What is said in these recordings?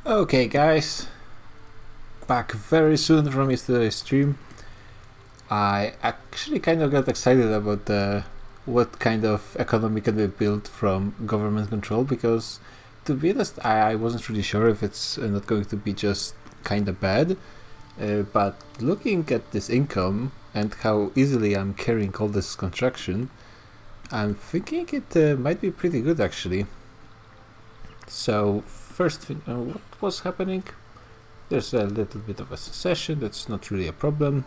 Okay guys, back very soon from yesterday's stream. I actually kind of got excited about what kind of economy can be built from government control, because to be honest I wasn't really sure if it's not going to be just kind of bad, but looking at this income and how easily I'm carrying all this construction, I'm thinking it might be pretty good actually. So first thing, what was happening? There's a little bit of a secession, that's not really a problem.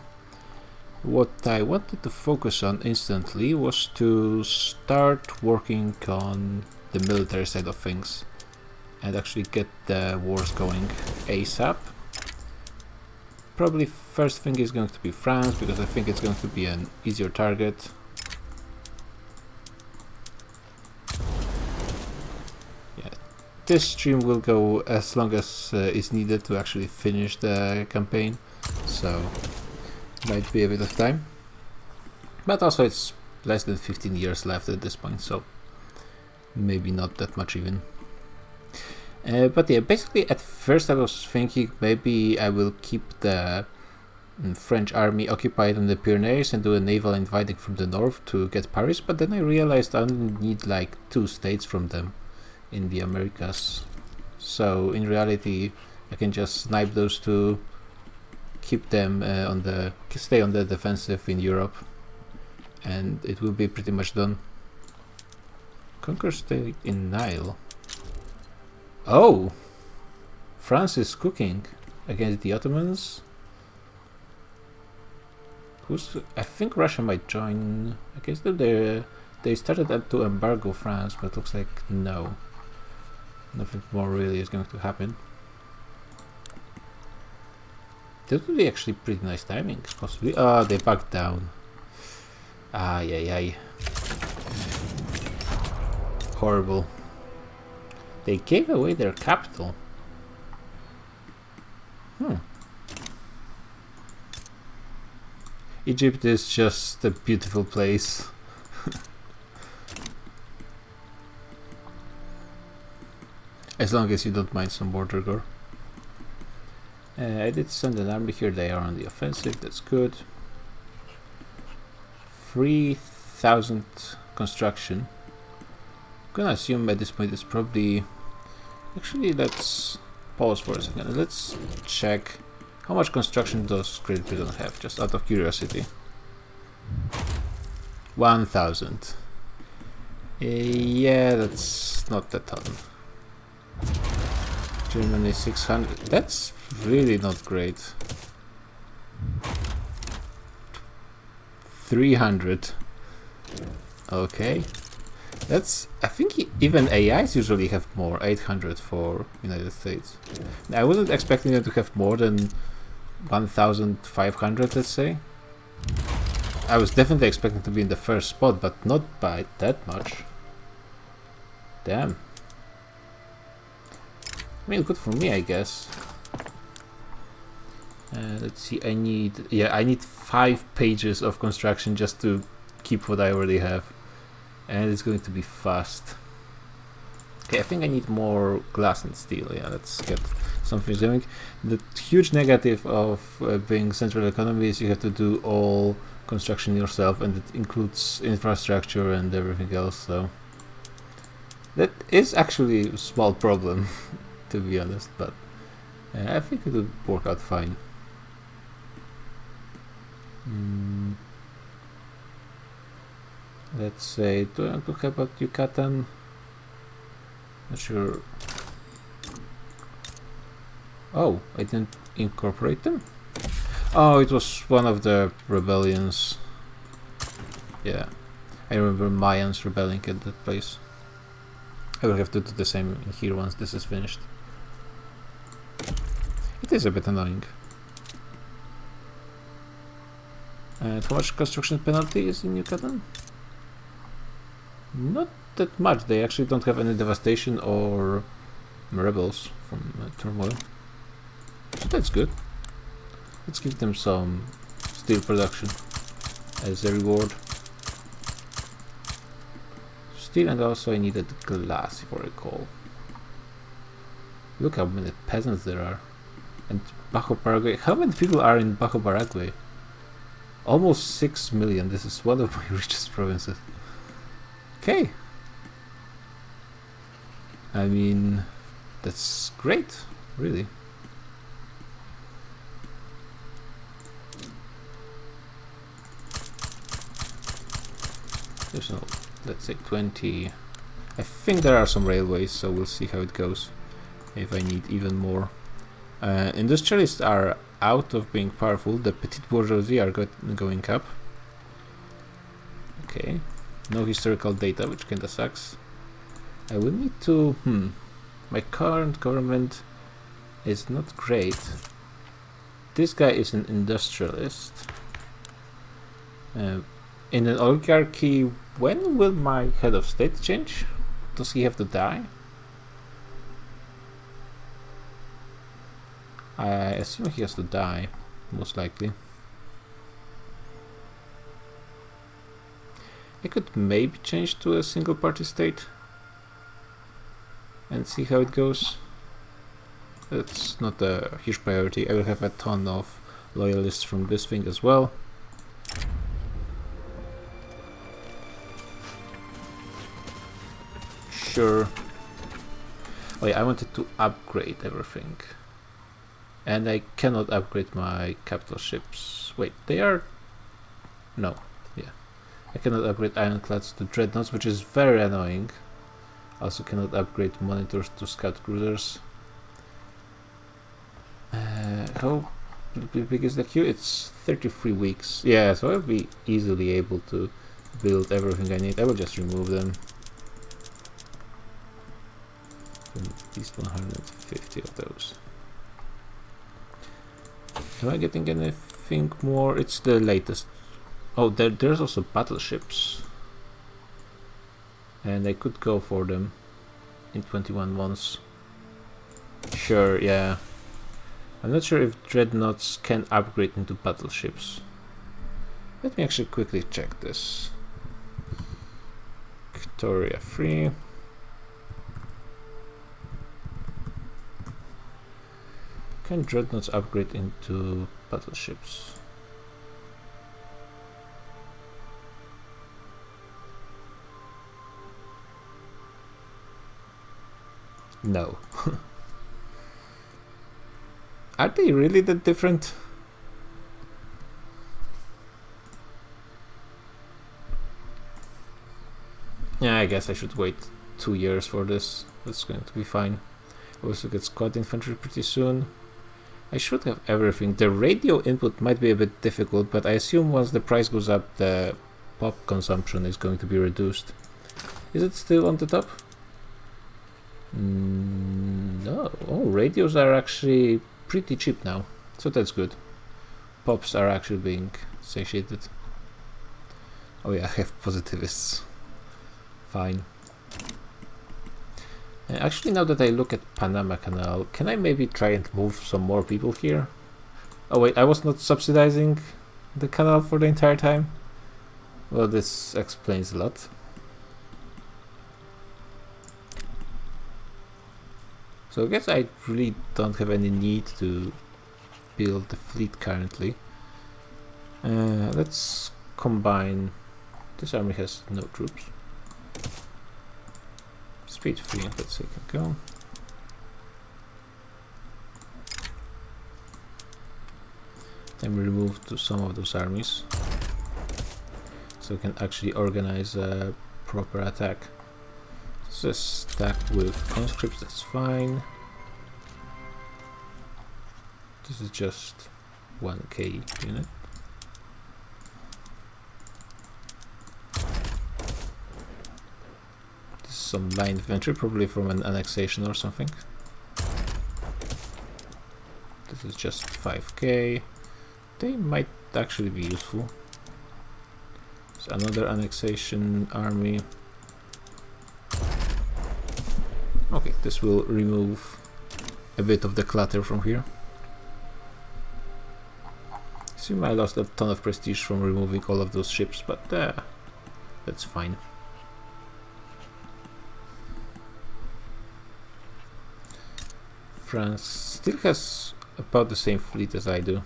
What I wanted to focus on instantly was to start working on the military side of things and actually get the wars going ASAP. Probably first thing is going to be France, because I think it's going to be an easier target. This stream will go as long as is needed to actually finish the campaign, so might be a bit of time. But also it's less than 15 years left at this point, so maybe not that much even. But yeah, basically at first I was thinking maybe I will keep the French army occupied in the Pyrenees and do a naval invading from the north to get Paris, but then I realized I only need like 2 states from them in the Americas, so in reality I can just snipe those two, keep them stay on the defensive in Europe, and it will be pretty much done. Conquer state in Nile. Oh, France is cooking against the Ottomans. I think Russia might join against them. They started to embargo France, but looks like no. Nothing more really is going to happen. That would be actually pretty nice timing, possibly. Oh, they backed down. Ay. Horrible. They gave away their capital. Egypt is just a beautiful place. As long as you don't mind some border gore. I did send an army here, they are on the offensive, that's good. 3,000 construction. I'm gonna assume at this point it's probably... Actually, let's pause for a second. Let's check how much construction does Great Britain have, just out of curiosity. 1,000. Yeah, that's not a ton. Germany 600. That's really not great. 300. Okay. That's... I think even AIs usually have more. 800 for United States. I wasn't expecting them to have more than 1,500, let's say. I was definitely expecting to be in the first spot, but not by that much. Damn. I mean, good for me, I guess. Let's see, I need 5 pages of construction just to keep what I already have. And it's going to be fast. Okay, I think I need more glass and steel. Yeah, let's get something going. The huge negative of being central economy is you have to do all construction yourself, and it includes infrastructure and everything else, so... That is actually a small problem. To be honest, but I think it would work out fine. Let's say, do I want to help out Yucatan? Not sure. Oh, I didn't incorporate them? Oh, it was one of the rebellions. Yeah, I remember Mayans rebelling at that place. I will have to do the same in here once this is finished. It is a bit annoying. And how much construction penalty is in Yucatan? Not that much. They actually don't have any devastation or rebels from turmoil. So that's good. Let's give them some steel production as a reward. Steel, and also I needed glass, if I recall. Look how many peasants there are. And Bajo Paraguay. How many people are in Bajo Paraguay? Almost 6 million. This is one of my richest provinces. Okay. I mean, that's great, really. There's no, let's say 20. I think there are some railways, so we'll see how it goes. If I need even more. Industrialists are out of being powerful. The petite bourgeoisie are going up. Okay. No historical data, which kinda sucks. I will need to... My current government is not great. This guy is an industrialist. In an oligarchy, when will my head of state change? Does he have to die? I assume he has to die, most likely. I could maybe change to a single party state and see how it goes. That's not a huge priority. I will have a ton of loyalists from this thing as well. Sure. Oh yeah, I wanted to upgrade everything. And I cannot upgrade my capital ships. Wait, they are... No, yeah. I cannot upgrade ironclads to dreadnoughts, which is very annoying. Also cannot upgrade monitors to scout cruisers. How big is the queue? It's 33 weeks. Yeah, so I'll be easily able to build everything I need. I will just remove them. At least 150 of those. Am I getting anything more? It's the latest. Oh, there's also battleships. And I could go for them in 21 months. Sure, yeah. I'm not sure if dreadnoughts can upgrade into battleships. Let me actually quickly check this. Victoria 3. Can dreadnoughts upgrade into battleships? No. Are they really that different? Yeah, I guess I should wait 2 years for this. That's going to be fine. I also get squad infantry pretty soon. I should have everything. The radio input might be a bit difficult, but I assume once the price goes up, the pop consumption is going to be reduced. Is it still on the top? No. Oh, radios are actually pretty cheap now, so that's good. Pops are actually being satiated. Oh yeah, I have positivists. Fine. Actually, now that I look at Panama Canal, can I maybe try and move some more people here? Oh wait, I was not subsidizing the canal for the entire time? Well, this explains a lot. So I guess I really don't have any need to build the fleet currently. Let's combine. This army has no troops. Speed 3, let's see, can go. Then we remove to some of those armies, so we can actually organize a proper attack. This is stacked with conscripts, that's fine. This is just 1k unit. Some line infantry, probably from an annexation or something. This is just 5k. They might actually be useful. It's another annexation army. Okay, this will remove a bit of the clutter from here. Assume I lost a ton of prestige from removing all of those ships, but that's fine. France still has about the same fleet as I do.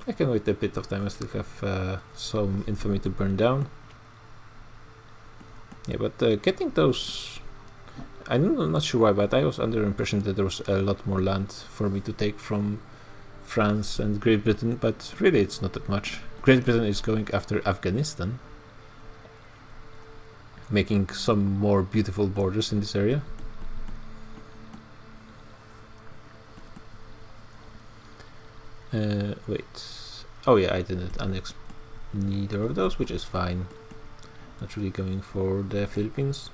I can wait a bit of time. I still have some infamy to burn down. Yeah, but getting those... I'm not sure why, but I was under the impression that there was a lot more land for me to take from France and Great Britain, but really it's not that much. Great Britain is going after Afghanistan, making some more beautiful borders in this area. Wait. Oh yeah, I didn't annex neither of those, which is fine. Not really going for the Philippines.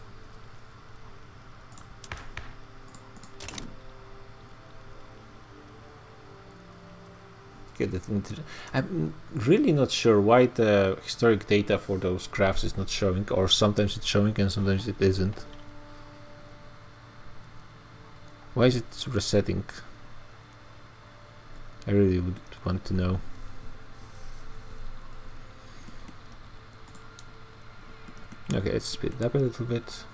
I'm really not sure why the historic data for those graphs is not showing, or sometimes it's showing and sometimes it isn't. Why is it resetting? I really would want to know. Okay, let's speed it up a little bit.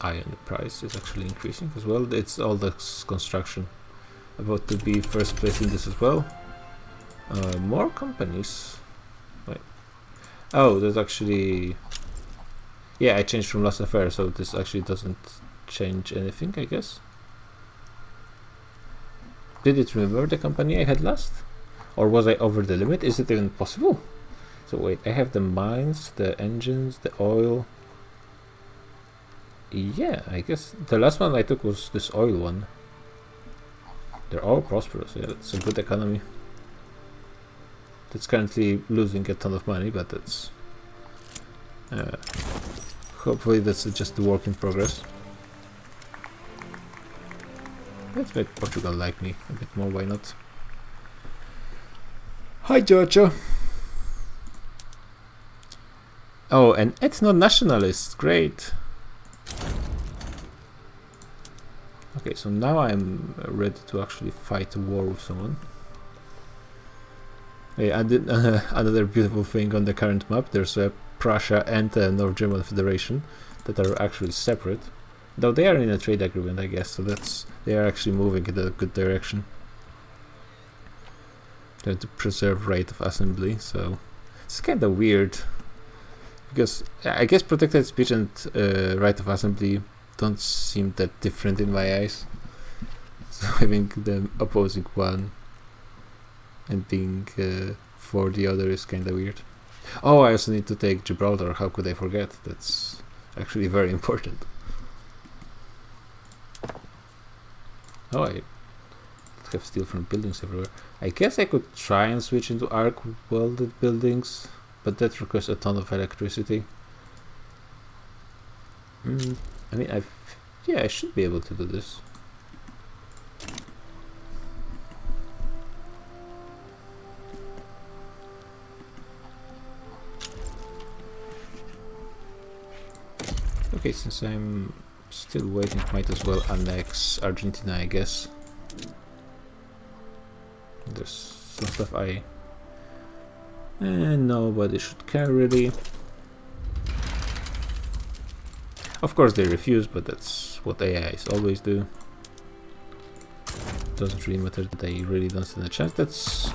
Iron price is actually increasing as well. It's all the construction. About to be first place in this as well. More companies. Wait. Oh, there's actually... Yeah, I changed from last affair, so this actually doesn't change anything, I guess. Did it remember the company I had last? Or was I over the limit? Is it even possible? So wait, I have the mines, the engines, the oil. Yeah, I guess the last one I took was this oil one. They're all prosperous. Yeah, that's a good economy. That's currently losing a ton of money, but that's hopefully that's just a work in progress. Let's make Portugal like me a bit more, why not? Hi Georgia! Oh, an ethno-nationalist, great! Okay, so now I'm ready to actually fight a war with someone. Yeah, I did another beautiful thing on the current map. There's Prussia and the North German Federation that are actually separate. Though they are in a trade agreement, I guess, so they are actually moving in a good direction. They have to preserve right of assembly, so it's kind of weird. Because I guess protected speech and right of assembly don't seem that different in my eyes. So having them opposing one and being for the other is kind of weird. Oh, I also need to take Gibraltar. How could I forget? That's actually very important. Oh, I have steel from buildings everywhere. I guess I could try and switch into arc welded buildings, but that requires a ton of electricity. I mean, I should be able to do this. Okay, since I'm still waiting, might as well annex Argentina, I guess. There's some stuff nobody should care really. Of course they refuse, but that's what AIs always do. Doesn't really matter that they really don't stand a chance. That's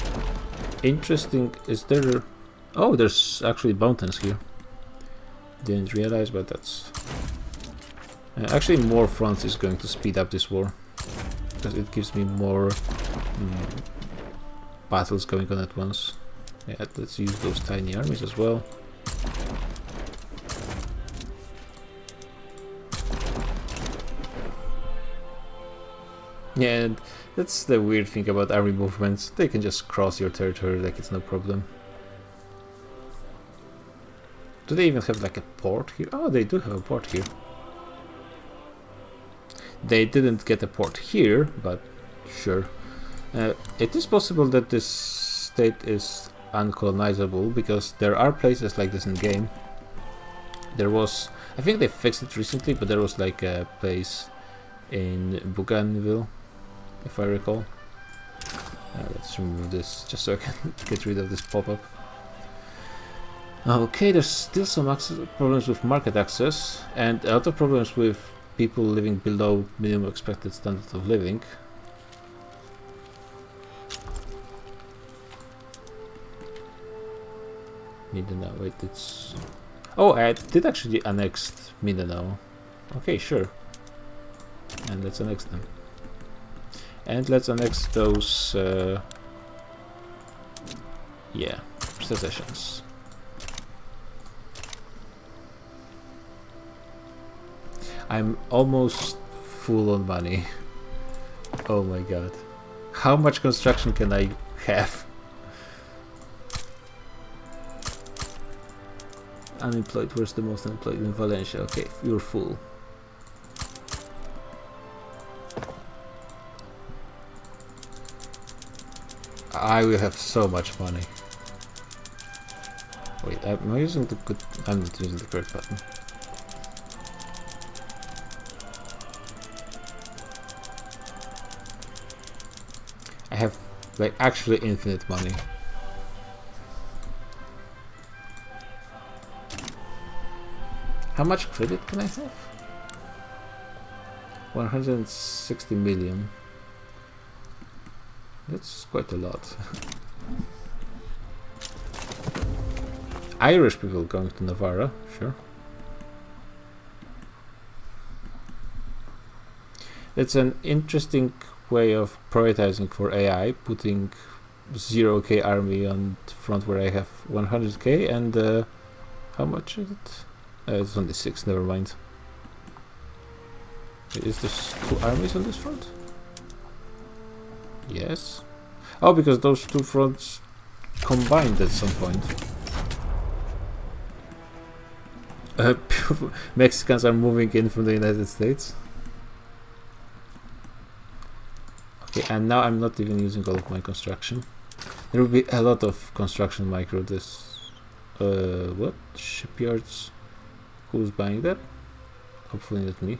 interesting. Is there... Oh, there's actually mountains here. Didn't realize, but that's... actually more fronts is going to speed up this war. Because it gives me more battles going on at once. Yeah, let's use those tiny armies as well. Yeah, and that's the weird thing about army movements. They can just cross your territory like it's no problem. Do they even have like a port here? Oh, they do have a port here. They didn't get a port here, but sure. It is possible that this state is uncolonizable because there are places like this in game. There was, I think they fixed it recently, but there was like a place in Bougainville, if I recall. Let's remove this just so I can get rid of this pop-up. Okay, there's still some problems with market access and a lot of problems with people living below minimum expected standard of living. Mindanao, wait, it's... Oh, I did actually annex Mindanao. Okay, sure. And let's annex them. And let's annex those... yeah, secessions. I'm almost full on money. Oh my god. How much construction can I have? Unemployed, where's the most unemployed? In Valencia. Okay, you're full. I will have so much money. Wait, am I using the good... I'm not using the correct button. I have, like, actually infinite money. How much credit can I have? 160 million. That's quite a lot. Irish people going to Navarra, sure. It's an interesting way of prioritizing for AI, putting 0k army on the front where I have 100k and how much is it? It's only 6, never mind. Is there 2 armies on this front? Yes. Oh, because those 2 fronts combined at some point. Mexicans are moving in from the United States. Okay, and now I'm not even using all of my construction. There will be a lot of construction micro this... what? Shipyards? Who's buying that? Hopefully not me.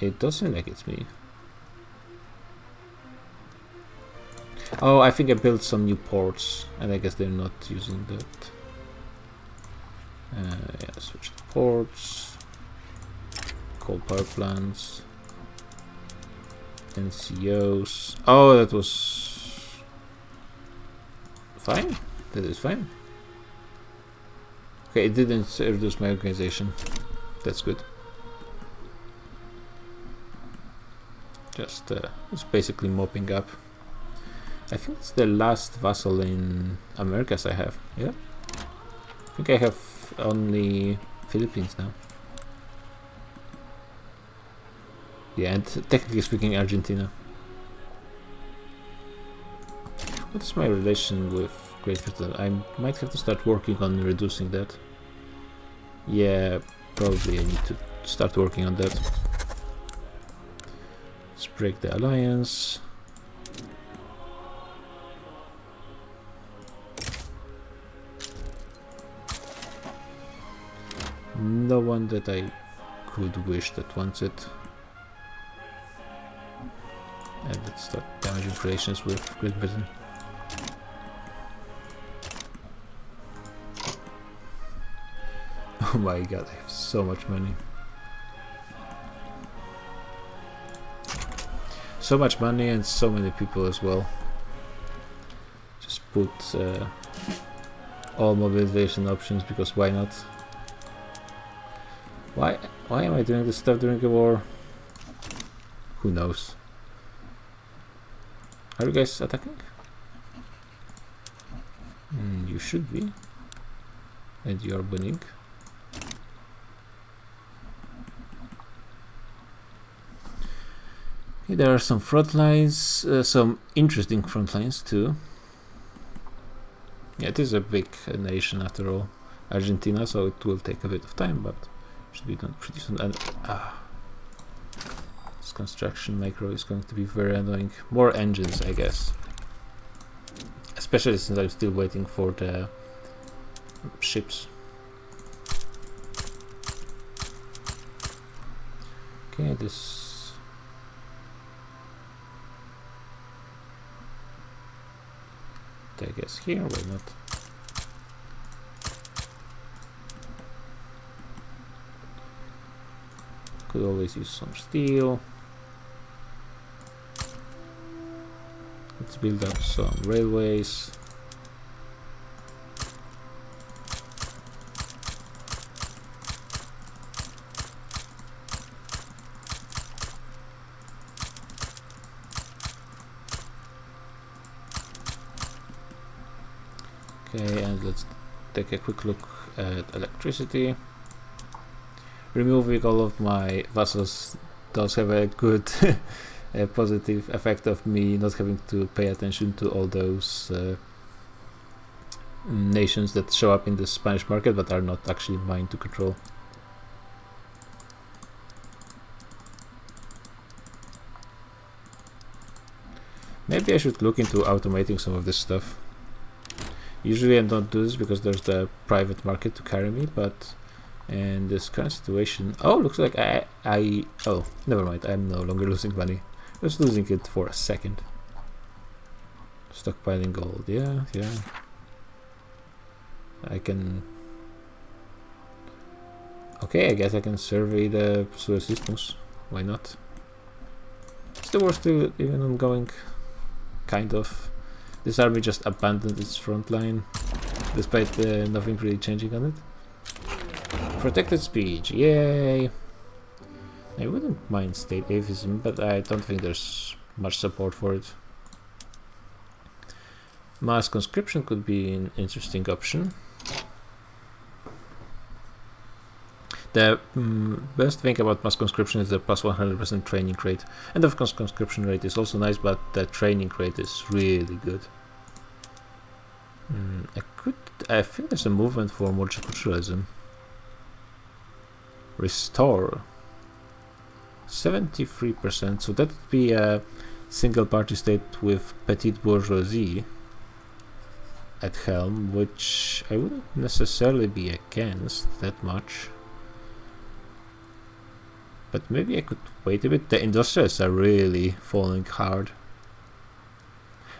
It does seem like it's me. Oh, I think I built some new ports, and I guess they're not using that. Yeah, switch to ports. Coal power plants. NCOs. Oh, that was fine. That is fine. Okay, it didn't reduce my organization. That's good. Just it's basically mopping up. I think it's the last vassal in Americas I have. Yeah. I think I have only Philippines now. Yeah, and technically speaking, Argentina. What is my relation with Great Britain? I might have to start working on reducing that. Yeah, probably I need to start working on that. Let's break the alliance. No one that I could wish that wants it. And let's start damaging relations with Great Britain. Oh my god, I have so much money. So much money and so many people as well. Just put all mobilization options, because why not? Why am I doing this stuff during the war? Who knows? Are you guys attacking? You should be. And you are winning. Okay, there are some front lines, some interesting front lines too. Yeah, it is a big nation after all, Argentina, so it will take a bit of time, but should be done pretty soon. And this construction micro is going to be very annoying. More engines, I guess. Especially since I'm still waiting for the ships. Okay, this... I guess here, why not? Could always use some steel. Let's build up some railways. Okay, and let's take a quick look at electricity. Removing all of my vassals does have a good a positive effect of me not having to pay attention to all those nations that show up in the Spanish market but are not actually mine to control. Maybe I should look into automating some of this stuff. Usually I don't do this because there's the private market to carry me, but in this current situation... Oh, looks like oh, never mind, I'm no longer losing money. I was losing it for a second. Stockpiling gold, yeah. I can... Okay, I guess I can survey the Suez systems. Why not? Is the war still even ongoing? Kind of. This army just abandoned its front line, despite nothing really changing on it. Protected speech, yay! I wouldn't mind state atheism, but I don't think there's much support for it. Mass conscription could be an interesting option. The best thing about mass conscription is the plus 100% training rate. And of course conscription rate is also nice, but the training rate is really good. I think there's a movement for multiculturalism. Restore 73%, so that would be a single party state with petite bourgeoisie at helm, which I wouldn't necessarily be against that much. But maybe I could wait a bit. The industrialists are really falling hard.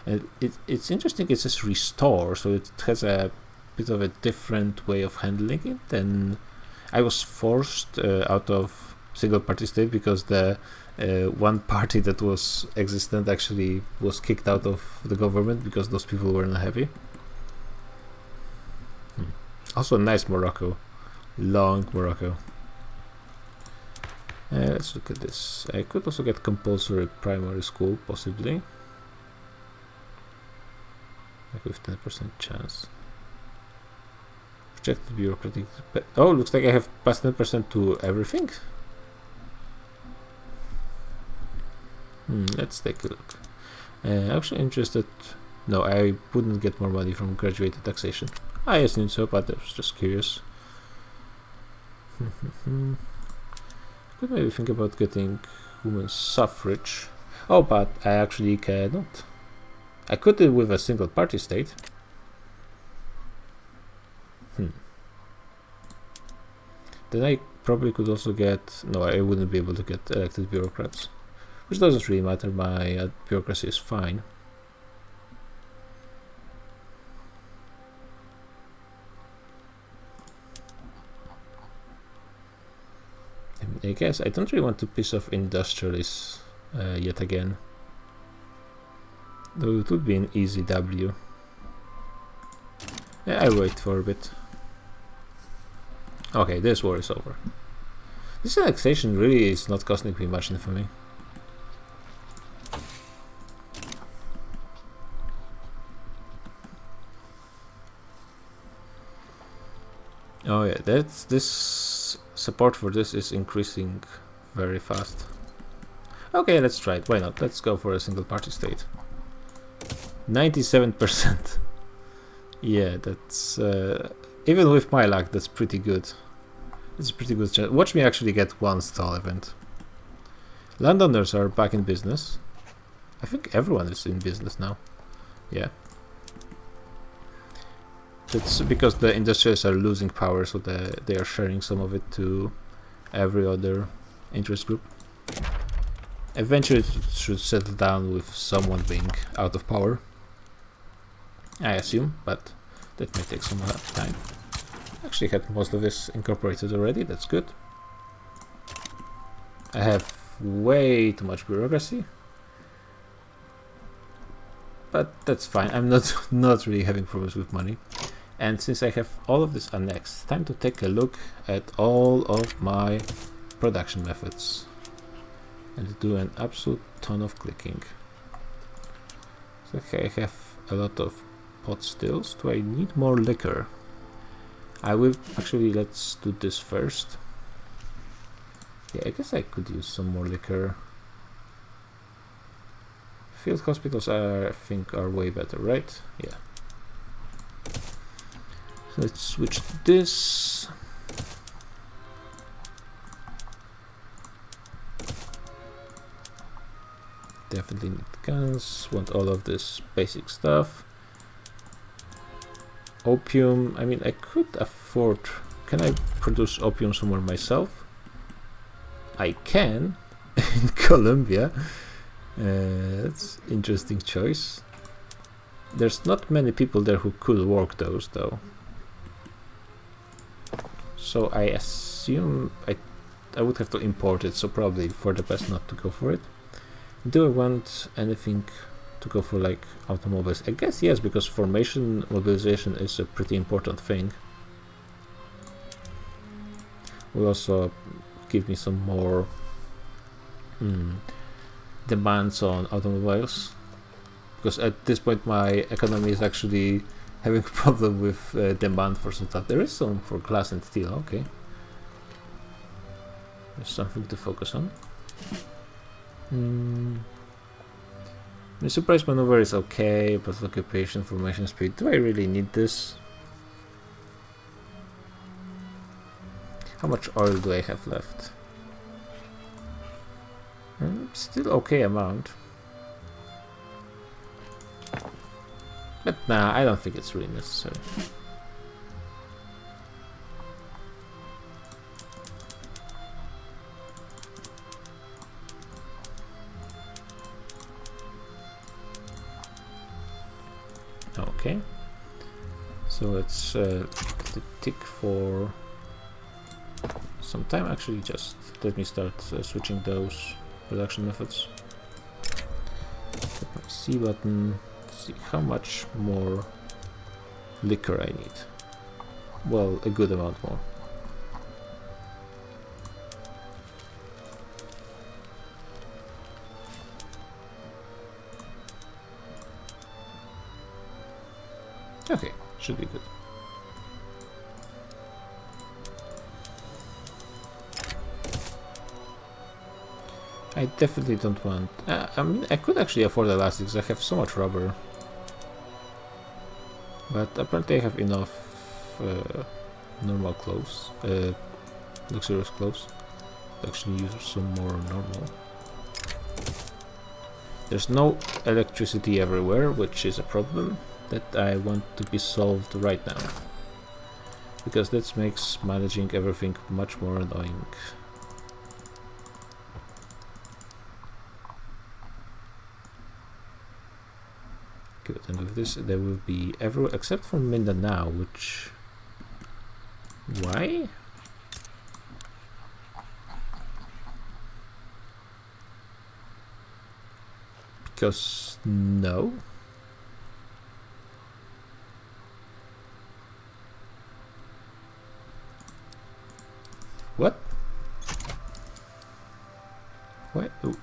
And it's interesting, it says restore, so it has a bit of a different way of handling it. And I was forced out of single party state because the one party that was existent actually was kicked out of the government because those people were not happy. Also nice Morocco. Long Morocco. Let's look at this. I could also get compulsory primary school, possibly. Like with 10% chance. Projected bureaucratic... Oh, looks like I have plus 10% to everything? Let's take a look. Actually interested... No, I wouldn't get more money from graduated taxation. I assumed so, but I was just curious. Could maybe think about getting women's suffrage. Oh, but I actually cannot. I could do it with a single party state. Then I probably could also get... No, I wouldn't be able to get elected bureaucrats. Which doesn't really matter, my bureaucracy is fine. I guess I don't really want to piss off industrialists yet again. Though it would be an easy W. Yeah, I'll wait for a bit. Okay, this war is over. This annexation really is not costing me much infamy. Oh yeah, this support for this is increasing very fast. Okay, let's try it. Why not? Let's go for a single party state. 97%. Yeah, that's even with my luck, that's pretty good. It's a pretty good chance. Watch me actually get one stall event. Landowners are back in business. I think everyone is in business now. Yeah. It's because the industrialists are losing power, so they are sharing some of it to every other interest group. Eventually it should settle down with someone being out of power, I assume, but that may take some time. Actually had most of this incorporated already, that's good. I have way too much bureaucracy. But that's fine, I'm not really having problems with money. And since I have all of this annexed, time to take a look at all of my production methods. And do an absolute ton of clicking. So okay, I have a lot of pot stills. Do I need more liquor? I will actually, let's do this first. Yeah, I guess I could use some more liquor. Field hospitals are, I think, are way better, right? Yeah. So let's switch to this. Definitely need guns. Want all of this basic stuff. Opium. I mean, I could afford. Can I produce opium somewhere myself? I can in Colombia. That's interesting choice. There's not many people there who could work those though. So I assume I would have to import it, so probably for the best not to go for it. Do I want anything to go for like automobiles? I guess yes, because formation mobilization is a pretty important thing. Will also give me some more demands on automobiles, because at this point my economy is actually having a problem with demand for some stuff. There is some for glass and steel, okay. There's something to focus on. The surprise maneuver is okay, but occupation, formation speed. Do I really need this? How much oil do I have left? Still okay amount. But nah, I don't think it's really necessary. Okay. So let's tick for some time. Actually, just let me start switching those production methods. Hit my C button. See how much more liquor I need. Well, a good amount more. Okay, should be good. I definitely don't want... I mean, I could actually afford elastics. I have so much rubber. But apparently I have enough normal clothes, luxurious clothes, to actually use some more normal. There's no electricity everywhere, which is a problem that I want to be solved right now, because that makes managing everything much more annoying. Good, and with this there will be everywhere except for Mindanao, which... Why? Because no. What? What? Ooh.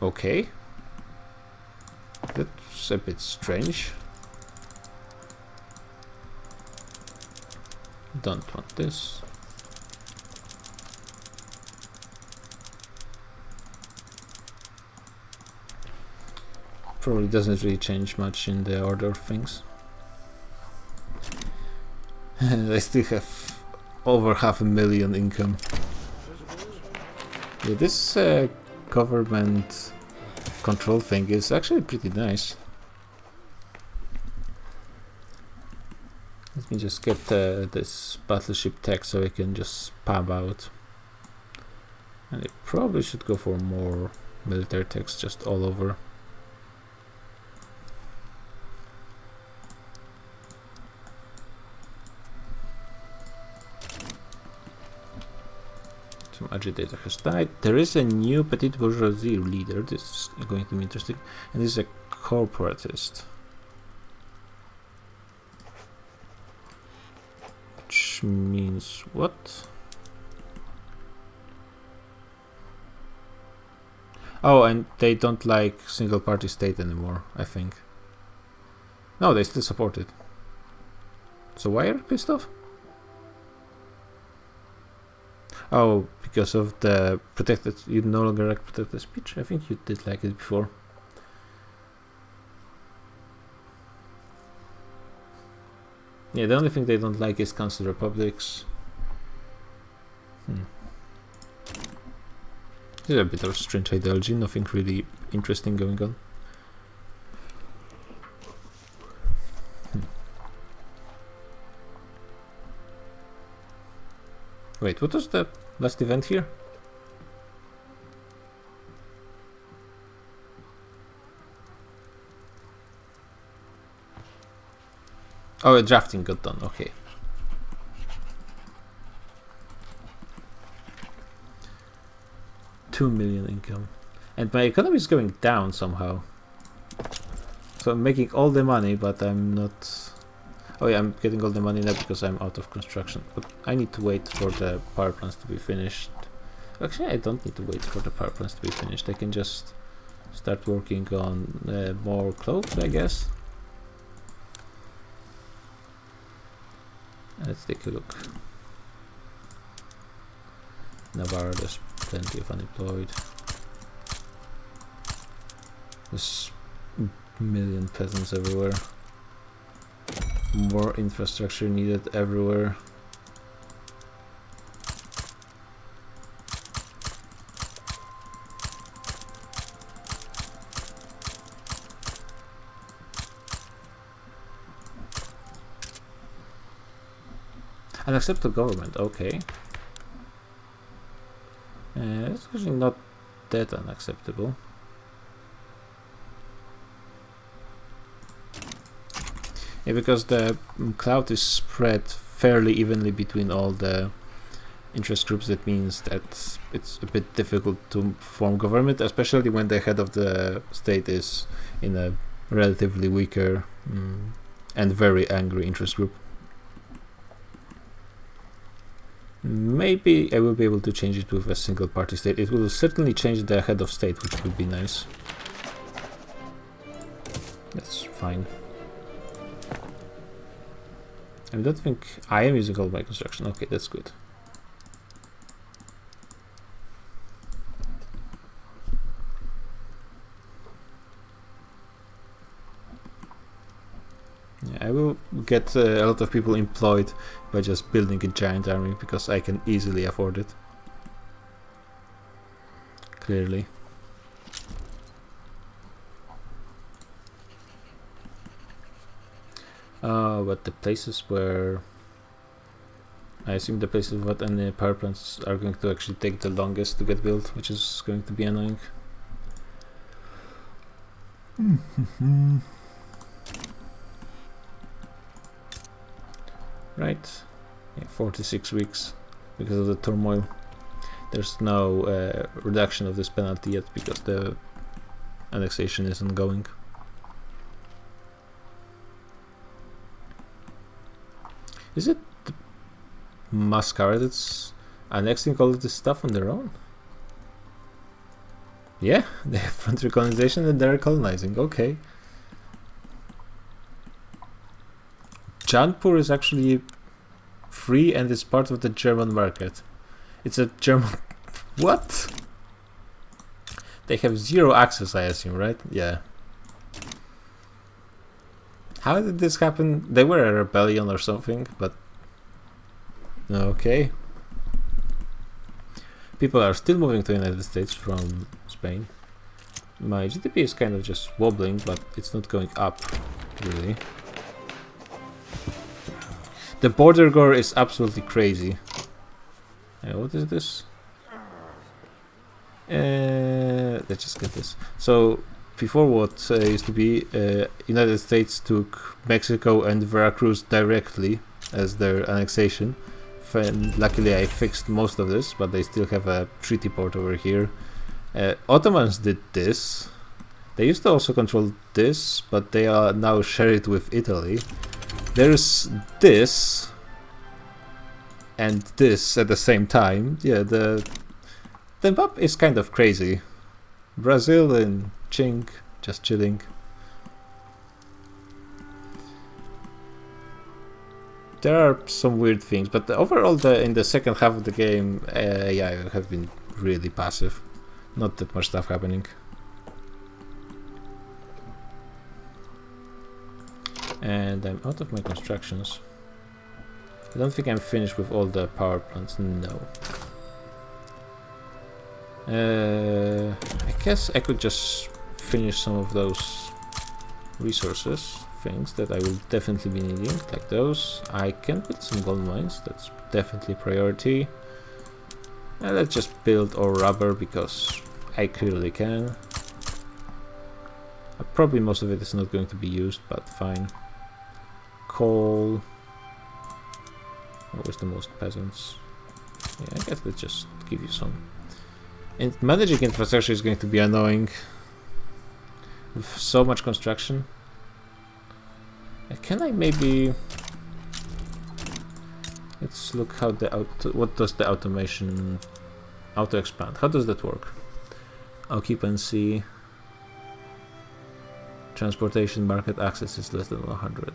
Okay. That's a bit strange. Don't want this. Probably doesn't really change much in the order of things. And I still have over 500,000 income. Yeah, this government control thing is actually pretty nice. Let me just get this battleship tech so I can just spam out. And I probably should go for more military techs just all over. from agitator has died. There is a new petite bourgeoisie leader. This is going to be interesting. And this is a corporatist. Which means what? Oh, and they don't like single party state anymore, I think. No, they still support it. So why are you pissed off? Oh, because of the protected, you no longer like protected speech? I think you did like it before. Yeah, the only thing they don't like is council republics. This is a bit of a strange ideology, nothing really interesting going on. Wait, what was the last event here? Oh, a drafting got done, okay. $2 million income. And my economy is going down somehow. So I'm making all the money, but I'm not... Oh yeah, I'm getting all the money now because I'm out of construction. But I need to wait for the power plants to be finished. Actually, I don't need to wait for the power plants to be finished. I can just start working on more clothes, I guess. Let's take a look. Navarre, there's plenty of unemployed. There's a million peasants everywhere. More infrastructure needed everywhere. Unacceptable government, okay. It's actually not that unacceptable. Yeah, because the cloud is spread fairly evenly between all the interest groups. That means that it's a bit difficult to form government, especially when the head of the state is in a relatively weaker and very angry interest group. Maybe I will be able to change it with a single party state. It will certainly change the head of state, which would be nice. That's fine. I don't think I am using all my construction. Okay, that's good. Yeah, I will get a lot of people employed by just building a giant army because I can easily afford it. Clearly. But the places where I assume the places what any power plants are going to actually take the longest to get built, which is going to be annoying. Right, yeah, 46 weeks because of the turmoil. There's no reduction of this penalty yet because the annexation is ongoing. Is it the Mascara that's annexing all of this stuff on their own? Yeah, they have frontier colonization and they're colonizing, okay. Jaunpur is actually free and is part of the German market. It's a German... What? They have zero access, I assume, right? Yeah. How did this happen? They were a rebellion or something, but... Okay. People are still moving to the United States from Spain. My GDP is kind of just wobbling, but it's not going up, really. The border gore is absolutely crazy. What is this? Let's just get this. So, before what used to be, United States took Mexico and Veracruz directly as their annexation stuff, and luckily I fixed most of this, but they still have a treaty port over here. Ottomans did this. They used to also control this, but they are now share it with Italy. There's this and this at the same time. Yeah, the map is kind of crazy. Brazil and Ching just chilling. There are some weird things, but overall in the second half of the game, yeah, I have been really passive. Not that much stuff happening. And I'm out of my constructions. I don't think I'm finished with all the power plants, no. I guess I could just finish some of those resources, things that I will definitely be needing, like those. I can build some gold mines, that's definitely priority. And let's just build all rubber because I clearly can. Probably most of it is not going to be used, but fine. Coal. What was the most peasants? Yeah, I guess let's just give you some. And managing infrastructure is going to be annoying. With so much construction. Can I maybe... Let's look how what does the automation auto expand? How does that work? Occupancy, transportation, market access is less than 100.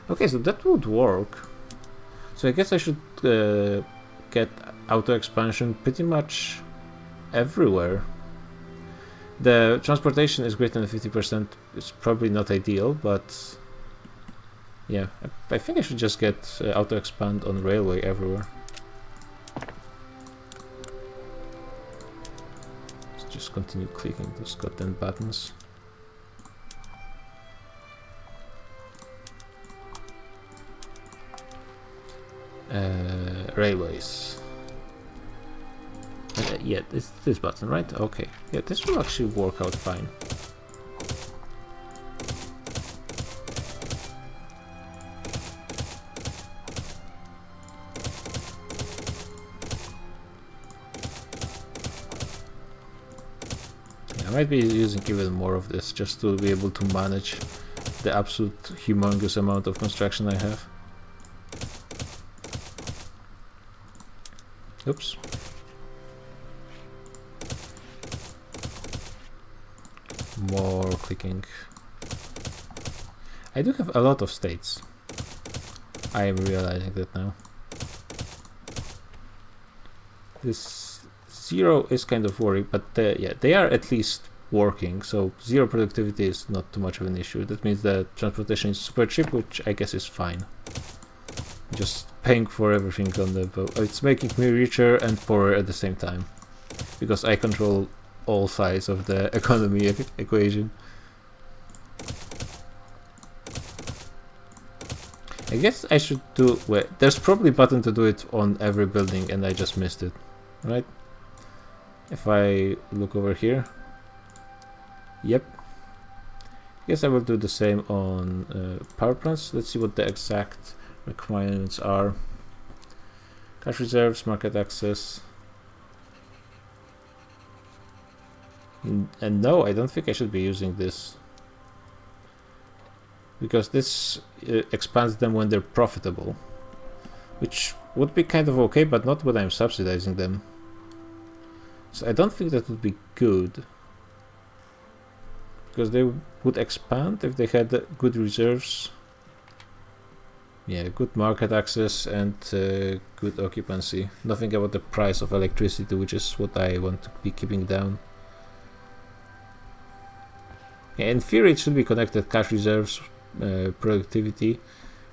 Okay, so that would work. So I guess I should get auto expansion pretty much everywhere. The transportation is greater than 50%. It's probably not ideal, but yeah, I think I should just get auto expand on railway everywhere. Let's just continue clicking those goddamn buttons. Railways. Yeah, this button, right? Okay. Yeah, this will actually work out fine. I might be using even more of this just to be able to manage the absolute humongous amount of construction I have. Oops. More clicking. I do have a lot of states. I am realizing that now. This 0 is kind of worrying, but yeah, they are at least working, so 0 productivity is not too much of an issue. That means that transportation is super cheap, which I guess is fine. Just paying for everything on the boat. It's making me richer and poorer at the same time, because I control all sides of the economy equation. I guess I should do... Well, there's probably a button to do it on every building and I just missed it, right? If I look over here. Yep. Guess I will do the same on power plants. Let's see what the exact requirements are. Cash reserves, market access. And no, I don't think I should be using this. Because this expands them when they're profitable. Which would be kind of okay, but not when I'm subsidizing them. So I don't think that would be good. Because they would expand if they had good reserves. Yeah, good market access and good occupancy. Nothing about the price of electricity, which is what I want to be keeping down. Yeah, in theory it should be connected, cash reserves, productivity,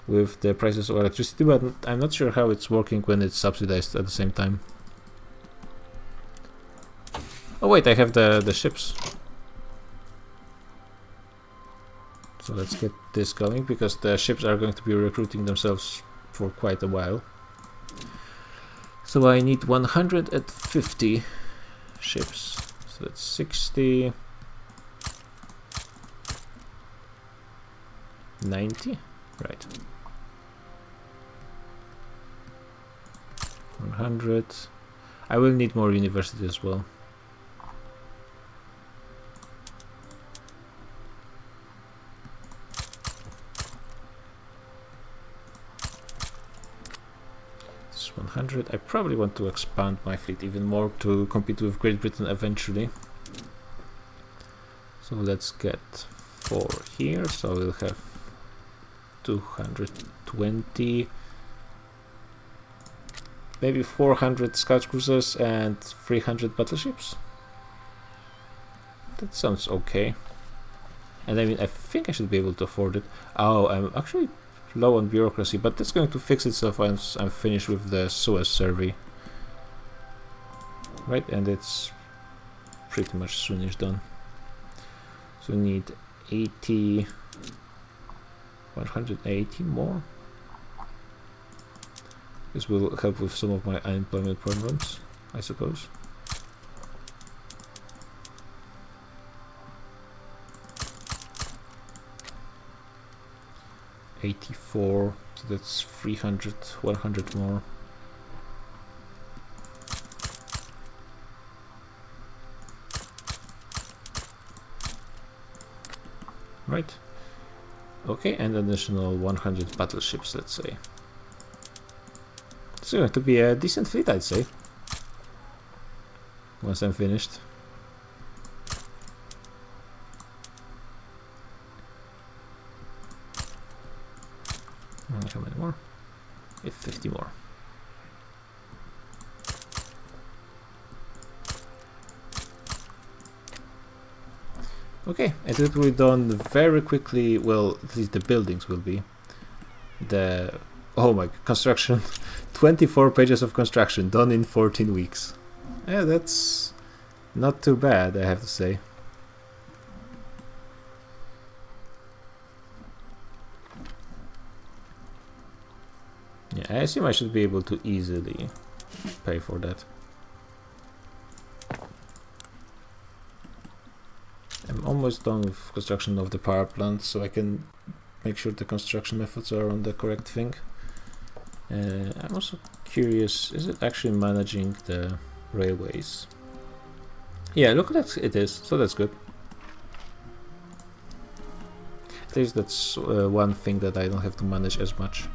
with the prices of electricity, but I'm not sure how it's working when it's subsidized at the same time. Oh wait, I have the ships. So let's get this going, because the ships are going to be recruiting themselves for quite a while. So I need 150 ships. So that's 60... 90? Right. 100. I will need more university as well. It's 100. I probably want to expand my fleet even more to compete with Great Britain eventually. So let's get 4 here, so we'll have 220, maybe 400 scout cruisers and 300 battleships. That sounds okay. And I mean, I think I should be able to afford it. Oh, I'm actually low on bureaucracy, but that's going to fix itself once I'm finished with the Suez survey. Right, and it's pretty much soonish done. So we need 80, 180 more. This will help with some of my unemployment problems, I suppose. $84, so that's 300, 100 more. Right. Okay, and additional 100 battleships, let's say. It's going to be a decent fleet, I'd say, once I'm finished. How many more? 50 more. Okay, and it will be done very quickly. Well, at least the buildings will be. The oh my construction, 24 pages of construction done in 14 weeks. Yeah, that's not too bad, I have to say. Yeah, I assume I should be able to easily pay for that. I'm almost done with construction of the power plant, so I can make sure the construction methods are on the correct thing. I'm also curious, is it actually managing the railways? Yeah, look at that, it is, so that's good. At least that's one thing that I don't have to manage as much.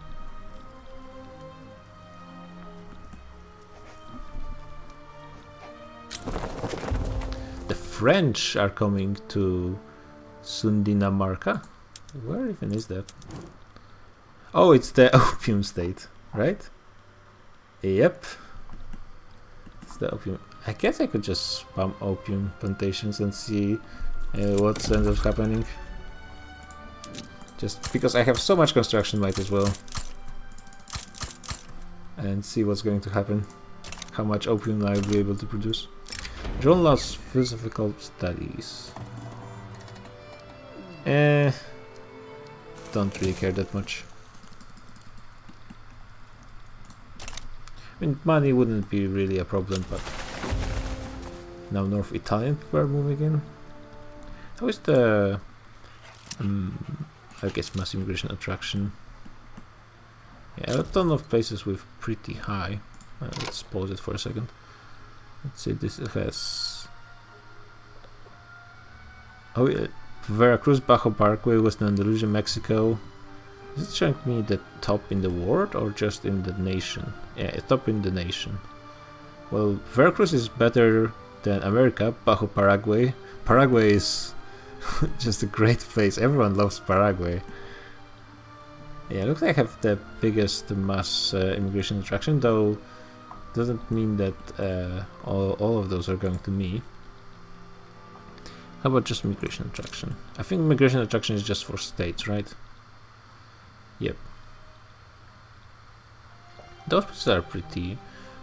French are coming to Sundinamarca. Where even is that? Oh, it's the opium state, right? Yep. It's the opium. I guess I could just spam opium plantations and see what ends up happening. Just because I have so much construction, might as well. And see what's going to happen. How much opium I'll be able to produce. John loves philosophical studies. Don't really care that much. I mean, money wouldn't be really a problem, but now North Italian people are moving in. How is the I guess mass immigration attraction? Yeah, a ton of places with pretty high. Let's pause it for a second. Let's see, this has... Oh yeah, Veracruz, Bajo Parkway, West Andalusia, Mexico. Is it showing me the top in the world or just in the nation? Yeah, top in the nation. Well, Veracruz is better than America, Bajo Paraguay. Paraguay is just a great place, everyone loves Paraguay. Yeah, looks like I have the biggest mass immigration attraction, though doesn't mean that all of those are going to me. How about just migration attraction? I think migration attraction is just for states, right? Yep. Those places are pretty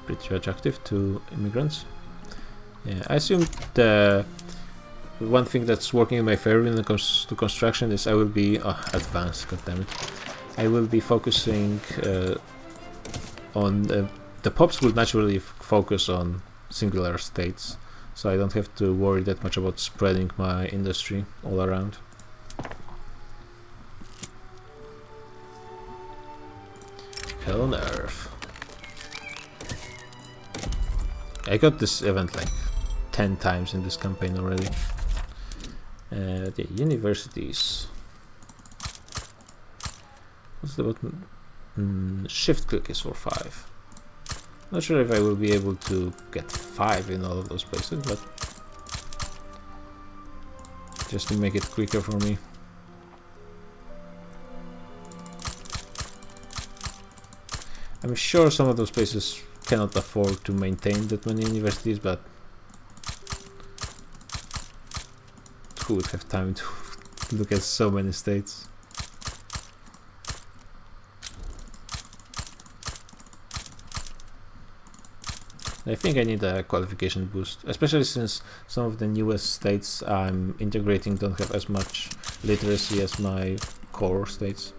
attractive to immigrants. Yeah, I assume the one thing that's working in my favor when it comes to construction is I will be advanced. Goddammit! I will be focusing on the pops will naturally focus on singular states, so I don't have to worry that much about spreading my industry all around. Hell on earth. I got this event like 10 times in this campaign already. The universities. What's the button? Shift click is for 5. Not sure if I will be able to get 5 in all of those places, but just to make it quicker for me. I'm sure some of those places cannot afford to maintain that many universities, but who would have time to look at so many states? I think I need a qualification boost, especially since some of the newest states I'm integrating don't have as much literacy as my core states.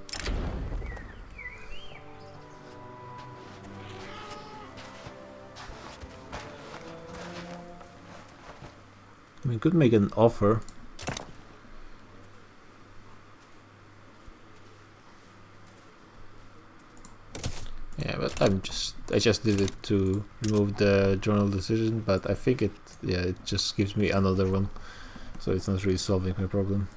We could make an offer. Yeah, but I just did it to remove the journal decision, but I think it just gives me another one, so it's not really solving my problem.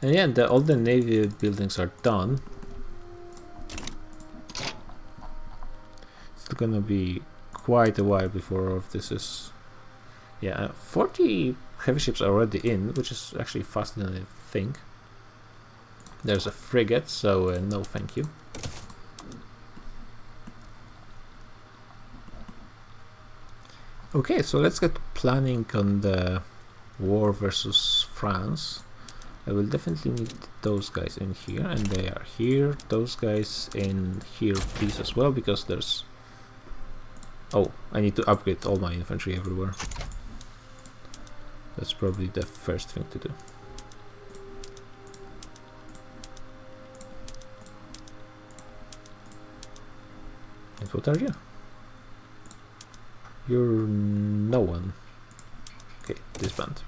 And yeah, all the navy buildings are done. It's gonna be quite a while before all of this is. Yeah, 40 heavy ships are already in, which is actually faster than I think. There's a frigate, so no thank you. Okay, so let's get planning on the war versus France. I will definitely need those guys in here, and they are here. Those guys in here, please, as well, because there's... Oh, I need to upgrade all my infantry everywhere. That's probably the first thing to do. And what are you? You're no one. Okay, disband.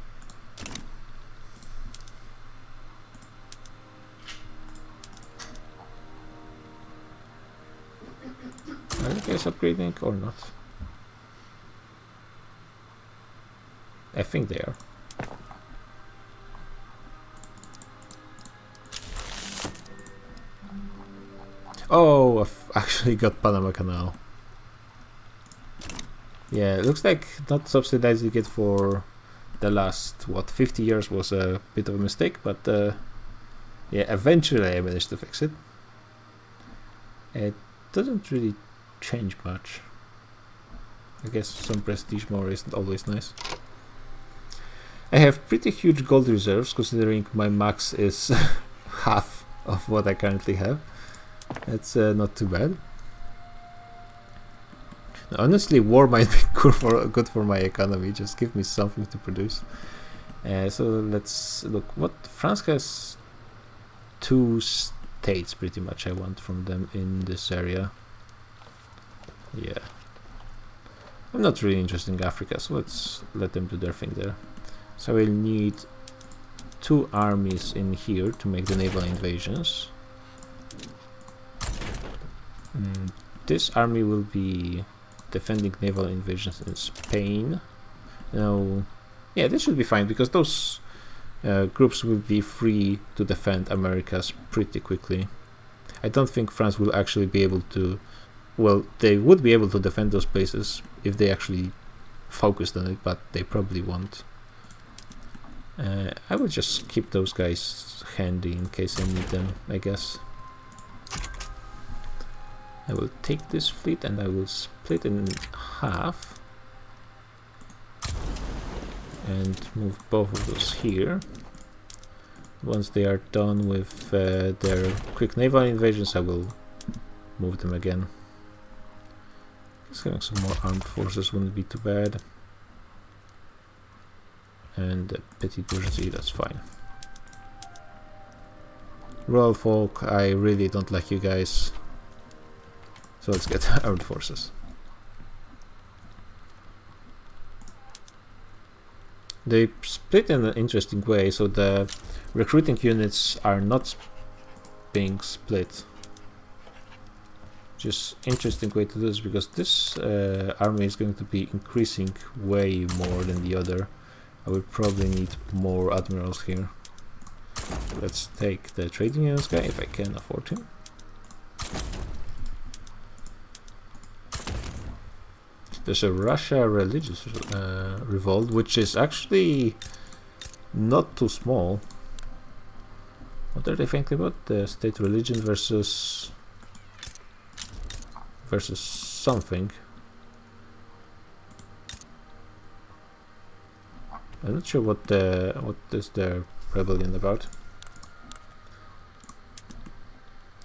Are you guys upgrading or not? I think they are. Oh, I've actually got Panama Canal. Yeah, it looks like not subsidizing it for the last, what, 50 years was a bit of a mistake, but yeah, eventually I managed to fix it. It doesn't really change much. I guess some prestige more isn't always nice. I have pretty huge gold reserves, considering my max is half of what I currently have. That's not too bad. Honestly, war might be good for my economy. Just give me something to produce. So let's look. What France has 2 states pretty much. I want from them in this area. Yeah, I'm not really interested in Africa, so let's let them do their thing there. So we'll need 2 armies in here to make the naval invasions. This army will be defending naval invasions in Spain. Now, yeah, this should be fine because those groups will be free to defend Americas pretty quickly. I don't think France will actually be able to. Well, they would be able to defend those places if they actually focused on it, but they probably won't. I will just keep those guys handy in case I need them, I guess. I will take this fleet and I will split it in half and move both of those here. Once they are done with their quick naval invasions, I will move them again. Just having some more armed forces wouldn't be too bad. And the petite bourgeoisie, that's fine. Royal folk, I really don't like you guys. So let's get armed forces. They split in an interesting way, so the recruiting units are not being split. Which is interesting way to do this, because this army is going to be increasing way more than the other. I will probably need more admirals here. Let's take the trading units guy if I can afford him. There's a Russia religious revolt, which is actually not too small. What are they thinking about? The state religion versus something. I'm not sure what is their rebellion about.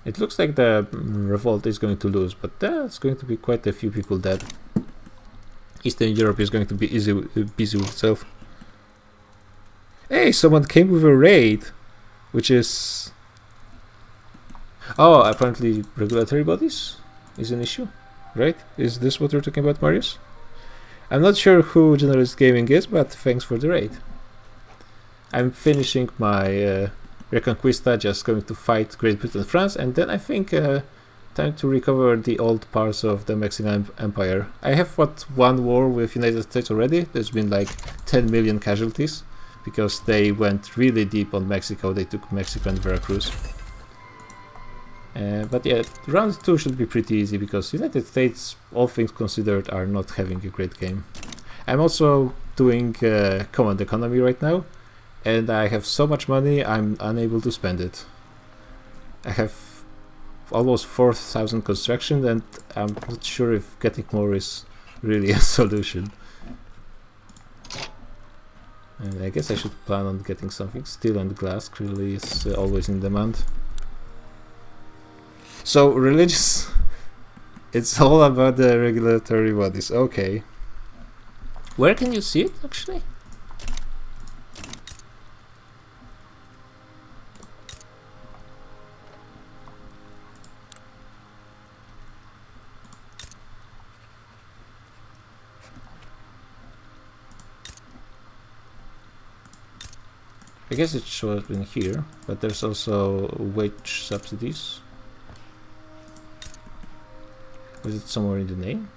It looks like the revolt is going to lose, but there's going to be quite a few people dead. Eastern Europe is going to be busy with itself. Hey, someone came with a raid, which is... Oh, apparently regulatory bodies is an issue, right? Is this what you're talking about, Marius? I'm not sure who Generalist Gaming is, but thanks for the raid. I'm finishing my Reconquista, just going to fight Great Britain and France, and then I think time to recover the old parts of the Mexican Empire. I have one war with United States already. There's been like 10 million casualties because they went really deep on Mexico. They took Mexico and Veracruz. But yeah, round 2 should be pretty easy because United States, all things considered, are not having a great game. I'm also doing command economy right now, and I have so much money I'm unable to spend it. I have almost 4,000 construction, and I'm not sure if getting more is really a solution. And I guess I should plan on getting something. Steel and glass clearly is always in demand. So religious, it's all about the regulatory bodies. Okay. Where can you see it actually? I guess it shows in here, but there's also wage subsidies. Was it somewhere in the name?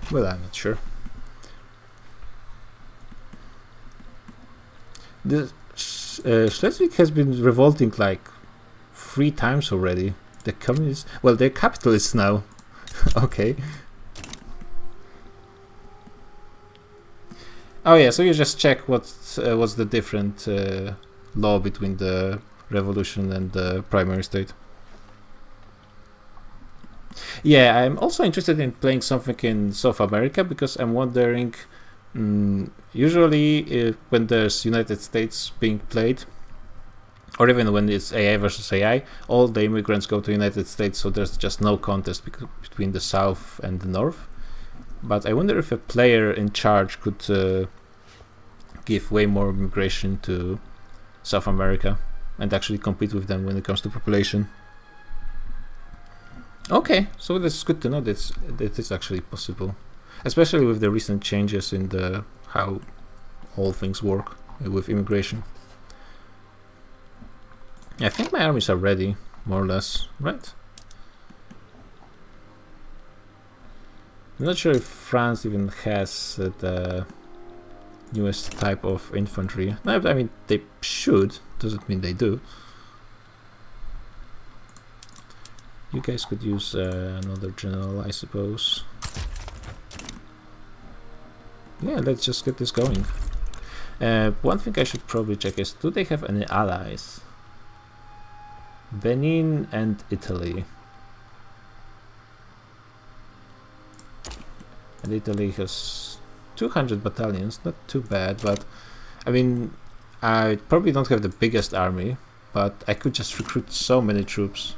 Well, I'm not sure. The Schleswig has been revolting like 3 times already. The communists, well, they're capitalists now. Okay. Oh yeah, so you just check what's the different law between the revolution and the primary state. Yeah, I'm also interested in playing something in South America because I'm wondering, usually when there's United States being played, or even when it's AI versus AI, all the immigrants go to United States, so there's just no contest between the South and the North. But I wonder if a player in charge could give way more immigration to South America and actually compete with them when it comes to population. Okay, so that's good to know that it's actually possible, especially with the recent changes in the how all things work with immigration. I think my armies are ready, more or less, right? I'm not sure if France even has the newest type of infantry. No, I mean, they should, doesn't mean they do. You guys could use another general, I suppose. Yeah, let's just get this going. One thing I should probably check is, do they have any allies? Benin and Italy. And Italy has 200 battalions, not too bad, but I mean, I probably don't have the biggest army, but I could just recruit so many troops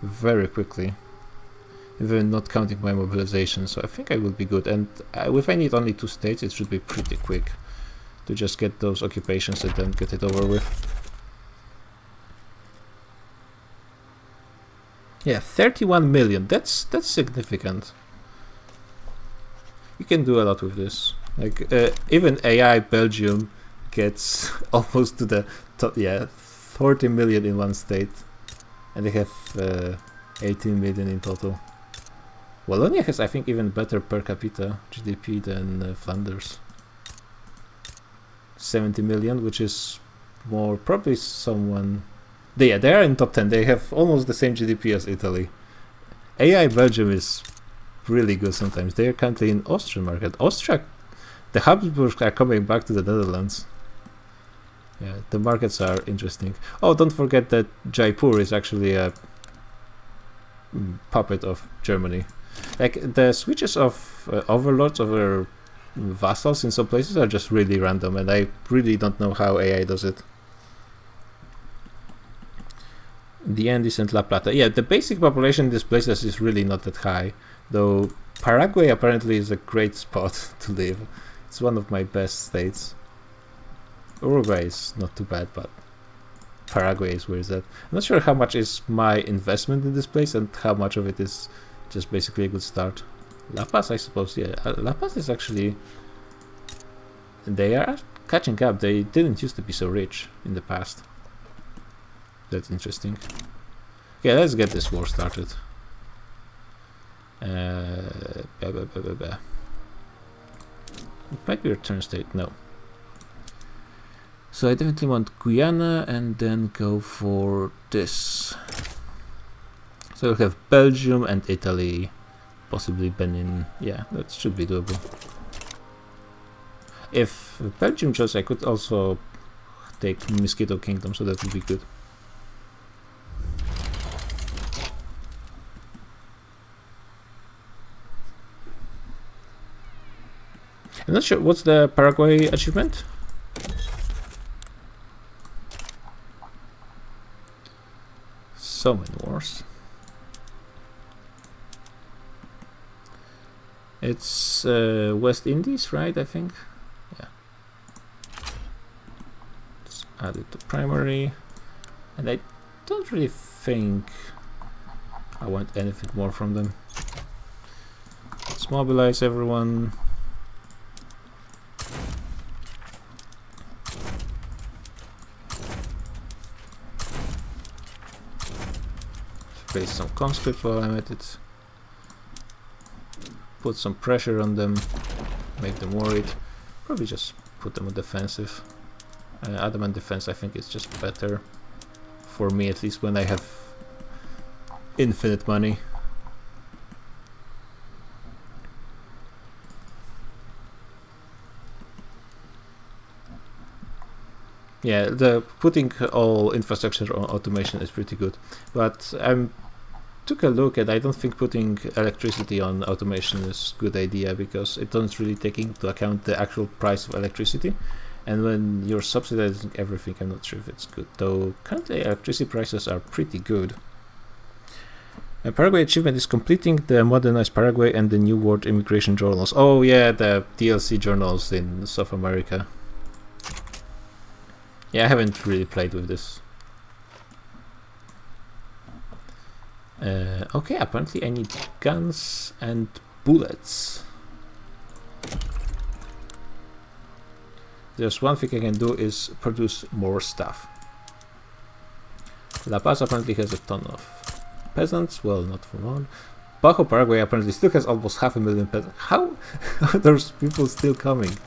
very quickly, even not counting my mobilization, so I think I will be good. And if I need only 2 states, it should be pretty quick to just get those occupations and then get it over with. Yeah, 31 million, that's significant. You can do a lot with this. Like even AI Belgium gets almost to the top. Yeah, 40 million in one state, and they have 18 million in total. Wallonia has, I think, even better per capita GDP than Flanders. 70 million, which is more probably someone. They are in top 10. They have almost the same GDP as Italy. AI Belgium is really good sometimes. They are currently in Austrian market. Austria, the Habsburgs are coming back to the Netherlands. Yeah, the markets are interesting. Oh, don't forget that Jaipur is actually a puppet of Germany. Like the switches of overlords over vassals in some places are just really random, and I really don't know how AI does it. The end is in La Plata. Yeah, the basic population in these places is really not that high, though Paraguay apparently is a great spot to live. It's one of my best states. Uruguay is not too bad, but Paraguay is where is that. I'm not sure how much is my investment in this place and how much of it is just basically a good start. La Paz, I suppose, yeah. La Paz is actually... They are catching up. They didn't used to be so rich in the past. That's interesting. Okay, let's get this war started. It might be return state, no. So I definitely want Guyana and then go for this. So we have Belgium and Italy, possibly Benin. Yeah, that should be doable. If Belgium chose, I could also take Mosquito Kingdom, so that would be good. I'm not sure, what's the Paraguay achievement? So many wars. It's West Indies, right? I think. Yeah. Let's add it to primary. And I don't really think I want anything more from them. Let's mobilize everyone. Place some conscripts while I'm at it. Put some pressure on them, make them worried. Probably just put them on defensive. Adamant defense, I think, is just better for me, at least when I have infinite money. Yeah, the putting all infrastructure on automation is pretty good, but I took a look and I don't think putting electricity on automation is a good idea, because it doesn't really take into account the actual price of electricity, and when you're subsidizing everything, I'm not sure if it's good, though currently electricity prices are pretty good. A Paraguay achievement is completing the modernized Paraguay and the New World immigration journals. Oh yeah, the DLC journals in South America. Yeah, I haven't really played with this. Okay, apparently I need guns and bullets. There's one thing I can do is produce more stuff. La Paz apparently has a ton of peasants. Well, not for long. Bajo Paraguay apparently still has almost 500,000 peasants. How are those people still coming?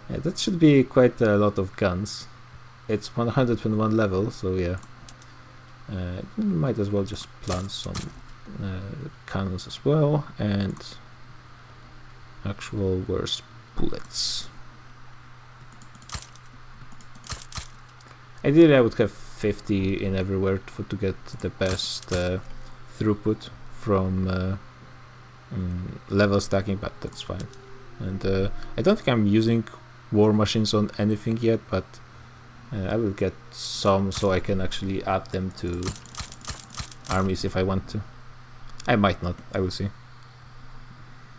Yeah, that should be quite a lot of guns. It's 101 level, so yeah. Might as well just plant some cannons as well, and actual where's bullets. Ideally I would have 50 in everywhere to get the best throughput from level stacking, but that's fine. And I don't think I'm using war machines on anything yet, but I will get some so I can actually add them to armies if I want to. I might not, I will see.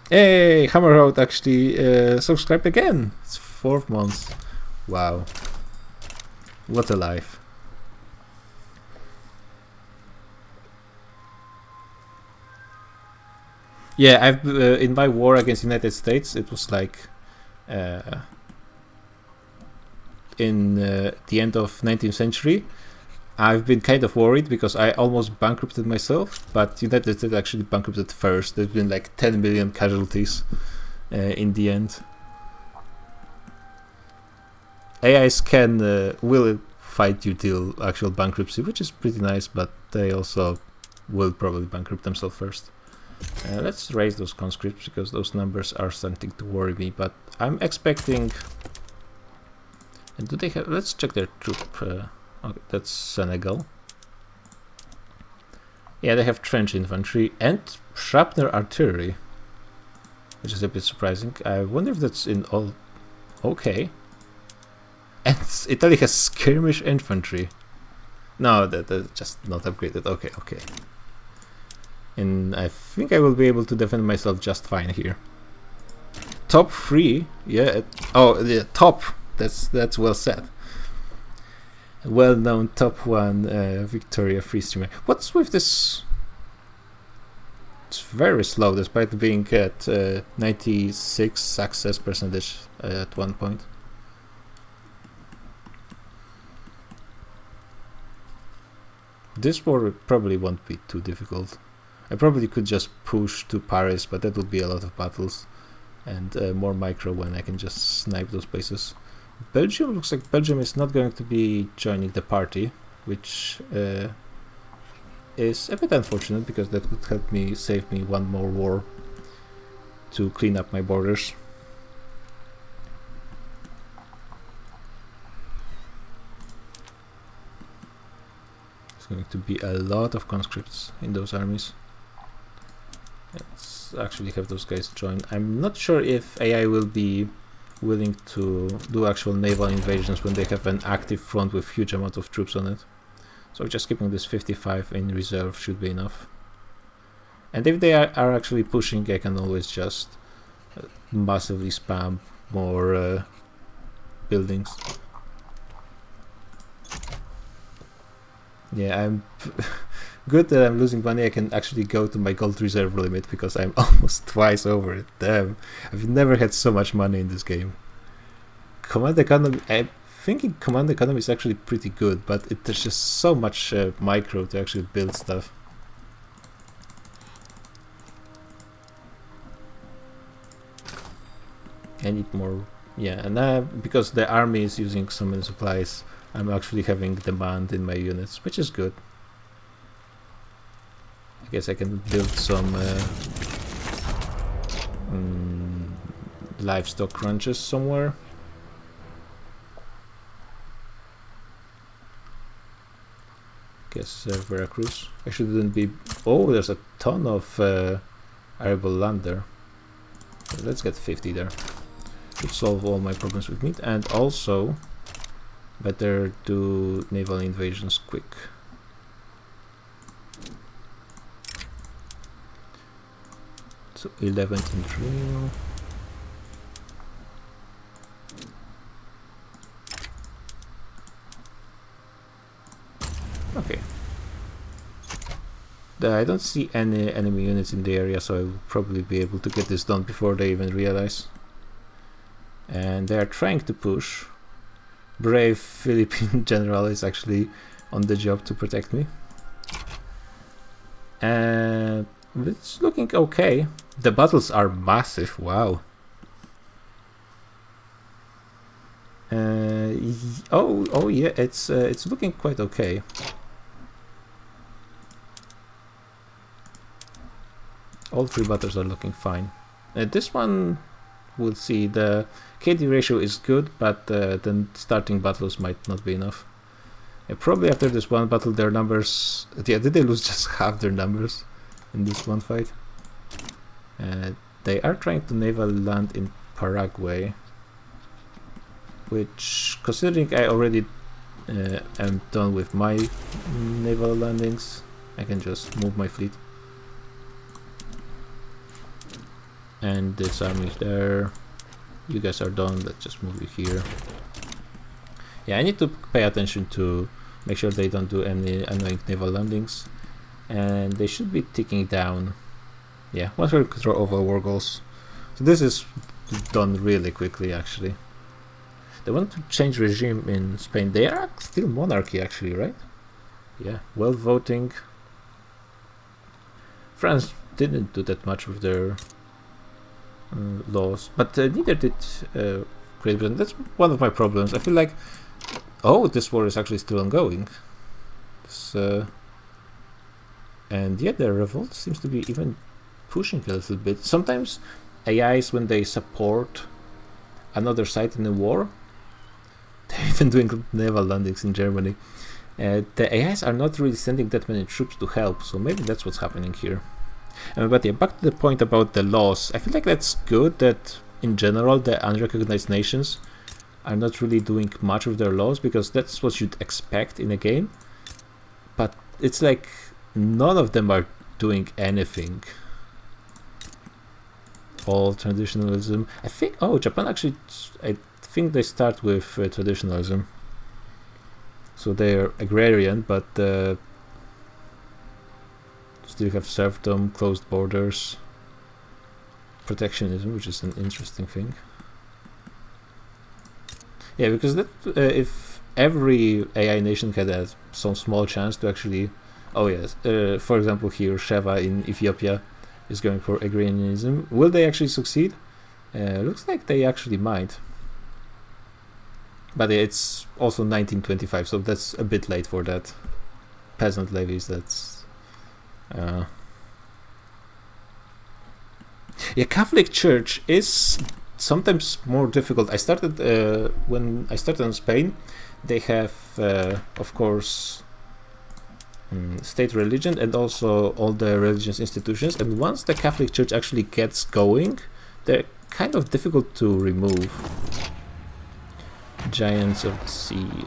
Hey, Hammerroad actually subscribed again. It's 4th month. Wow. What a life. Yeah, I've in my war against the United States, it was like in the end of 19th century, I've been kind of worried because I almost bankrupted myself, but United States actually bankrupted first. There's been like 10 million casualties in the end. AIs will fight you till actual bankruptcy, which is pretty nice, but they also will probably bankrupt themselves first. Let's raise those conscripts because those numbers are starting to worry me, but I'm expecting... And do they have... Let's check their troop. Okay, that's Senegal. Yeah, they have trench infantry and shrapnel artillery, which is a bit surprising. I wonder if that's in all... Okay. And Italy has skirmish infantry. No, that's just not upgraded. Okay, okay. And I think I will be able to defend myself just fine here. Top 3, yeah. Oh, the top. That's well said. Well-known top 1 Victoria free streamer. What's with this? It's very slow, despite being at 96 success percentage at one point. This war probably won't be too difficult. I probably could just push to Paris, but that would be a lot of battles and more micro when I can just snipe those places. Belgium looks like Belgium is not going to be joining the party, which is a bit unfortunate because that would help me save me one more war to clean up my borders. There's going to be a lot of conscripts in those armies. Let's actually have those guys join. I'm not sure if AI will be willing to do actual naval invasions when they have an active front with huge amount of troops on it. So just keeping this 55 in reserve should be enough. And if they are actually pushing, I can always just massively spam more buildings. Yeah, I'm good that I'm losing money. I can actually go to my gold reserve limit because I'm almost twice over it. Damn, I've never had so much money in this game. Command economy, I'm thinking command economy is actually pretty good, but there's just so much micro to actually build stuff. I need more, yeah, and because the army is using so many supplies, I'm actually having demand in my units, which is good. I guess I can build some livestock ranches somewhere. Guess Veracruz. I shouldn't be... Oh, there's a ton of arable land there. Let's get 50 there. Should solve all my problems with meat, and also better do naval invasions quick. So 11th in drill. Okay. I don't see any enemy units in the area, so I will probably be able to get this done before they even realize. And they are trying to push. Brave Philippine general is actually on the job to protect me. And it's looking okay. The battles are massive, wow. Oh yeah, it's looking quite okay. All 3 battles are looking fine. This one, we'll see. The KD ratio is good, but the starting battles might not be enough. Probably after this one battle, their numbers... Yeah, did they lose just half their numbers in this one fight? They are trying to naval land in Paraguay, which, considering I already am done with my naval landings, I can just move my fleet. And this army is there. You guys are done. Let's just move you here. Yeah, I need to pay attention to make sure they don't do any annoying naval landings. And they should be ticking down. Yeah, 100 control over war goals. So this is done really quickly, actually. They want to change regime in Spain. They are still monarchy, actually, right? Yeah, well, voting. France didn't do that much with their laws, but neither did Great Britain. That's one of my problems. I feel like, oh, this war is actually still ongoing. And yeah, the revolt seems to be even pushing a little bit. Sometimes AIs, when they support another side in a war, they're even doing naval landings in Germany. The AIs are not really sending that many troops to help, so maybe that's what's happening here. But yeah, back to the point about the laws. I feel like that's good that in general the unrecognized nations are not really doing much with their laws, because that's what you'd expect in a game. But it's like none of them are doing anything. All traditionalism. I think, oh, Japan actually, I think they start with traditionalism. So they're agrarian, but still have serfdom, closed borders, protectionism, which is an interesting thing. Yeah, because that, if every AI nation had some small chance to actually, oh yes, for example here, Sheva in Ethiopia is going for agrarianism. Will they actually succeed? Looks like they actually might. But it's also 1925, so that's a bit late for that. Peasant levies, that's... yeah, Catholic Church is sometimes more difficult. I started, when I started in Spain, they have, of course, state religion and also all the religious institutions, and once the Catholic Church actually gets going, they're kind of difficult to remove. Giants of the Sea.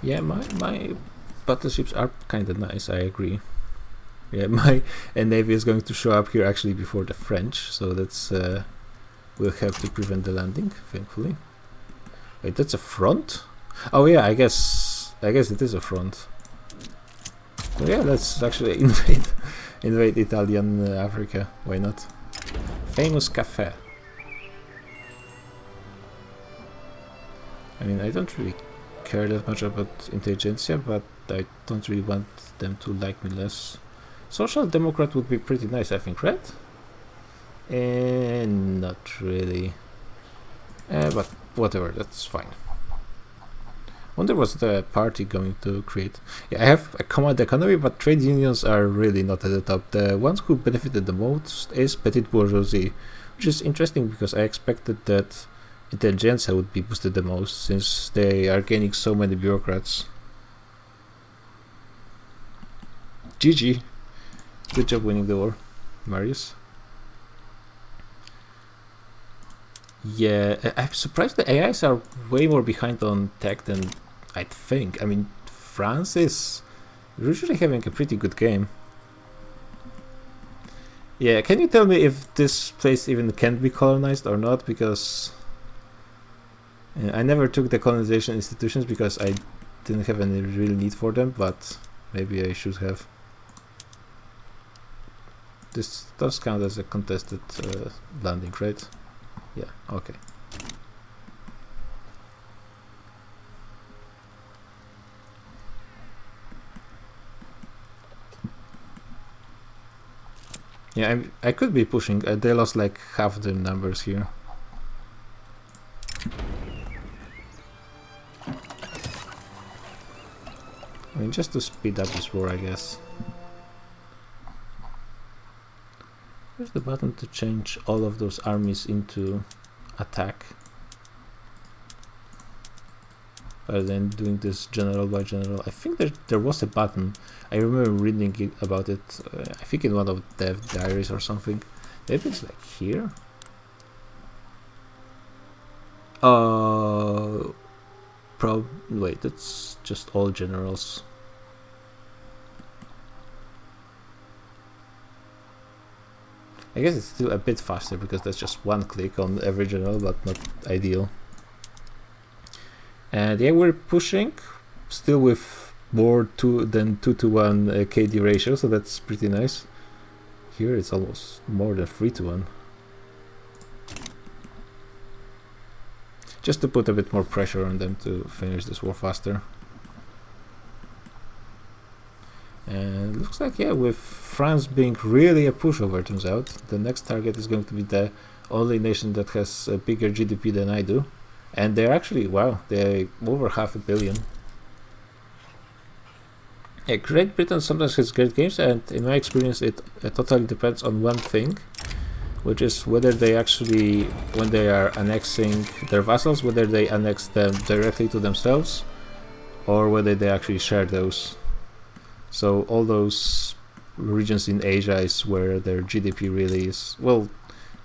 Yeah, my battleships are kind of nice, I agree. Yeah, my navy is going to show up here actually before the French, so that's we'll have to prevent the landing, thankfully. Wait, that's a front? Oh yeah, I guess it is a front. So yeah, let's actually invade Italian Africa. Why not? Famous cafe. I mean, I don't really care that much about intelligentsia, but I don't really want them to like me less. Social Democrat would be pretty nice, I think, right? And not really. But whatever, that's fine. Wonder what's the party going to create. Yeah, I have a command economy, but trade unions are really not at the top. The ones who benefited the most is petite bourgeoisie, which is interesting because I expected that intelligentsia would be boosted the most, since they are gaining so many bureaucrats. GG. Good job winning the war, Marius. Yeah, I'm surprised the AIs are way more behind on tech than I'd think. I mean, France is usually having a pretty good game. Yeah, can you tell me if this place even can be colonized or not? Because I never took the colonization institutions because I didn't have any real need for them, but maybe I should have. This does count as a contested landing, right? Yeah, okay. Yeah, I could be pushing. They lost like half the numbers here. I mean, just to speed up this war, I guess. Where's the button to change all of those armies into attack? Rather than doing this general by general. I think there was a button. I remember reading about it, I think in one of the diaries or something. Maybe it's like here? Wait, that's just all generals. I guess it's still a bit faster because that's just one click on every general, but not ideal. And yeah, we're pushing still with more than 2 to 1 KD ratio, so that's pretty nice. Here it's almost more than 3 to 1. just to put a bit more pressure on them to finish this war faster. And it looks like, yeah, with France being really a pushover, turns out, the next target is going to be the only nation that has a bigger GDP than I do. And they're actually, wow, they're over 500 million. Yeah, Great Britain sometimes has great games, and in my experience it totally depends on one thing, which is whether they actually, when they are annexing their vassals, whether they annex them directly to themselves, or whether they actually share those. So all those regions in Asia is where their GDP really is, well,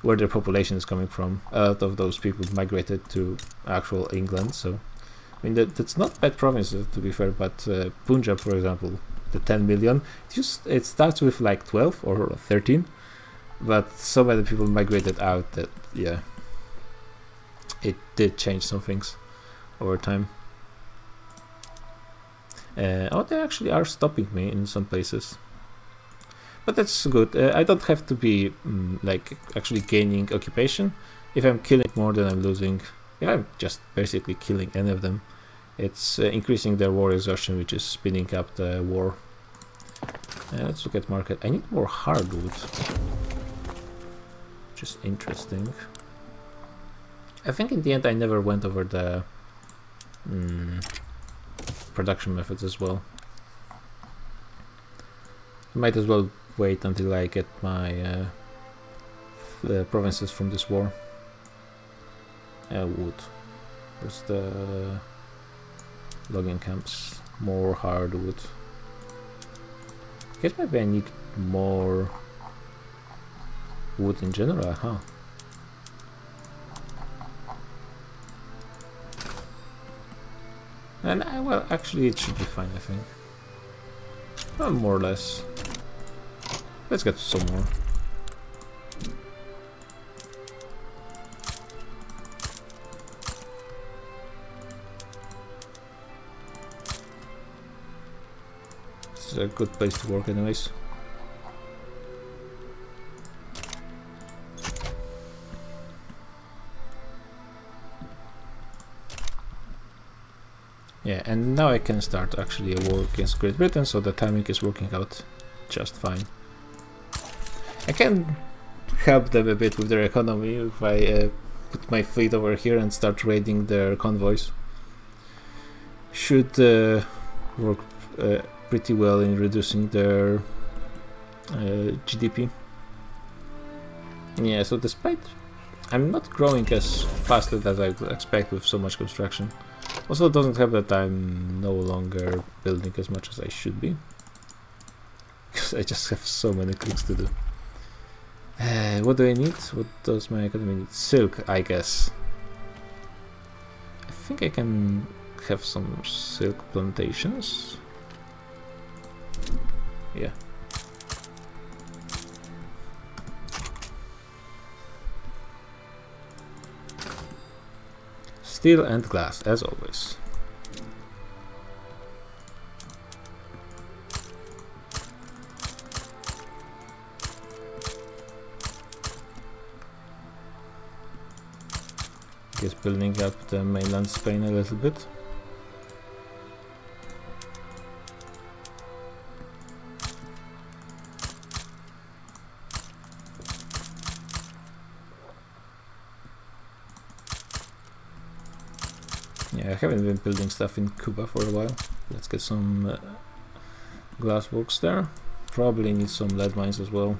where their population is coming from. A lot of those people migrated to actual England, so I mean that's not bad provinces, to be fair, but Punjab, for example, the 10 million, it starts with like 12 or 13, but so many people migrated out that, yeah, it did change some things over time. Oh, they actually are stopping me in some places, but that's good. I don't have to be like actually gaining occupation. If I'm killing more than I'm losing, if I'm just basically killing any of them, it's increasing their war exhaustion, which is speeding up the war. Let's look at market. I need more hardwood, which is interesting. I think in the end I never went over the production methods as well. Might as well wait until I get my provinces from this war. Wood. Where's the logging camps? More hardwood. Guess maybe I need more wood in general, huh? And well, actually it should be fine, I think. Well, more or less. Let's get some more. This is a good place to work anyways. Yeah, and now I can start actually a war against Great Britain, so the timing is working out just fine. I can help them a bit with their economy if I put my fleet over here and start raiding their convoys. Should work pretty well in reducing their GDP. Yeah, so despite I'm not growing as fast as I would expect with so much construction. Also, it doesn't help that I'm no longer building as much as I should be, because I just have so many clicks to do. What do I need? What does my economy need? Silk, I guess. I think I can have some silk plantations. Yeah. Steel and glass, as always. Guess building up the mainland Spain a little bit. Yeah, I haven't been building stuff in Cuba for a while. Let's get some glass works there. Probably need some lead mines as well.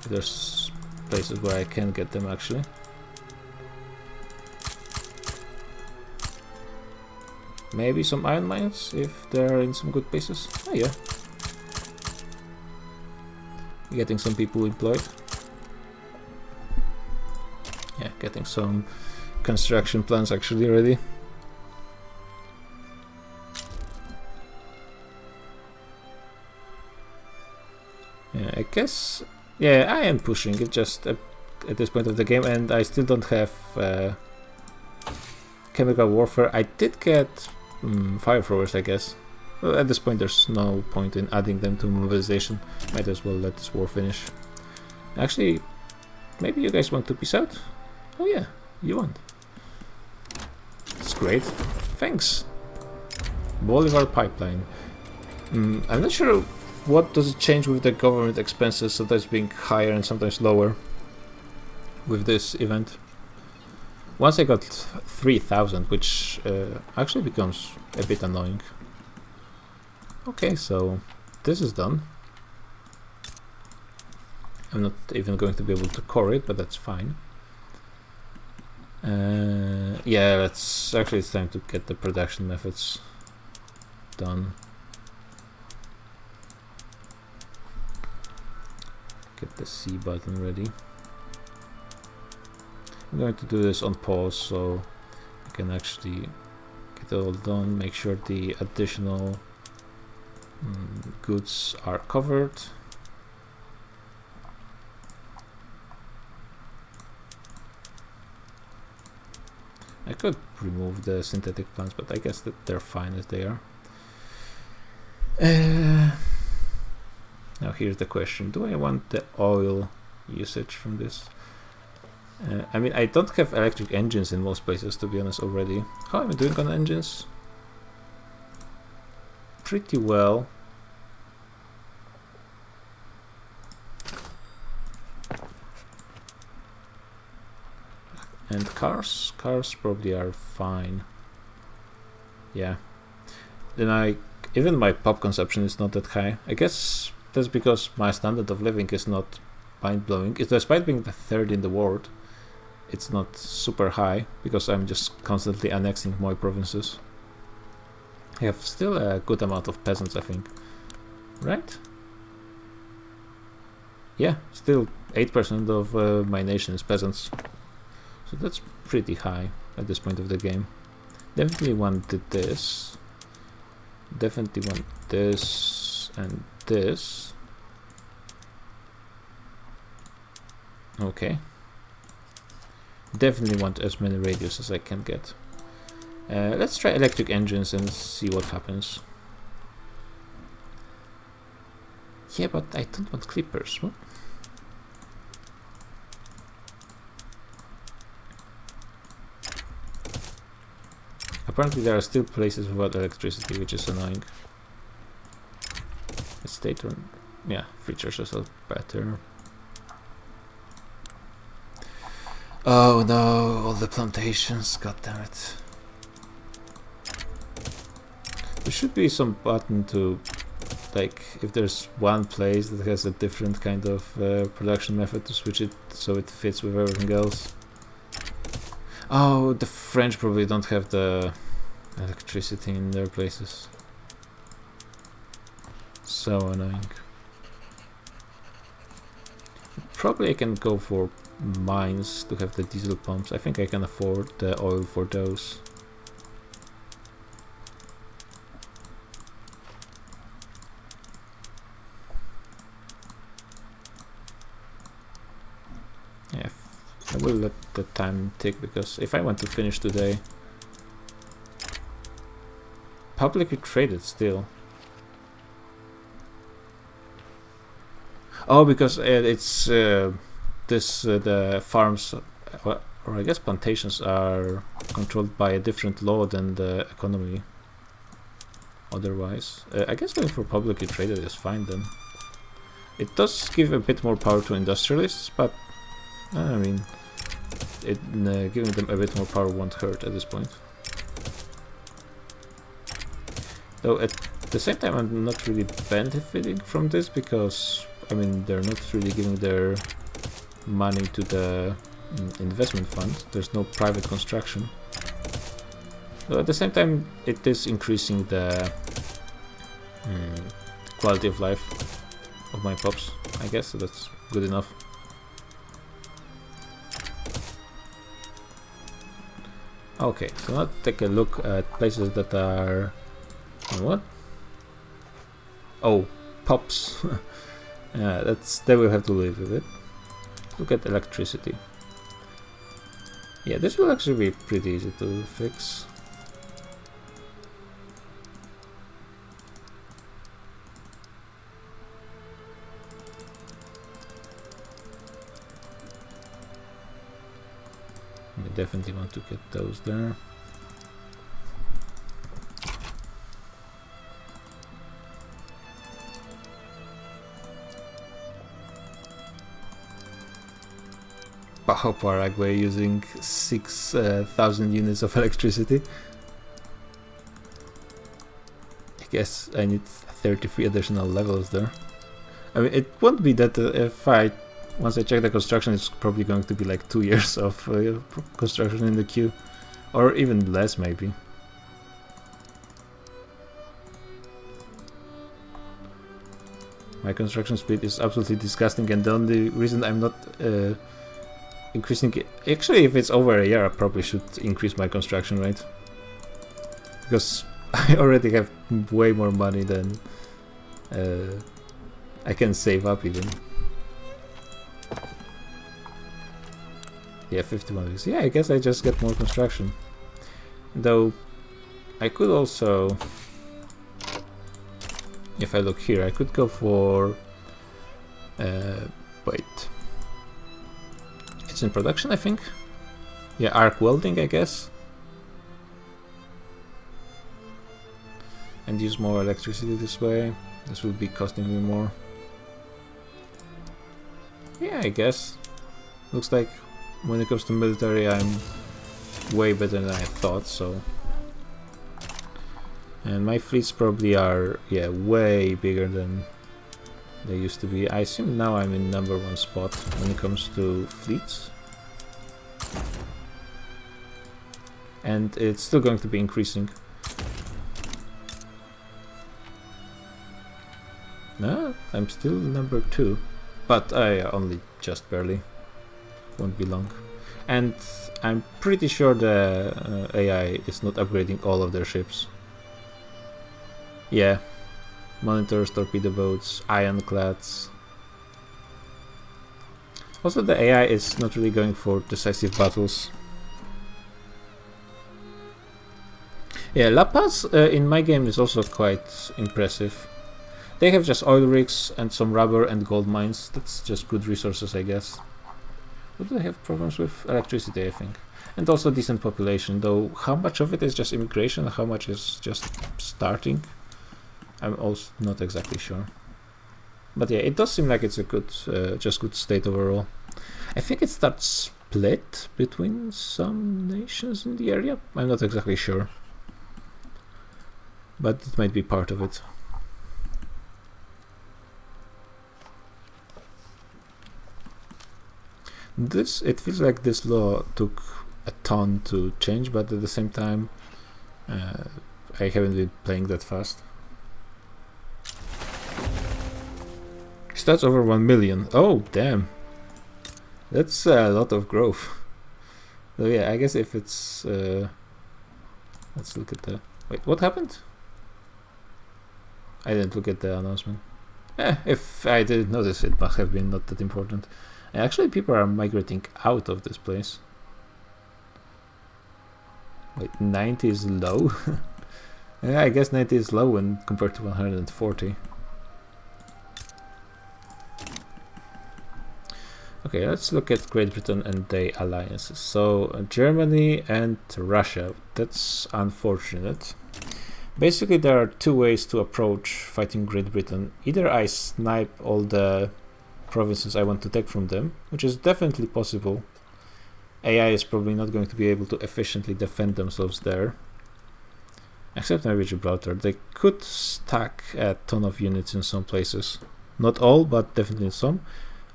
There's places where I can get them actually. Maybe some iron mines if they're in some good places. Oh yeah. Getting some people employed. Yeah, getting some construction plans actually ready. Yeah, I guess, yeah, I am pushing it just at this point of the game, and I still don't have chemical warfare. I did get fire throwers, I guess. Well, at this point there's no point in adding them to mobilization. Might as well let this war finish. Actually, maybe you guys want to peace out? Oh yeah, you want. great. Thanks. Bolivar pipeline. I'm not sure what does it change with the government expenses, sometimes being higher and sometimes lower with this event. Once I got 3,000, which actually becomes a bit annoying. Okay, so this is done. I'm not even going to be able to core it, but that's fine. Yeah, it's time to get the production methods done. Get the C button ready. I'm going to do this on pause so I can actually get it all done, make sure the additional goods are covered. I could remove the synthetic plants, but I guess that they're fine as they are. Now here's the question, do I want the oil usage from this? I mean, I don't have electric engines in most places, to be honest, already. How am I doing on engines? Pretty well. And cars? Cars probably are fine. Yeah. Then even my pop consumption is not that high. I guess that's because my standard of living is not mind-blowing. Despite being the third in the world, it's not super high because I'm just constantly annexing more provinces. I have still a good amount of peasants, I think. Right? Yeah, still 8% of my nation is peasants. So that's pretty high at this point of the game. Definitely wanted this. Definitely want this and this. Okay. Definitely want as many radios as I can get. Let's try electric engines and see what happens. Yeah, but I don't want clippers. What? Apparently there are still places without electricity, which is annoying. State run. Yeah, free churches are better. Oh no, all the plantations, god damn it. There should be some button to, like, if there's one place that has a different kind of production method, to switch it so it fits with everything else. Oh, the French probably don't have the electricity in their places. So annoying. Probably I can go for mines to have the diesel pumps. I think I can afford the oil for those. Yeah, I will let the time tick, because if I want to finish today, publicly traded still. Oh, because it's the farms, or I guess plantations, are controlled by a different law than the economy. Otherwise, I guess going for publicly traded is fine then. It does give a bit more power to industrialists, but I mean, giving them a bit more power won't hurt at this point. Though at the same time, I'm not really benefiting from this, because I mean, they're not really giving their money to the investment fund. There's no private construction. Though at the same time, it is increasing the quality of life of my pops, I guess, so that's good enough. Okay, so now take a look at places that are... What? Oh, pops. Yeah, they will have to live with it. Look at electricity. Yeah, this will actually be pretty easy to fix. We definitely want to get those there. Paraguay using 6,000 units of electricity. I guess I need 33 additional levels there. I mean, it won't be that once I check the construction, it's probably going to be like 2 years of construction in the queue, or even less maybe. My construction speed is absolutely disgusting, and the only reason I'm not increasing it, actually, if it's over a year, I probably should increase my construction rate, because I already have way more money than I can save up even. Yeah, 51 weeks. Yeah, I guess I just get more construction. Though I could also, if I look here, I could go for wait. It's in production, I think. Yeah, arc welding, I guess. And use more electricity this way. This will be costing me more. Yeah, I guess. Looks like when it comes to military, I'm way better than I thought, so. And my fleets probably are, yeah, way bigger than they used to be. I assume now I'm in #1 spot when it comes to fleets. And it's still going to be increasing. No, I'm still #2, but I only just barely. Won't be long. And I'm pretty sure the AI is not upgrading all of their ships. Yeah, monitors, torpedo boats, ironclads. Also, the AI is not really going for decisive battles. Yeah, La Paz in my game is also quite impressive. They have just oil rigs and some rubber and gold mines. That's just good resources, I guess. But they have problems with electricity, I think. And also decent population, though how much of it is just immigration and how much is just starting? I'm also not exactly sure. But yeah, it does seem like it's a good, just good state overall. I think it starts split between some nations in the area. I'm not exactly sure. But it might be part of it. It feels like this law took a ton to change, but at the same time, I haven't been playing that fast. Stats over 1 million. Oh, damn. That's a lot of growth. So yeah, I guess if it's... let's look at the... Wait, what happened? I didn't look at the announcement. If I didn't notice, it must have been not that important. Actually, people are migrating out of this place. Wait, 90 is low? Yeah, I guess 90 is low when compared to 140. Okay, let's look at Great Britain and their alliances. So, Germany and Russia. That's unfortunate. Basically, there are two ways to approach fighting Great Britain. Either I snipe all the provinces I want to take from them, which is definitely possible. AI is probably not going to be able to efficiently defend themselves there. Except maybe Gibraltar. They could stack a ton of units in some places. Not all, but definitely some.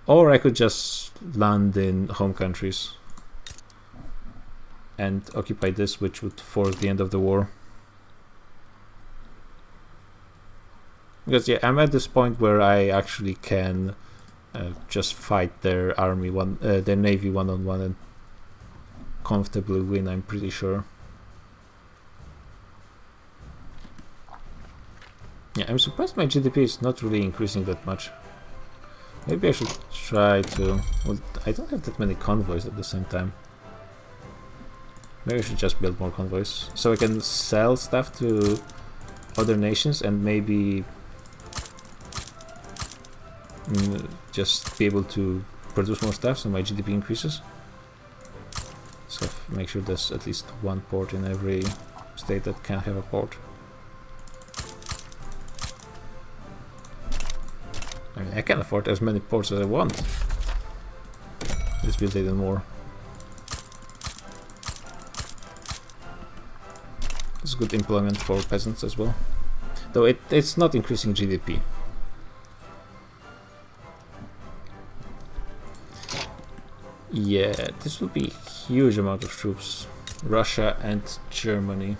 Or I could just land in home countries and occupy this, which would force the end of the war. Because yeah, I'm at this point where I actually can just fight their army, their navy one-on-one and comfortably win, I'm pretty sure. Yeah, I'm surprised my GDP is not really increasing that much. Maybe I should try to... Well, I don't have that many convoys at the same time. Maybe I should just build more convoys, so I can sell stuff to other nations and maybe just be able to produce more stuff so my GDP increases. So make sure there's at least one port in every state that can have a port. I mean, I can afford as many ports as I want. Let's be build even more. It's good employment for peasants as well, though it's not increasing GDP. Yeah, this will be a huge amount of troops. Russia and Germany.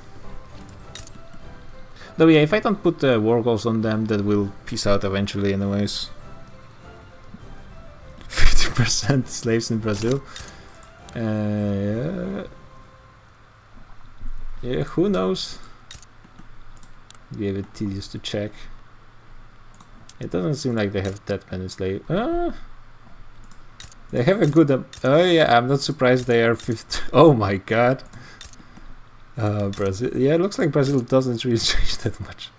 Though yeah, if I don't put war goals on them, that will peace out eventually anyways. 50% slaves in Brazil. Yeah, who knows? Be a bit tedious to check. It doesn't seem like they have that many slaves. They have a good... oh yeah, I'm not surprised they are 50. Oh my god. Brazil. Yeah, it looks like Brazil doesn't really change that much.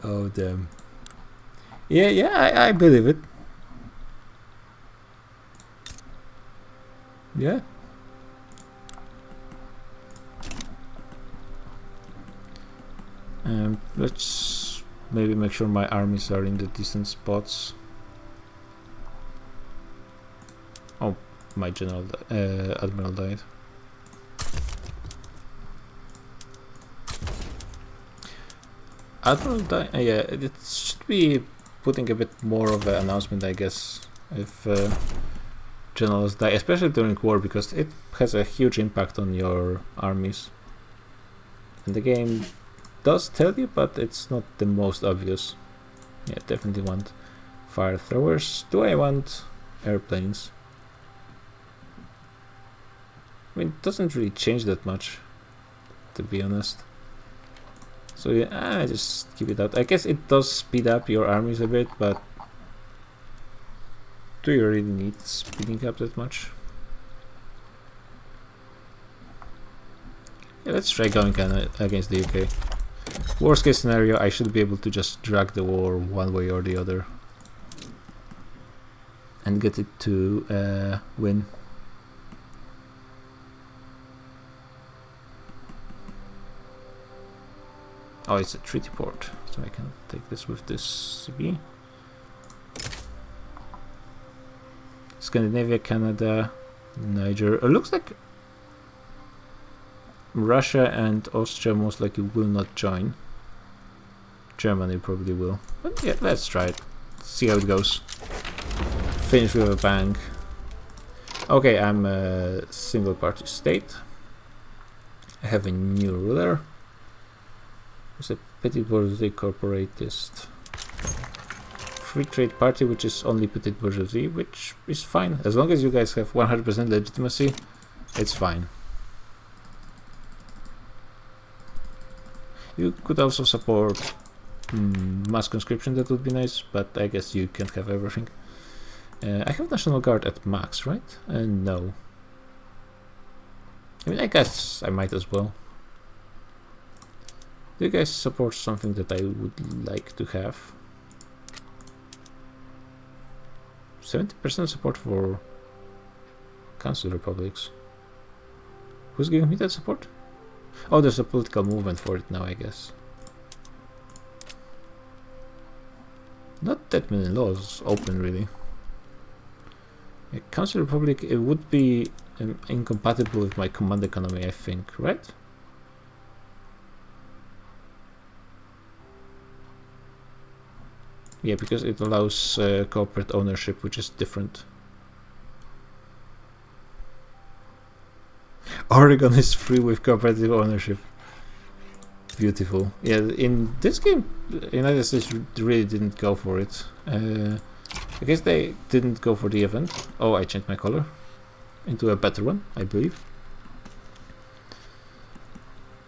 Oh damn. Yeah, I believe it. Yeah. Let's maybe make sure my armies are in the decent spots. Oh, my general admiral died. Admiral died. Yeah, it should be putting a bit more of an announcement, I guess, if generals die, especially during war, because it has a huge impact on your armies. And the game does tell you, but it's not the most obvious. Yeah, definitely want fire throwers. Do I want airplanes? I mean, it doesn't really change that much, to be honest. So yeah, I just keep it out. I guess it does speed up your armies a bit, but do you really need speeding up that much? Yeah, let's try going against the UK. Worst case scenario, I should be able to just drag the war one way or the other and get it to win. Oh, it's a treaty port, so I can take this with this CB. Scandinavia, Canada, Niger. It looks like Russia and Austria most likely will not join. Germany probably will. But yeah, let's try it. See how it goes. Finish with a bang. Okay, I'm a single party state. I have a new ruler. It's a petit bourgeoisie corporatist. Free trade party, which is only petit bourgeoisie, which is fine. As long as you guys have 100% legitimacy, it's fine. You could also support mass conscription, that would be nice, but I guess you can't have everything. I have National Guard at max, right? No. I mean, I guess I might as well. Do you guys support something that I would like to have? 70% support for Council Republics. Who's giving me that support? Oh, there's a political movement for it now, I guess. Not that many laws open, really. Yeah, Council Republic, it would be incompatible with my command economy, I think, right? Yeah, because it allows corporate ownership, which is different. Oregon is free with cooperative ownership. Beautiful. Yeah, in this game, United States really didn't go for it. I guess they didn't go for the event. Oh, I changed my color into a better one, I believe.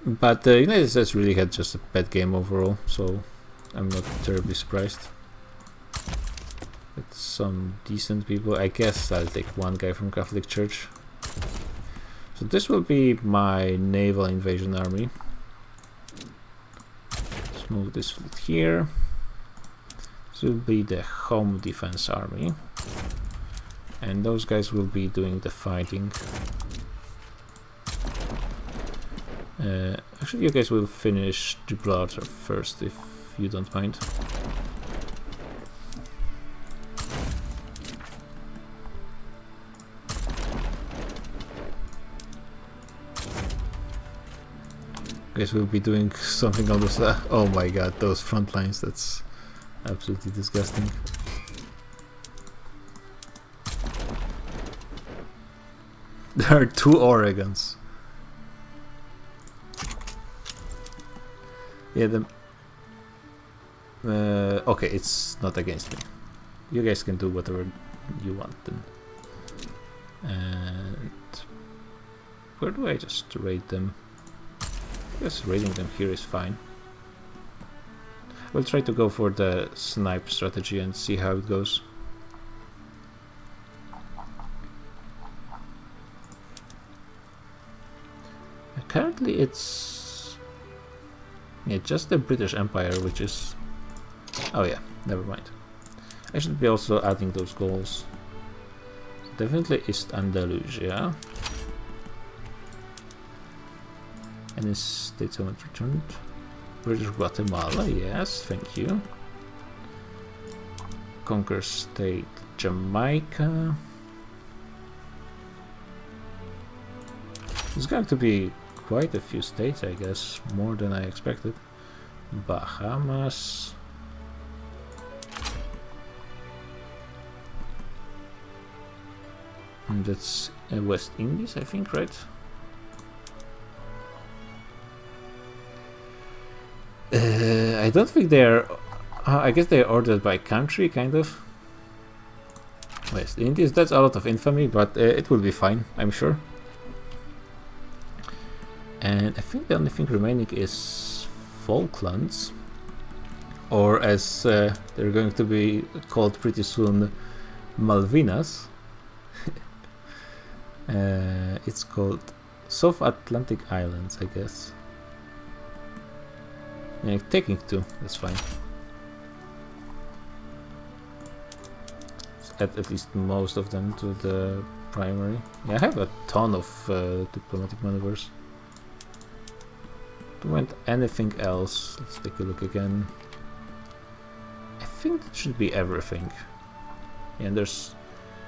But United States really had just a bad game overall, so I'm not terribly surprised. It's some decent people. I guess I'll take one guy from Catholic Church. So this will be my naval invasion army. Let's move this fleet here. This will be the home defense army. And those guys will be doing the fighting. Actually, you guys will finish Gibraltar first, if you don't mind. guess we'll be doing something on this. Oh my god, those front lines, that's absolutely disgusting. There are 2 Oregons. Yeah, okay, it's not against me. You guys can do whatever you want then. And where do I just raid them? I guess raiding them here is fine. We'll try to go for the snipe strategy and see how it goes. Currently it's just the British Empire, which is... Oh yeah, never mind. I should be also adding those goals. Definitely East Andalusia. Any states I want returned? British Guatemala, yes, thank you. Conquer state Jamaica. There's going to be quite a few states, I guess, more than I expected. Bahamas. And that's West Indies, I think, right? I don't think they're... I guess they're ordered by country, kind of. West Indies, that's a lot of infamy, but it will be fine, I'm sure. And I think the only thing remaining is Falklands, or as they're going to be called pretty soon, Malvinas. It's called South Atlantic Islands, I guess. Yeah, taking 2, that's fine. Let's add at least most of them to the primary. Yeah, I have a ton of diplomatic maneuvers. Do I want anything else? Let's take a look again. I think that should be everything. Yeah, and there's...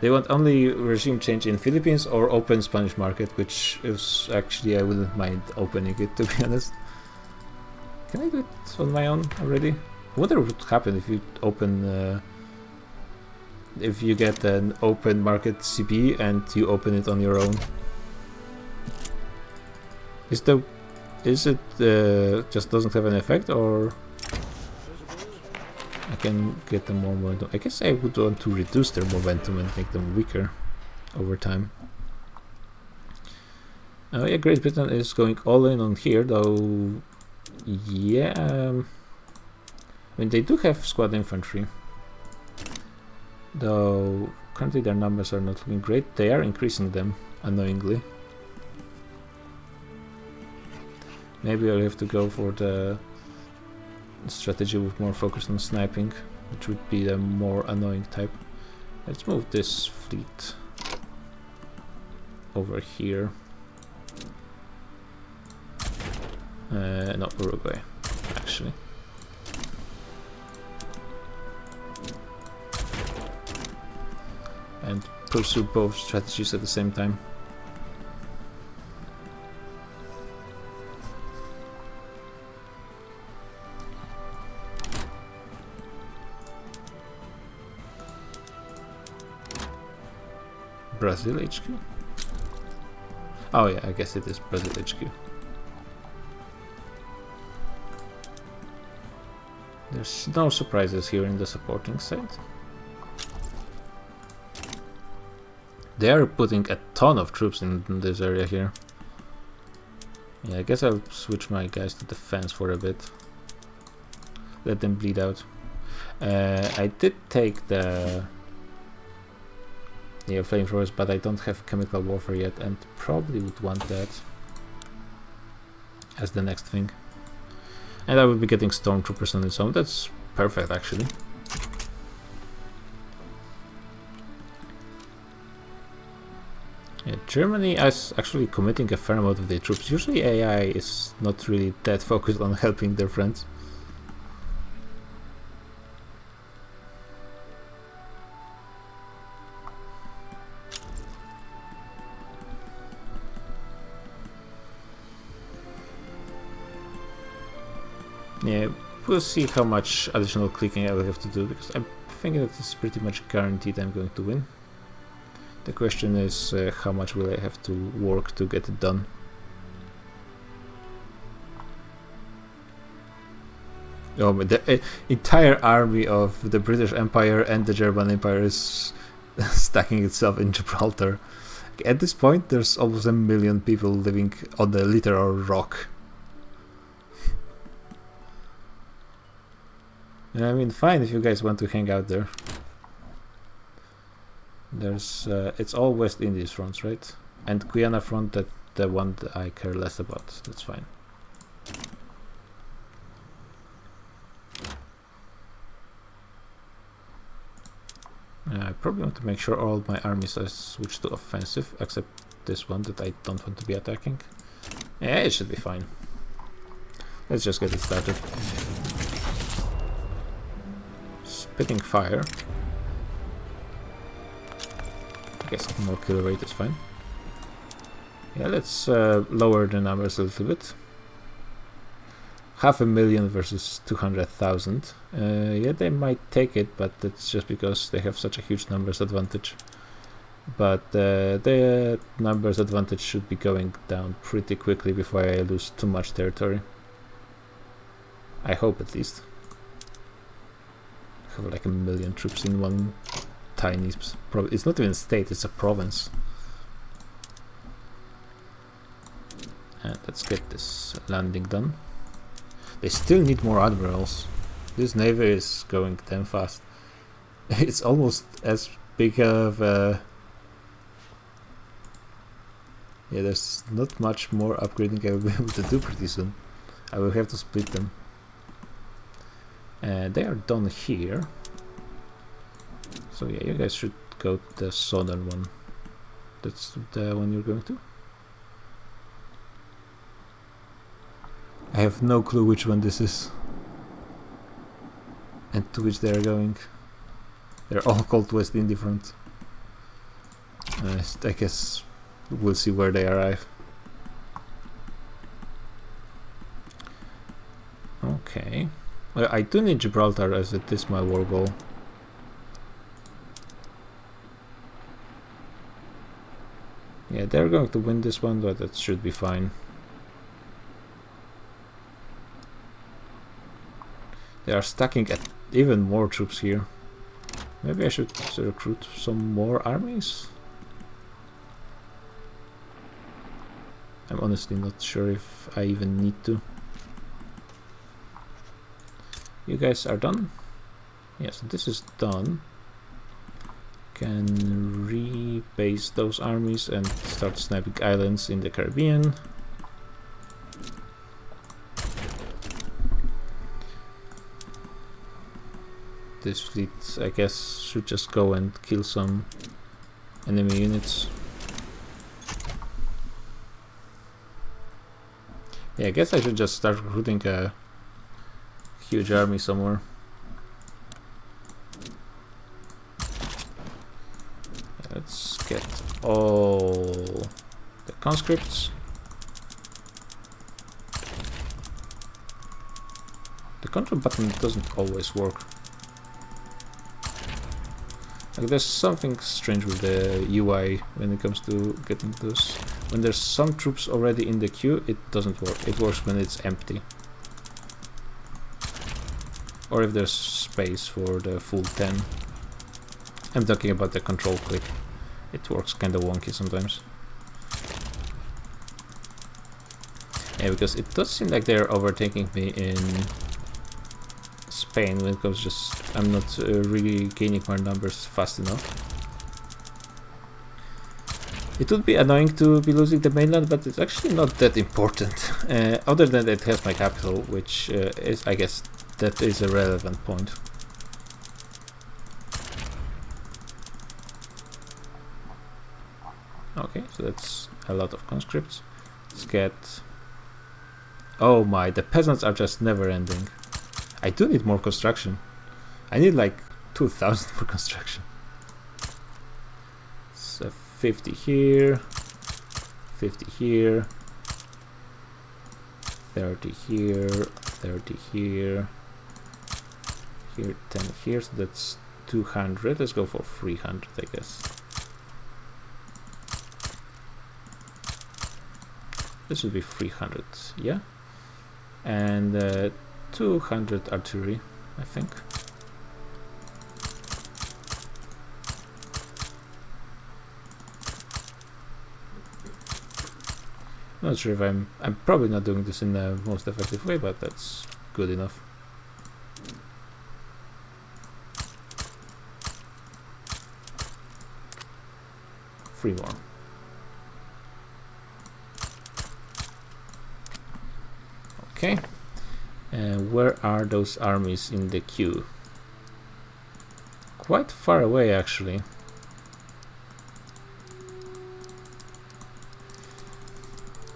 They want only regime change in Philippines or open Spanish market, which is actually, I wouldn't mind opening it, to be honest. Can I do it on my own already? I wonder what would happen if you open... if you get an open market CB and you open it on your own. Is it just doesn't have an effect, or I can get them more momentum? I guess I would want to reduce their momentum and make them weaker over time. Oh yeah, Great Britain is going all in on here, though. Yeah, I mean, they do have squad infantry, though currently their numbers are not looking great. They are increasing them, annoyingly. Maybe I'll have to go for the strategy with more focus on sniping, which would be the more annoying type. Let's move this fleet over here. No, Uruguay, actually. And pursue both strategies at the same time. Brazil HQ? Oh yeah, I guess it is Brazil HQ. There's no surprises here in the supporting side. They are putting a ton of troops in this area here. Yeah, I guess I'll switch my guys to defense for a bit. Let them bleed out. I did take the flamethrowers, but I don't have chemical warfare yet, and probably would want that as the next thing. And I will be getting stormtroopers on its own. That's perfect, actually. Yeah, Germany is actually committing a fair amount of their troops. Usually AI is not really that focused on helping their friends. Yeah, we'll see how much additional clicking I will have to do, because I'm thinking that it's pretty much guaranteed I'm going to win. The question is how much will I have to work to get it done. Oh, but the entire army of the British Empire and the German Empire is stacking itself in Gibraltar. At this point, there's almost 1 million people living on the literal rock. I mean, fine if you guys want to hang out there. There's it's all West Indies fronts, right? And Guyana front, that the one that I care less about. That's fine. I probably want to make sure all my armies are switched to offensive, except this one that I don't want to be attacking. Yeah, it should be fine. Let's just get it started. Spitting fire. I guess more kill rate is fine. Yeah, let's lower the numbers a little bit. 500,000 versus 200,000. Yeah, they might take it, but that's just because they have such a huge numbers advantage. But the numbers advantage should be going down pretty quickly before I lose too much territory. I hope, at least. I have like 1 million troops in one tiny it's not even a state, it's a province. And let's get this landing done. They still need more admirals. This navy is going damn fast. It's almost as big of a... Yeah, there's not much more upgrading I will be able to do pretty soon. I will have to split them. They are done here. So yeah, you guys should go to the southern one. That's the one you're going to? I have no clue which one this is. And to which they are going. They're all called West India front. I guess we'll see where they arrive. Okay. Well, I do need Gibraltar, as it is my war goal. Yeah, they're going to win this one, but that should be fine. They are stacking at even more troops here. Maybe I should recruit some more armies? I'm honestly not sure if I even need to. You guys are done? Yes, this is done. Can rebase those armies and start sniping islands in the Caribbean. This fleet, I guess, should just go and kill some enemy units. Yeah, I guess I should just start recruiting a huge army somewhere. Let's get all the conscripts. The control button doesn't always work. Like, there's something strange with the UI when it comes to getting those. When there's some troops already in the queue, it doesn't work. It works when it's empty. Or if there's space for the full 10. I'm talking about the control click. It works kinda wonky sometimes. Yeah, because it does seem like they're overtaking me in Spain when it comes I'm not really gaining more numbers fast enough. It would be annoying to be losing the mainland, but it's actually not that important. Other than that, it has my capital, which is, I guess, that is a relevant point. Okay, so that's a lot of conscripts. Let's get... Oh my, the peasants are just never ending. I do need more construction. I need like 2,000 for construction. So 50 here, 50 here, 30 here, 30 here, here 10 here, so that's 200. Let's go for 300, I guess. This would be 300, yeah, and 200 artillery, I think. Not sure if I'm probably not doing this in the most effective way, but that's good enough. Three more. Okay. Where are those armies in the queue? Quite far away, actually.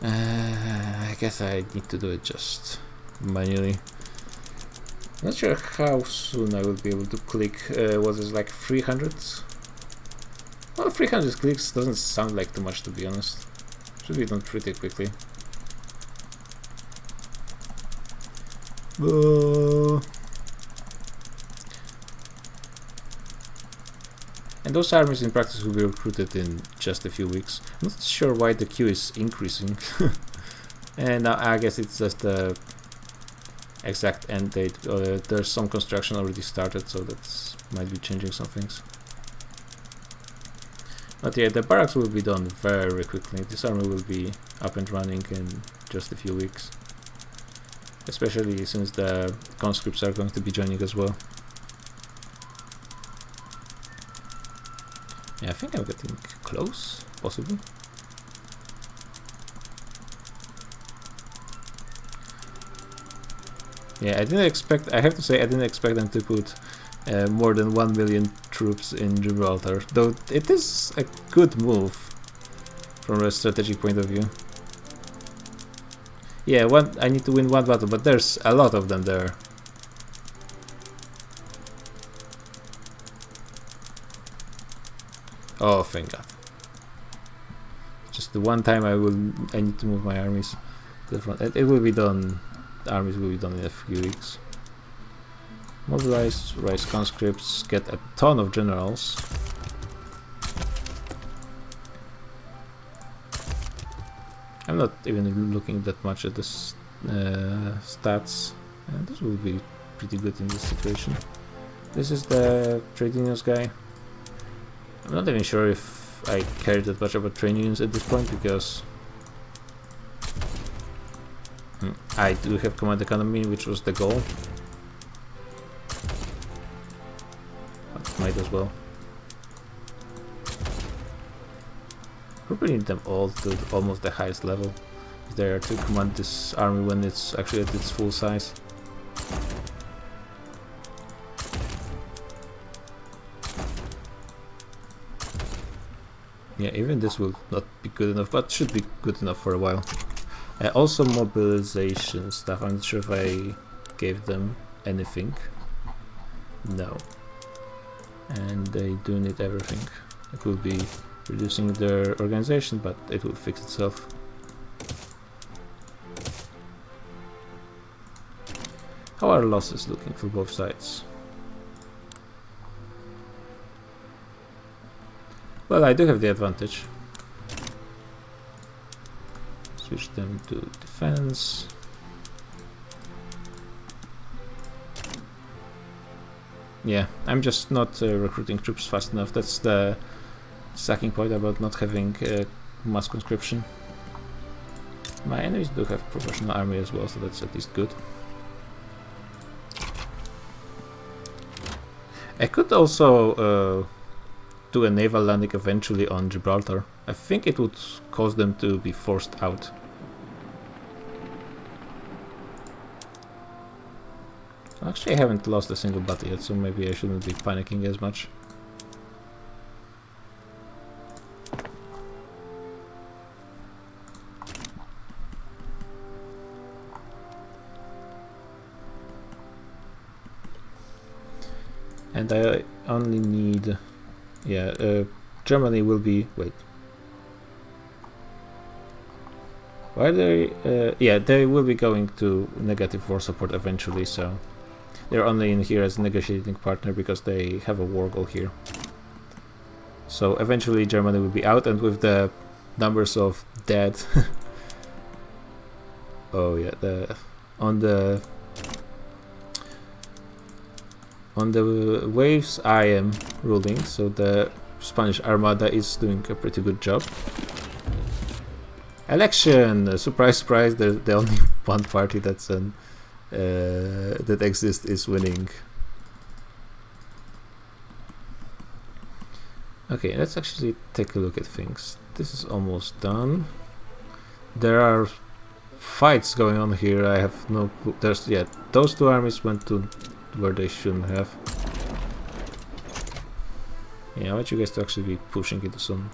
I guess I need to do it just manually. Not sure how soon I will be able to click. Was it like 300? Well, 300 clicks doesn't sound like too much, to be honest. Should be done pretty quickly. And those armies in practice will be recruited in just a few weeks. I'm not sure why the queue is increasing. And I guess it's just the exact end date. There's some construction already started, so that might be changing some things. But yeah, the barracks will be done very quickly. This army will be up and running in just a few weeks. Especially since the conscripts are going to be joining as well. Yeah, I think I'm getting close, possibly. Yeah, I have to say, I didn't expect them to put more than 1 million troops in Gibraltar, though it is a good move from a strategic point of view. Yeah, I need to win one battle, but there's a lot of them there. Oh, thank God. Just the one time I need to move my armies to the front. It will be done. The armies will be done in a few weeks. Mobilize, raise conscripts, get a ton of generals. I'm not even looking that much at the stats. This will be pretty good in this situation. This is the trade unions guy. I'm not even sure if I care that much about trade unions at this point, because I do have command economy, which was the goal. But might as well. Probably need them all to almost the highest level if they are to command this army when it's actually at its full size. Yeah, even this will not be good enough, but should be good enough for a while. Also mobilization stuff, I'm not sure if I gave them anything. No. And they do need everything. It will be reducing their organization, but it will fix itself. How are losses looking for both sides? Well, I do have the advantage. Switch them to defense. Yeah, I'm just not recruiting troops fast enough. That's the sucking point about not having mass conscription. My enemies do have professional army as well, so that's at least good. I could also do a naval landing eventually on Gibraltar. I think it would cause them to be forced out. Actually, I haven't lost a single battle yet, so maybe I shouldn't be panicking as much. And I only need... yeah, Germany will be... wait. Why they? Yeah, they will be going to negative war support eventually. So they're only in here as a negotiating partner because they have a war goal here. So eventually Germany will be out, and with the numbers of dead. Oh yeah, on the waves I am ruling, so the Spanish Armada is doing a pretty good job. Election! Surprise, surprise! The only one party that's that exists is winning. Okay, let's actually take a look at things. This is almost done. There are fights going on here. I have no clue. There's those two armies went to where they shouldn't have. Yeah, I want you guys to actually be pushing into some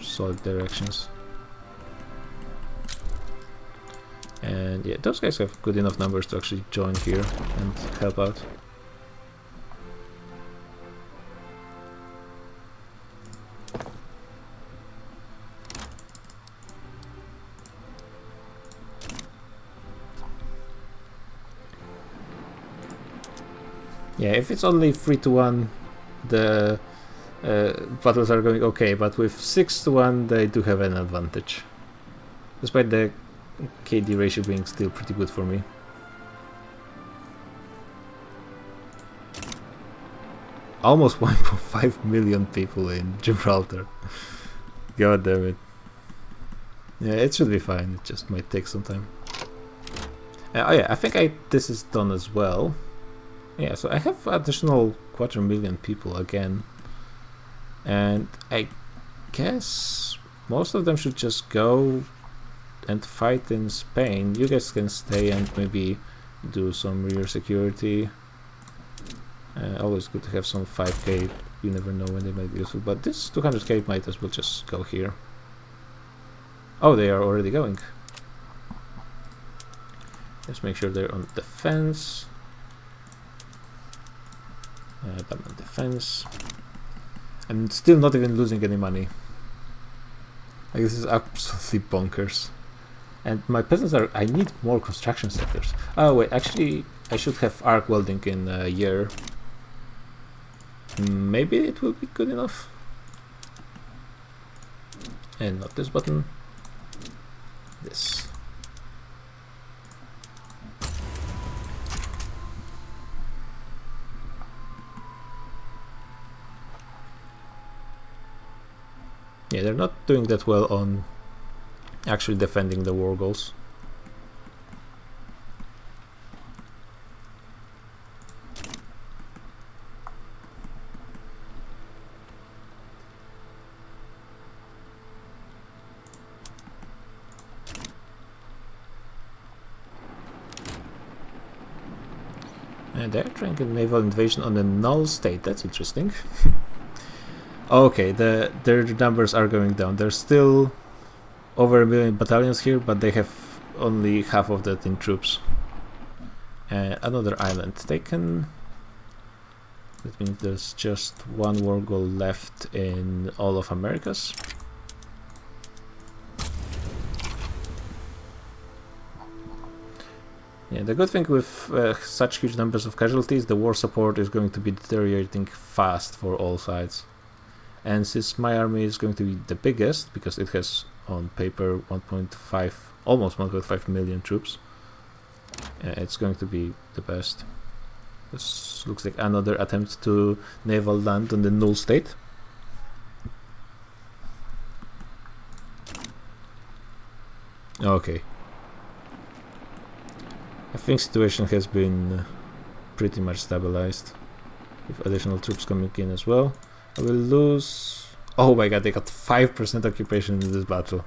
solid directions. And yeah, those guys have good enough numbers to actually join here and help out. Yeah, if it's only 3-1, the battles are going okay, but with 6-1, they do have an advantage. Despite the KD ratio being still pretty good for me. Almost 1.5 million people in Gibraltar. God damn it. Yeah, it should be fine. It just might take some time. Oh yeah, I think this is done as well. Yeah, so I have additional 250,000 people again. And I guess most of them should just go and fight in Spain. You guys can stay and maybe do some rear security. Always good to have some 5k. You never know when they might be useful. But this 200k might as well just go here. Oh, they are already going. Let's make sure they're on defense. I'm on defense. I'm still not even losing any money. Like, this is absolutely bonkers. And my peasants are... I need more construction sectors. Oh wait, actually I should have arc welding in a year. Maybe it will be good enough. And not this button. This. Yeah, they're not doing that well on actually defending the war goals. And they're trying a naval invasion on a null state. That's interesting. Okay, their numbers are going down. There's still over 1 million battalions here, but they have only half of that in troops. Another island taken. That means there's just one war goal left in all of Americas. Yeah, the good thing with such huge numbers of casualties, the war support is going to be deteriorating fast for all sides. And since my army is going to be the biggest, because it has on paper 1.5, almost 1.5 million troops, it's going to be the best. This looks like another attempt to naval land on the null state. Okay. I think situation has been pretty much stabilized, with additional troops coming in as well. I will lose... Oh my god, they got 5% occupation in this battle.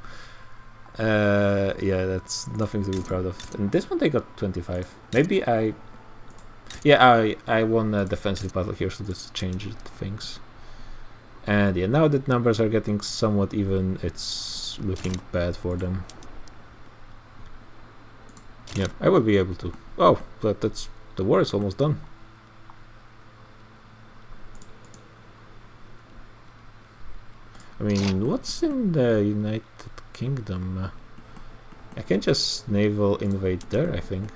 Yeah, that's nothing to be proud of. And this one they got 25. Maybe I... Yeah, I won a defensive battle here, so this changed things. And yeah, now that numbers are getting somewhat even, it's looking bad for them. Yep, I will be able to. Oh, but that's... The war is almost done. I mean, what's in the United Kingdom? I can just naval invade there, I think.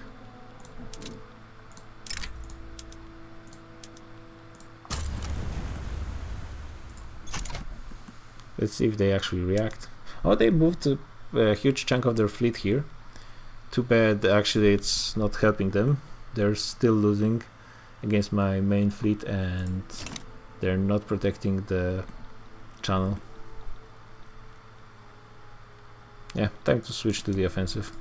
Let's see if they actually react. Oh, they moved a huge chunk of their fleet here. Too bad, actually, it's not helping them. They're still losing against my main fleet, and they're not protecting the channel. Yeah, time to switch to the offensive.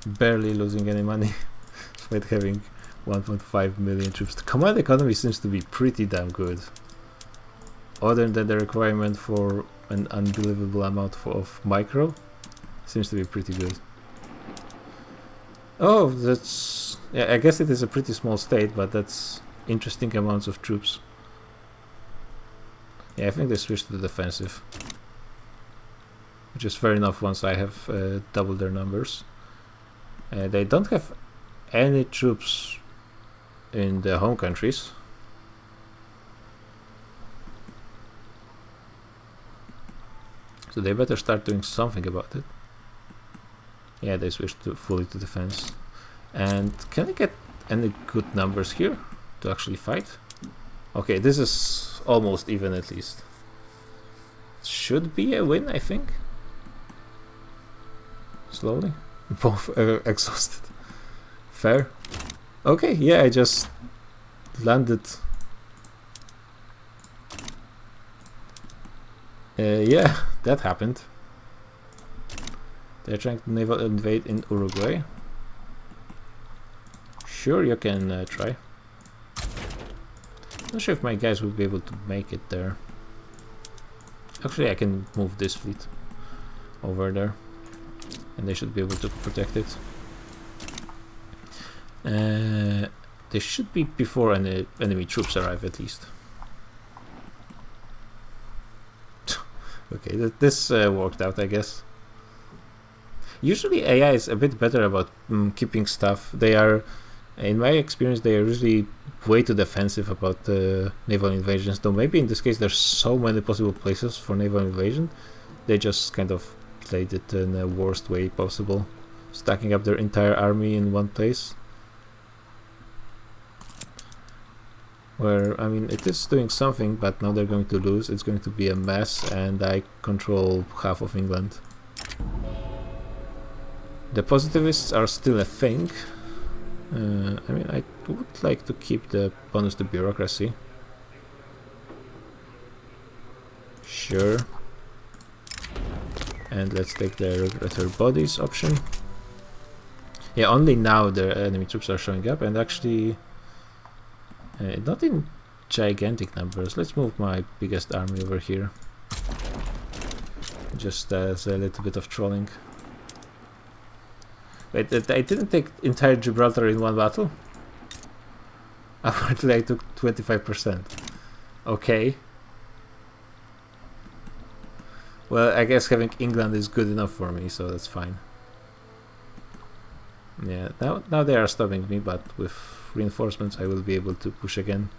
Barely losing any money despite having 1.5 million troops. The command economy seems to be pretty damn good. Other than the requirement for an unbelievable amount of micro, seems to be pretty good. Oh, that's... yeah, I guess it is a pretty small state, but that's interesting amounts of troops. Yeah, I think they switched to the defensive. Which is fair enough once I have doubled their numbers. They don't have any troops in the home countries. So they better start doing something about it. Yeah, they switched to fully to defense. And can I get any good numbers here to actually fight? Okay, this is almost even at least. Should be a win, I think. Slowly. Both exhausted. Fair. Okay, yeah, I just landed. Yeah, that happened. They're trying to naval invade in Uruguay. Sure, you can try. Not sure if my guys will be able to make it there. Actually, I can move this fleet over there, and they should be able to protect it. They should be before any enemy troops arrive, at least. Okay, this worked out, I guess. Usually AI is a bit better about keeping stuff. They are, in my experience, they are usually way too defensive about naval invasions, though maybe in this case there's so many possible places for naval invasion, they just kind of played it in the worst way possible, stacking up their entire army in one place. Where, I mean, it is doing something, but now they're going to lose. It's going to be a mess, and I control half of England. The positivists are still a thing. I mean, I would like to keep the bonus to bureaucracy. Sure. And let's take the regulator bodies option. Yeah, only now the enemy troops are showing up, and actually not in gigantic numbers. Let's move my biggest army over here. Just as a little bit of trolling. Wait, I didn't take entire Gibraltar in one battle? Apparently I took 25%. Okay. Well, I guess having England is good enough for me, so that's fine. Yeah, now they are stopping me, but with reinforcements I will be able to push again.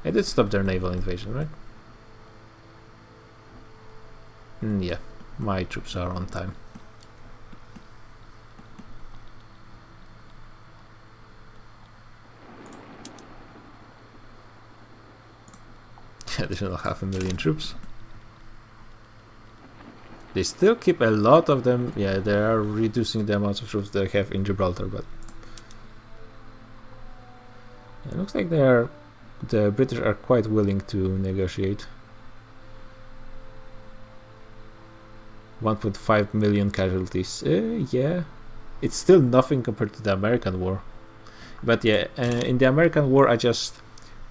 I did stop their naval invasion, right? Yeah, my troops are on time. Additional 500,000 troops. They still keep a lot of them. Yeah, they are reducing the amount of troops they have in Gibraltar, but it looks like the British are quite willing to negotiate. 1.5 million casualties. Yeah, it's still nothing compared to the American war. But yeah, in the American war I just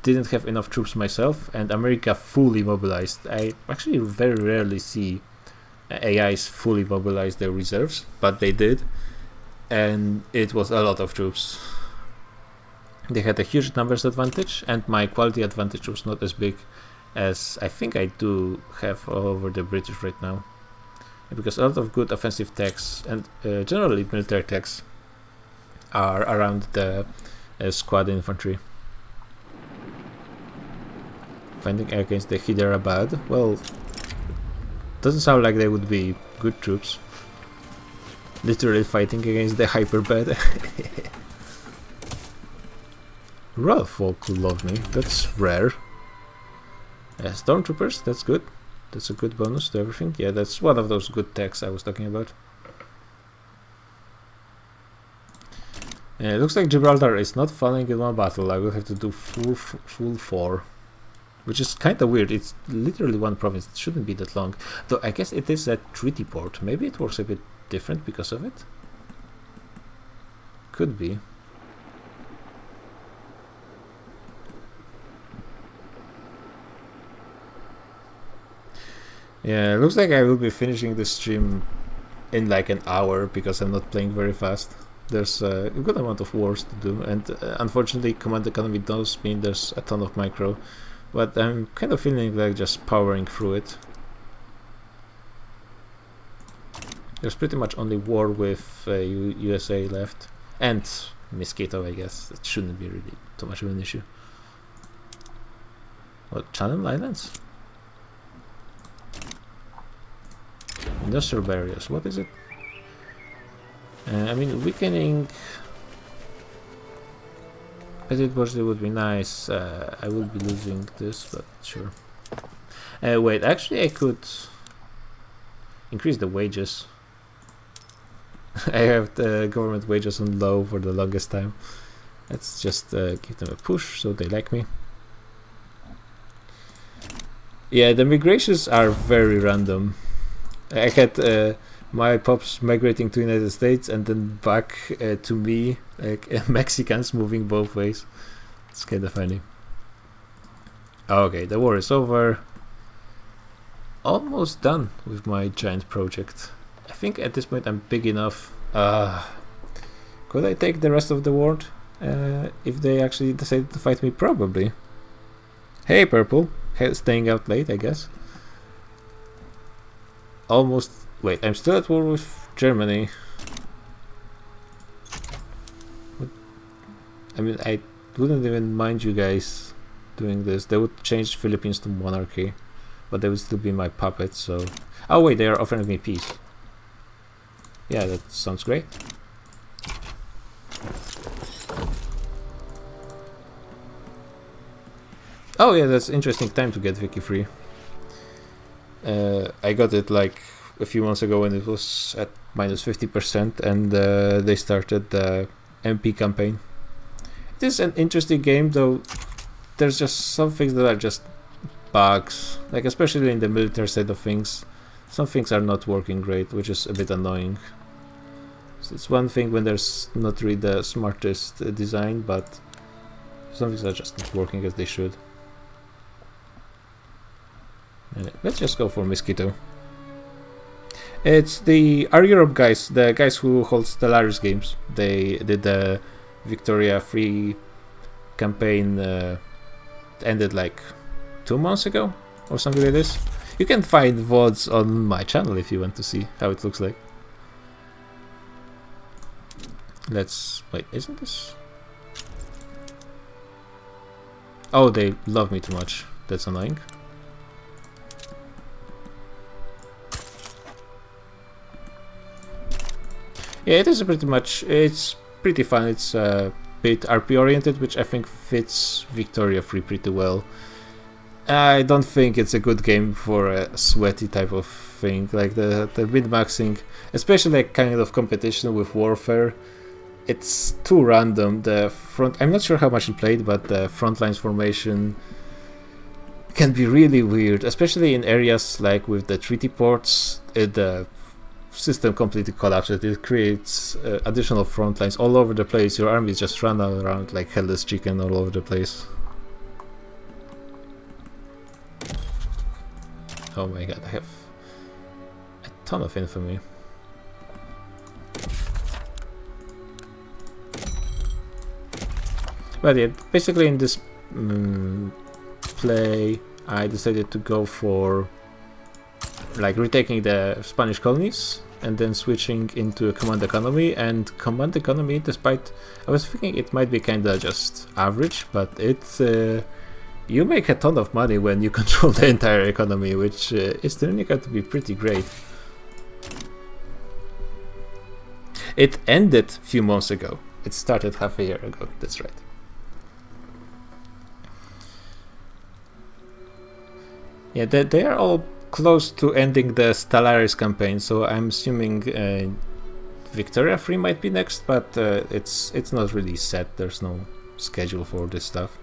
didn't have enough troops myself, and America fully mobilized. I actually very rarely see AIs fully mobilize their reserves, but they did, and it was a lot of troops. They had a huge numbers advantage, and my quality advantage was not as big as I think I do have over the British right now, because a lot of good offensive techs and generally military techs are around the squad infantry. Fighting against the Hyderabad. Well, doesn't sound like they would be good troops. Literally fighting against the Hyperbad. Royal folk love me. That's rare. Stormtroopers, that's good. That's a good bonus to everything. Yeah, that's one of those good techs I was talking about. It looks like Gibraltar is not falling in one battle. I will have to do full 4. Which is kind of weird. It's literally one province. It shouldn't be that long. Though I guess it is a treaty port. Maybe it works a bit different because of it? Could be. Yeah, it looks like I will be finishing the stream in like an hour because I'm not playing very fast. There's a good amount of wars to do, and unfortunately command economy does mean there's a ton of micro, but I'm kind of feeling like just powering through it. There's pretty much only war with USA left, and Mosquito, I guess. It shouldn't be really too much of an issue. What, Channel Islands? Industrial barriers, what is it? I mean, weakening Petit Bourgeois would be nice. I will be losing this, but sure. Wait, actually I could increase the wages. I have the government wages on low for the longest time. Let's just give them a push so they like me. Yeah, the migrations are very random. I had my pops migrating to United States and then back to me, like Mexicans moving both ways. It's kind of funny. Okay, the war is over. Almost done with my giant project. I think at this point I'm big enough. Could I take the rest of the world if they actually decided to fight me? Probably. Hey, Purple. Staying out late, I guess. Almost. Wait, I'm still at war with Germany. What? I mean, I wouldn't even mind you guys doing this. They would change Philippines to monarchy, but they would still be my puppets, so... Oh wait, they are offering me peace. Yeah, that sounds great. Oh yeah, that's interesting time to get Vicky free. I got it like a few months ago when it was at minus 50% and they started the MP campaign. It is an interesting game, though there's just some things that are just bugs, like especially in the military side of things. Some things are not working great, which is a bit annoying. So it's one thing when there's not really the smartest design, but some things are just not working as they should. Let's just go for Mosquito. It's the Our Europe guys, the guys who hold Stellaris games. They did the Victoria free campaign. It ended like 2 months ago or something like this. You can find VODs on my channel if you want to see how it looks like. Let's wait. Isn't this? Oh, they love me too much. That's annoying. Yeah, it is pretty much. It's pretty fun. It's a bit RP oriented, which I think fits Victoria free pretty well. I don't think it's a good game for a sweaty type of thing, like the min-maxing, especially like kind of competition with Warfare. It's too random. The front, I'm not sure how much you played, but the front lines formation can be really weird, especially in areas like with the treaty ports. The system completely collapses. It creates additional front lines all over the place. Your armies just run around like headless chicken all over the place. Oh my god, I have a ton of infamy. But yeah, basically in this play, I decided to go for like retaking the Spanish colonies and then switching into a command economy. And command economy, despite I was thinking it might be kinda just average, but it You make a ton of money when you control the entire economy, which is turning out to be pretty great. It ended a few months ago. It started half a year ago, that's right. Yeah, they are all close to ending the Stellaris campaign, so I'm assuming Victoria Free might be next, but it's not really set. There's no schedule for this stuff.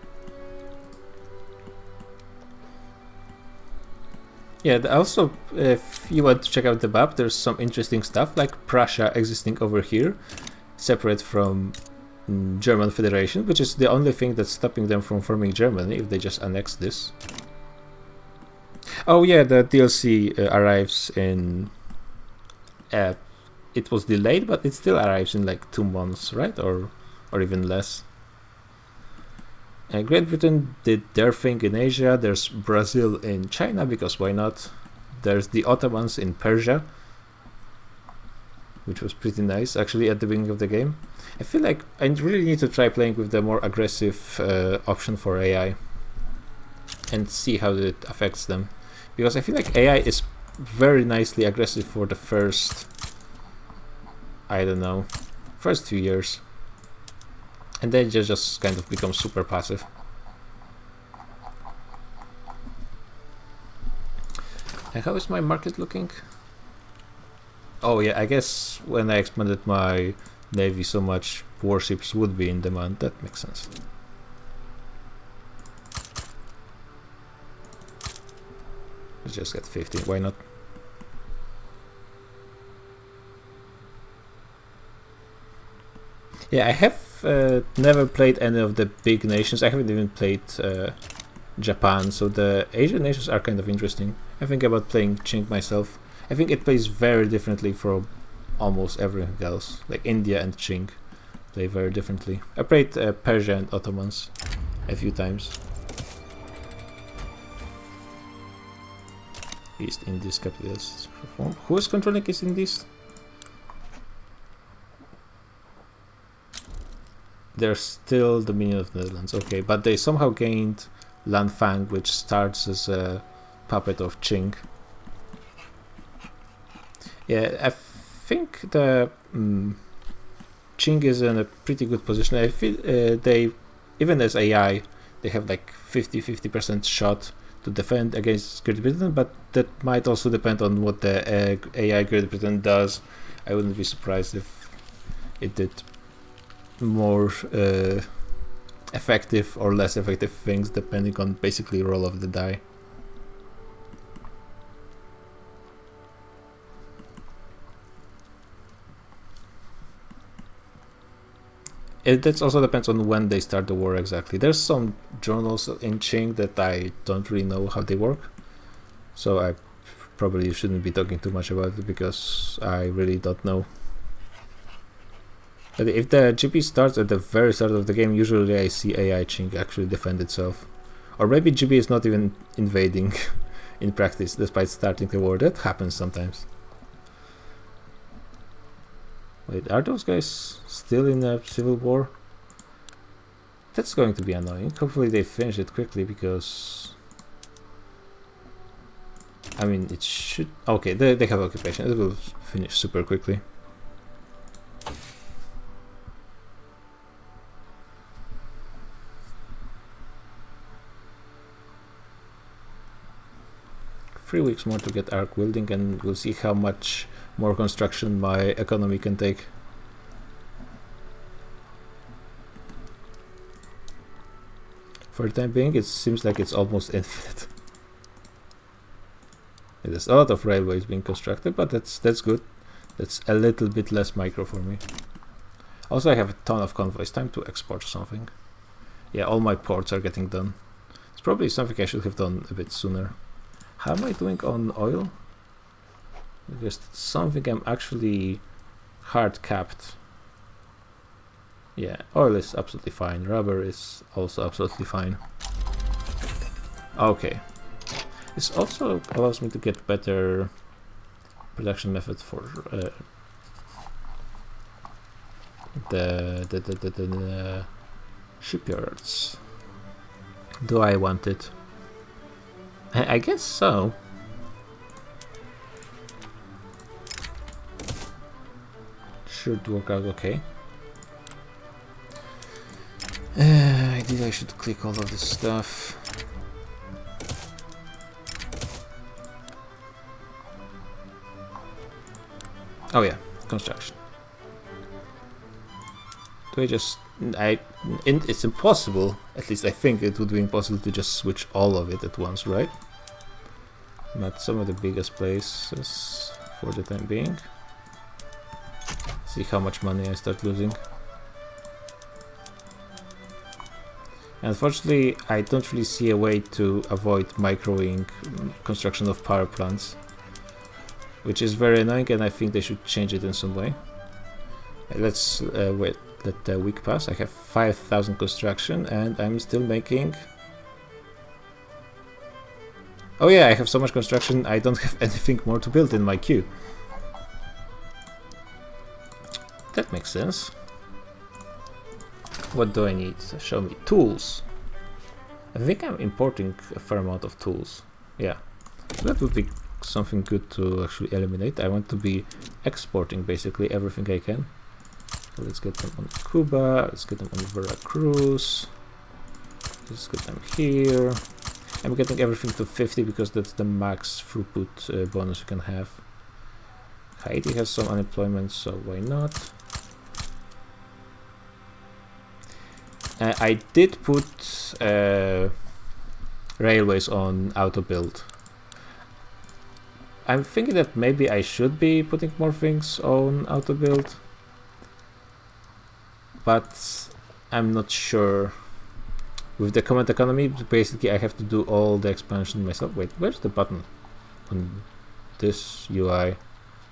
Yeah, also, if you want to check out the map, there's some interesting stuff, like Prussia existing over here, separate from German Federation, which is the only thing that's stopping them from forming Germany if they just annex this. Oh yeah, the DLC arrives in... it was delayed, but it still arrives in like 2 months, right? Or even less. Great Britain did their thing in Asia. There's Brazil in China, because why not? There's the Ottomans in Persia, which was pretty nice actually at the beginning of the game. I feel like I really need to try playing with the more aggressive option for AI and see how it affects them, because I feel like AI is very nicely aggressive for the first, I don't know, first few years. And then it just kind of becomes super passive. And how is my market looking? Oh yeah, I guess when I expanded my navy so much, warships would be in demand. That makes sense. Let's just get 50, why not? Yeah, I have never played any of the big nations. I haven't even played Japan, so the Asian nations are kind of interesting. I think about playing Qing myself. I think it plays very differently from almost everything else. Like India and Qing play very differently. I played Persia and Ottomans a few times. East Indies capitalist reform. Who is controlling East Indies? They're still Dominion of the Netherlands, okay, but they somehow gained Lanfang, which starts as a puppet of Qing. Yeah, I think the Qing is in a pretty good position. I feel they, even as AI, they have like 50% shot to defend against Great Britain, but that might also depend on what the AI Great Britain does. I wouldn't be surprised if it did more effective or less effective things depending on basically roll of the die. That also depends on when they start the war exactly. There's some journals in Qing that I don't really know how they work, so I probably shouldn't be talking too much about it because I really don't know. But if the GP starts at the very start of the game, usually I see AI Qing actually defend itself. Or maybe GP is not even invading in practice despite starting the war. That happens sometimes. Wait, are those guys still in a civil war? That's going to be annoying. Hopefully they finish it quickly, because I mean, it should... Okay, they have occupation. It will finish super quickly. Three weeks more to get arc welding, and we'll see how much more construction my economy can take. For the time being, it seems like it's almost infinite. There's a lot of railways being constructed, but that's good. That's a little bit less micro for me. Also, I have a ton of convoys. Time to export something. Yeah, all my ports are getting done. It's probably something I should have done a bit sooner. How am I doing on oil? Because it's something I'm actually hard capped. Yeah, oil is absolutely fine. Rubber is also absolutely fine. Okay. This also allows me to get better production method for the shipyards. Do I want it? I guess so. Should work out okay. I should click all of this stuff. Oh yeah, construction. Do I just... it's impossible, at least I think it would be impossible to just switch all of it at once, right? But some of the biggest places for the time being. See how much money I start losing. Unfortunately, I don't really see a way to avoid microing construction of power plants, which is very annoying, and I think they should change it in some way. Let's wait. Let the week pass. I have 5,000 construction, and I'm still making... Oh yeah, I have so much construction, I don't have anything more to build in my queue. That makes sense. What do I need? Show me. Tools. I think I'm importing a fair amount of tools. Yeah. So that would be something good to actually eliminate. I want to be exporting basically everything I can. So let's get them on Cuba. Let's get them on Veracruz. Let's get them here. I'm getting everything to 50 because that's the max throughput bonus you can have. Haiti has some unemployment, so why not? I did put railways on auto build. I'm thinking that maybe I should be putting more things on auto build, but I'm not sure. With the command economy, basically I have to do all the expansion myself. Wait, where's the button on this UI?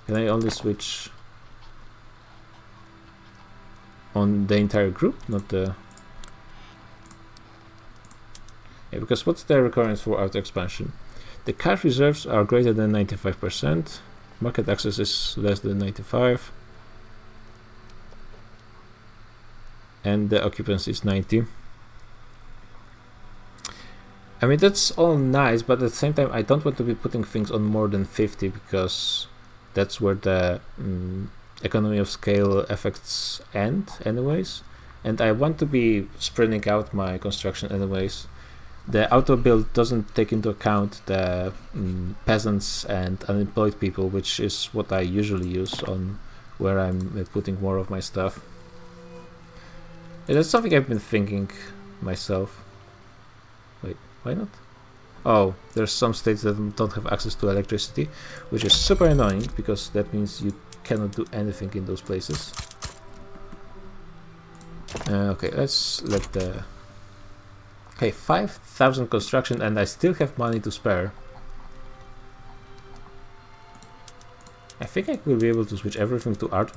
Can I only switch on the entire group, not the... Yeah, because what's the requirements for auto expansion? The cash reserves are greater than 95%, market access is less than 95%, and the occupancy is 90%. I mean, that's all nice, but at the same time I don't want to be putting things on more than 50 because that's where the economy of scale effects end anyways, and I want to be spreading out my construction anyways. The auto build doesn't take into account the peasants and unemployed people, which is what I usually use on where I'm putting more of my stuff. And that's something I've been thinking myself. Wait, why not? Oh, there's some states that don't have access to electricity, which is super annoying because that means you cannot do anything in those places. Okay, let's let the... Okay, 5,000 construction, and I still have money to spare. I think I will be able to switch everything to arc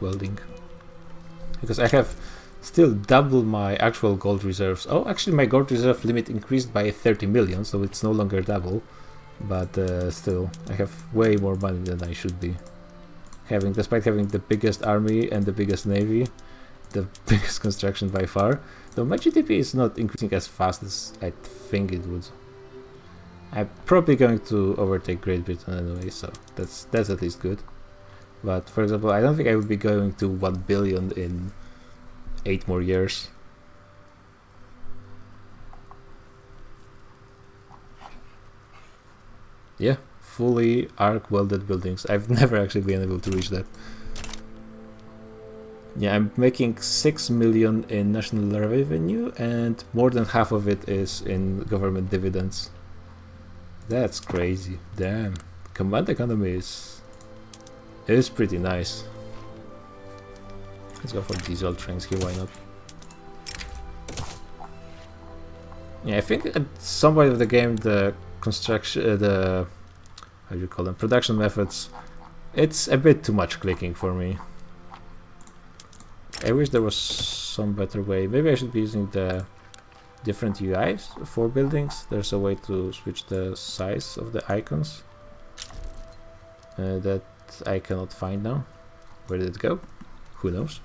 welding, because I have still double my actual gold reserves. Oh, actually my gold reserve limit increased by 30 million, so it's no longer double, but still I have way more money than I should be having, despite having the biggest army and the biggest navy, the biggest construction by far. Though my GDP is not increasing as fast as I think it would. I'm probably going to overtake Great Britain anyway, so that's at least good. But for example, I don't think I would be going to 1 billion in 8 more years. Yeah, fully arc welded buildings. I've never actually been able to reach that. Yeah, I'm making 6 million in national revenue, and more than half of it is in government dividends. That's crazy. Damn. Command economy is pretty nice. Let's go for diesel trains here, why not? Yeah, I think at some point of the game the construction, the... how do you call them? Production methods, it's a bit too much clicking for me. I wish there was some better way. Maybe I should be using the different UIs for buildings. There's a way to switch the size of the icons that I cannot find now. Where did it go? Who knows?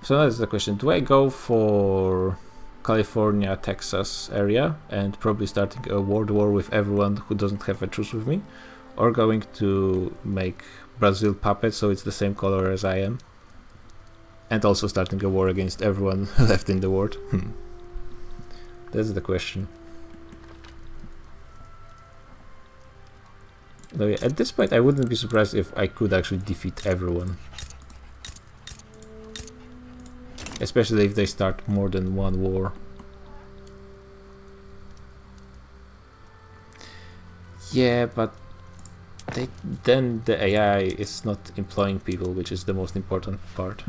So that's the question. Do I go for California, Texas area and probably starting a world war with everyone who doesn't have a truce with me? Or going to make Brazil puppet so it's the same color as I am? And also starting a war against everyone left in the world? That's the question. Though, yeah, at this point I wouldn't be surprised if I could actually defeat everyone. Especially if they start more than one war. Yeah, but then the AI is not employing people, which is the most important part.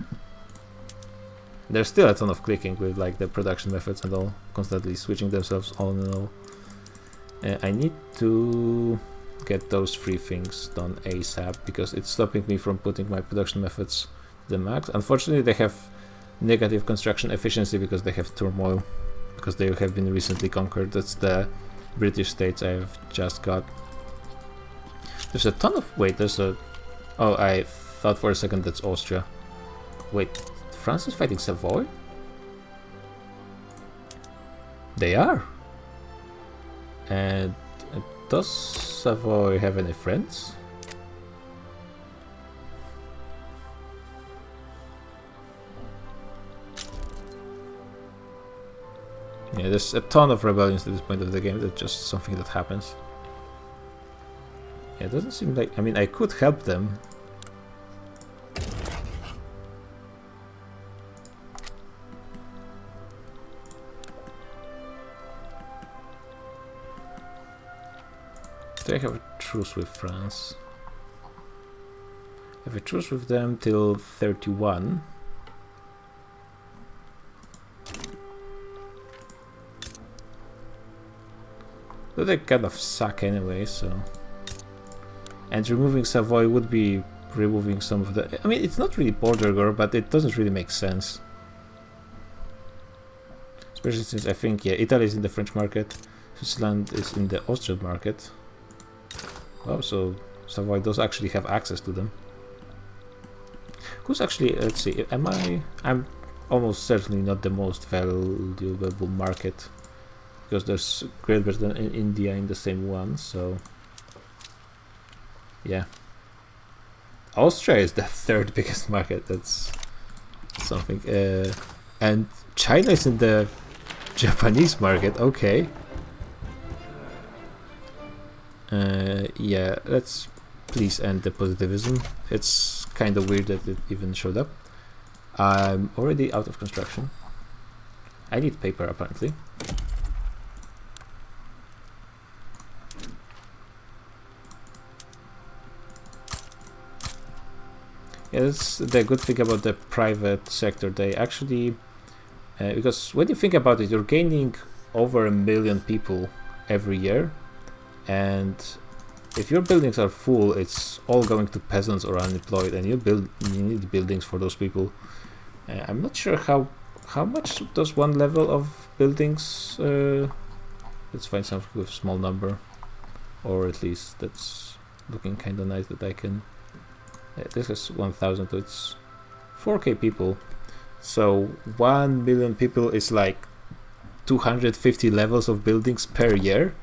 There's still a ton of clicking with like the production methods and all, constantly switching themselves on and all. I need to get those 3 things done ASAP because it's stopping me from putting my production methods to the max. Unfortunately, they have negative construction efficiency because they have turmoil, because they have been recently conquered. That's the British states I've just got. There's a ton of... Wait, there's a... Oh, I thought for a second that's Austria. Wait, France is fighting Savoy? They are. And does Savoy have any friends? Yeah, there's a ton of rebellions at this point of the game. That's just something that happens. Yeah, it doesn't seem like... I mean, I could help them. Do I have a truce with France? I have a truce with them till 31. But they kind of suck anyway, so... And removing Savoy would be removing some of the... I mean, it's not really border war, but it doesn't really make sense. Especially since I think, yeah, Italy is in the French market, Switzerland is in the Austrian market. Oh, so Savoy does actually have access to them. Who's actually... let's see, I'm almost certainly not the most valuable market. Because there's Great Britain and India in the same one, so... Yeah. Austria is the 3rd biggest market, that's something. And China is in the Japanese market, okay. Yeah, let's please end the positivism. It's kind of weird that it even showed up. I'm already out of construction. I need paper, apparently. Yeah, that's the good thing about the private sector. They actually, because when you think about it, you're gaining over 1 million people every year, and if your buildings are full, it's all going to peasants or unemployed, and you need buildings for those people. I'm not sure how much does one level of buildings. Let's find something with small number, or at least that's looking kind of nice that I can. This is 1,000, so it's 4k people. So 1 million people is like 250 levels of buildings per year.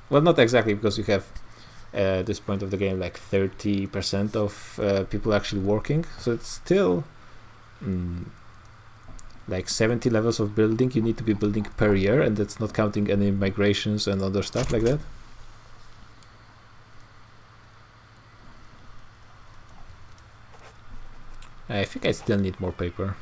Well, not exactly, because you have at this point of the game like 30% of people actually working. So it's still like 70 levels of building you need to be building per year, and that's not counting any migrations and other stuff like that. I think I still need more paper.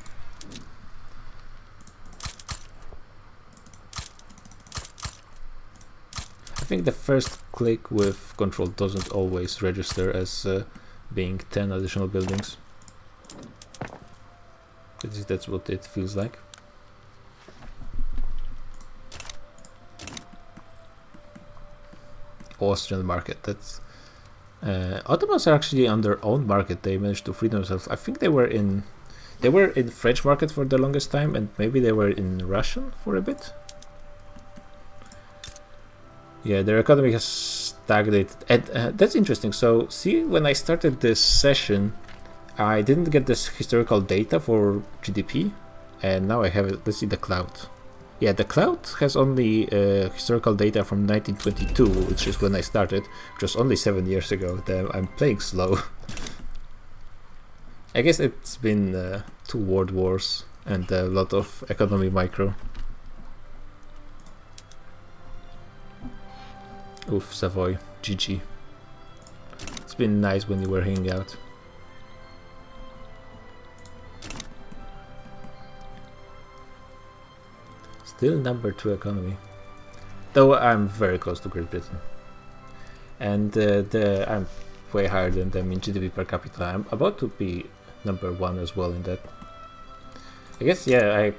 I think the first click with control doesn't always register as being 10 additional buildings. At least that's what it feels like. Austrian market, that's... Ottomans are actually on their own market. They managed to free themselves. I think they were in French market for the longest time, and maybe they were in Russian for a bit. Yeah, their economy has stagnated, and that's interesting. So, see, when I started this session, I didn't get this historical data for GDP, and now I have it. Let's see the cloud. Yeah, the cloud has only historical data from 1922, which is when I started, which was only 7 years ago. Damn, I'm playing slow. I guess it's been 2 world wars and a lot of economy micro. Oof, Savoy, GG. It's been nice when you were hanging out. Still number 2 economy, though I'm very close to Great Britain, and I'm way higher than them in GDP per capita. I'm about to be number 1 as well in that. I guess, yeah, I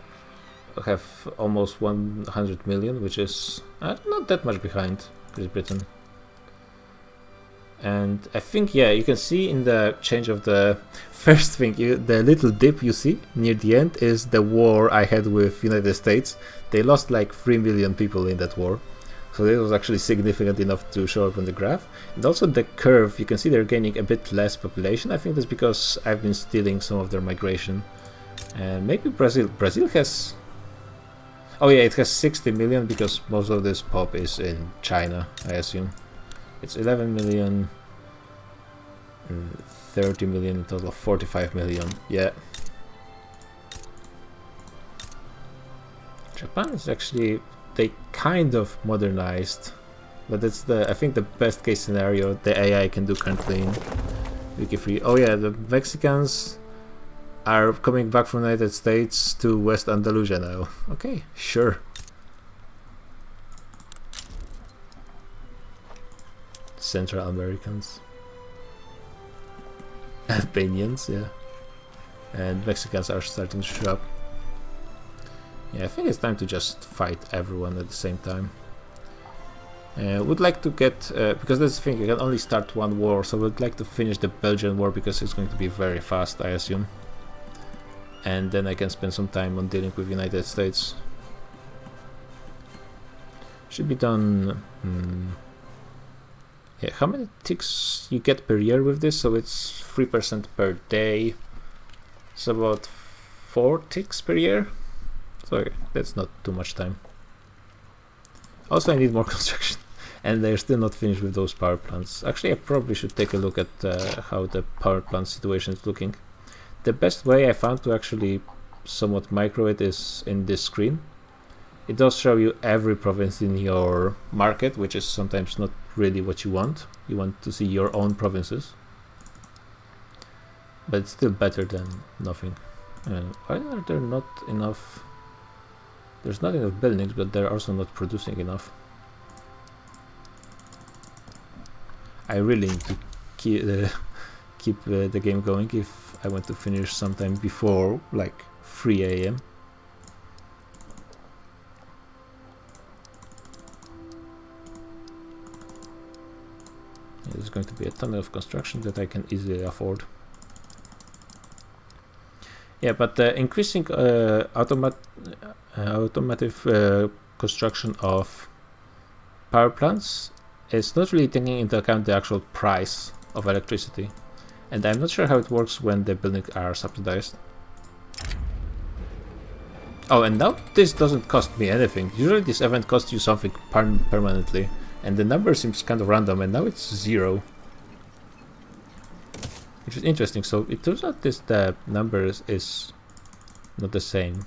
have almost 100 million, which is not that much behind Great Britain. And I think, yeah, you can see in the change of the first thing, the little dip you see near the end is the war I had with United States. They lost like 3 million people in that war, so it was actually significant enough to show up on the graph. And also the curve, you can see they're gaining a bit less population. I think that's because I've been stealing some of their migration. And maybe Brazil has, oh yeah, it has 60 million because most of this pop is in China, I assume. It's 11 million, 30 million in total, 45 million, yeah. Japan is actually, they kind of modernized, but it's I think the best case scenario the AI can do currently in Wiki3. Oh yeah, the Mexicans are coming back from the United States to West Andalusia now. Okay, sure. Central Americans. Albanians, yeah. And Mexicans are starting to show up. Yeah, I think it's time to just fight everyone at the same time. Would like to get, because that's the thing, you can only start 1 war, so would like to finish the Belgian war because it's going to be very fast, I assume. And then I can spend some time on dealing with United States. Should be done. Yeah, how many ticks you get per year with this? So it's 3% per day. It's about 4 ticks per year. So okay, that's not too much time. Also, I need more construction, and they're still not finished with those power plants. Actually, I probably should take a look at how the power plant situation is looking. The best way I found to actually somewhat micro it is in this screen. It does show you every province in your market, which is sometimes not really what you want. You want to see your own provinces. But it's still better than nothing. Why are there not enough? There's not enough buildings, but they're also not producing enough. I really need to keep the game going if I want to finish sometime before like 3 AM. There's going to be a ton of construction that I can easily afford. Yeah, but increasing automotive construction of power plants is not really taking into account the actual price of electricity. And I'm not sure how it works when the buildings are subsidized. Oh, and now this doesn't cost me anything. Usually this event costs you something permanently. And the number seems kind of random, and now it's 0. Which is interesting. So it turns out the number is not the same.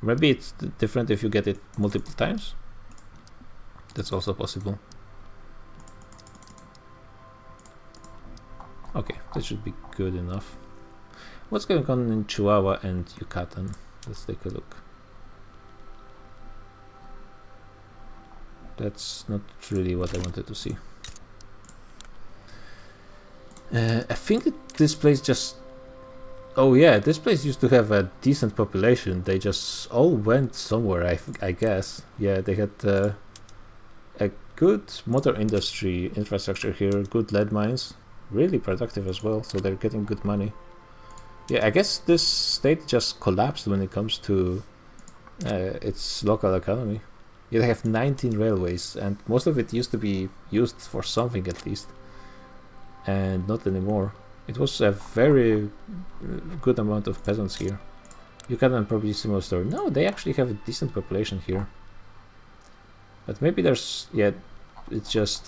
Maybe it's different if you get it multiple times. That's also possible. Okay, that should be good enough. What's going on in Chihuahua and Yucatan? Let's take a look. That's not really what I wanted to see. I think this place just... Oh yeah, this place used to have a decent population. They just all went somewhere, I guess. Yeah, they had a good motor industry infrastructure here, good lead mines. Really productive as well, so they're getting good money. Yeah, I guess this state just collapsed when it comes to its local economy. Yeah, they have 19 railways, and most of it used to be used for something at least, and not anymore. It was a very good amount of peasants here. You can probably similar story. No, they actually have a decent population here. But maybe there's, yeah, it's just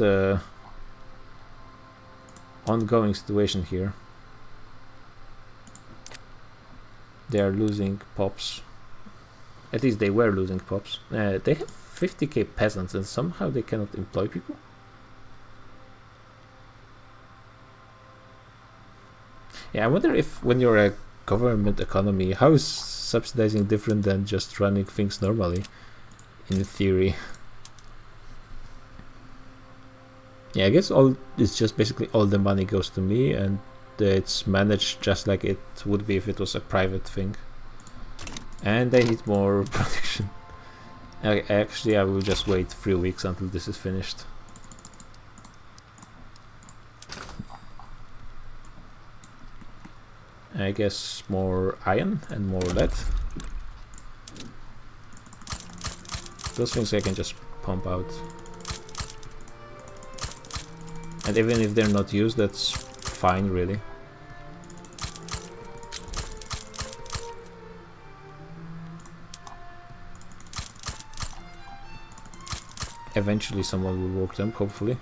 ongoing situation here. They are losing pops. At least they were losing pops. They have 50k peasants and somehow they cannot employ people. Yeah, I wonder if when you're a government economy, how is subsidizing different than just running things normally, in theory? Yeah, I guess it's just basically all the money goes to me and it's managed just like it would be if it was a private thing. And I need more production. Actually, I will just wait 3 weeks until this is finished. I guess more iron and more lead. Those things I can just pump out. And even if they're not used, that's fine, really. Eventually someone will work them, hopefully.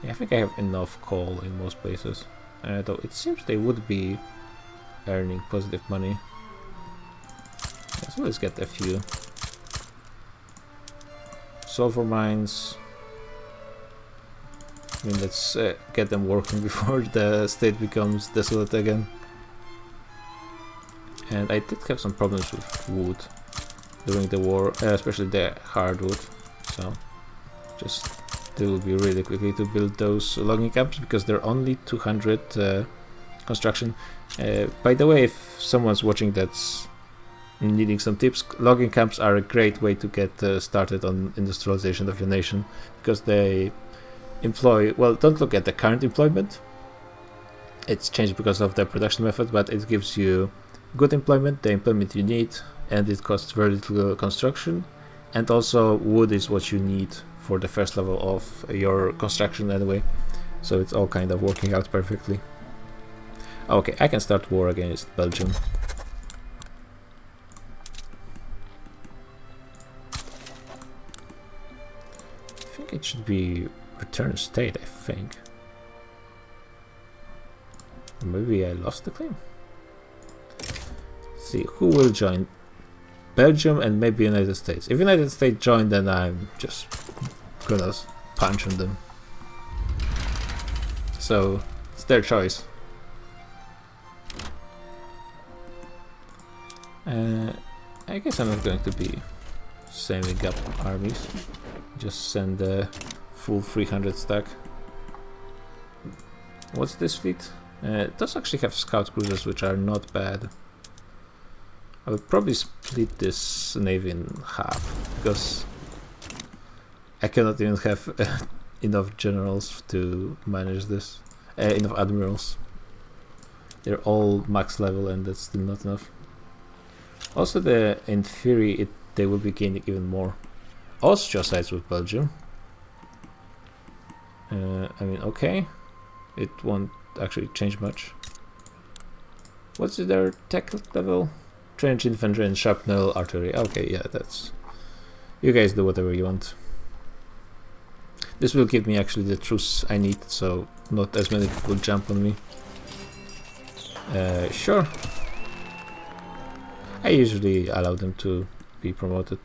Yeah, I think I have enough coal in most places. Though it seems they would be earning positive money. So let's get a few. Sulfur mines. I mean, let's get them working before the state becomes desolate again. And I did have some problems with wood during the war, especially the hardwood. So just they will be really quickly to build those logging camps because they're only 200 construction. By the way, if someone's watching that's needing some tips, logging camps are a great way to get started on industrialization of your nation because they employ, well, don't look at the current employment, it's changed because of the production method, but it gives you good employment, the employment you need, and it costs very little construction, and also wood is what you need for the first level of your construction anyway, so it's all kind of working out perfectly. Okay, I can start war against Belgium. I think it should be return state, I think. Maybe I lost the claim. Let's see, who will join? Belgium and maybe United States. If United States join, then I'm just gonna punch on them. So it's their choice. I guess I'm not going to be saving up armies. Just send a full 300 stack. What's this fleet? It does actually have scout cruisers, which are not bad. I would probably split this navy in half because I cannot even have enough generals to manage this. Enough admirals. They're all max level and that's still not enough. Also, in theory, they will be gaining even more. Austria sides with Belgium. I mean, okay. It won't actually change much. What's their tech level? Trench infantry and shrapnel artillery. Okay, yeah, that's... You guys do whatever you want. This will give me actually the truce I need, so not as many people jump on me. Sure. I usually allow them to be promoted.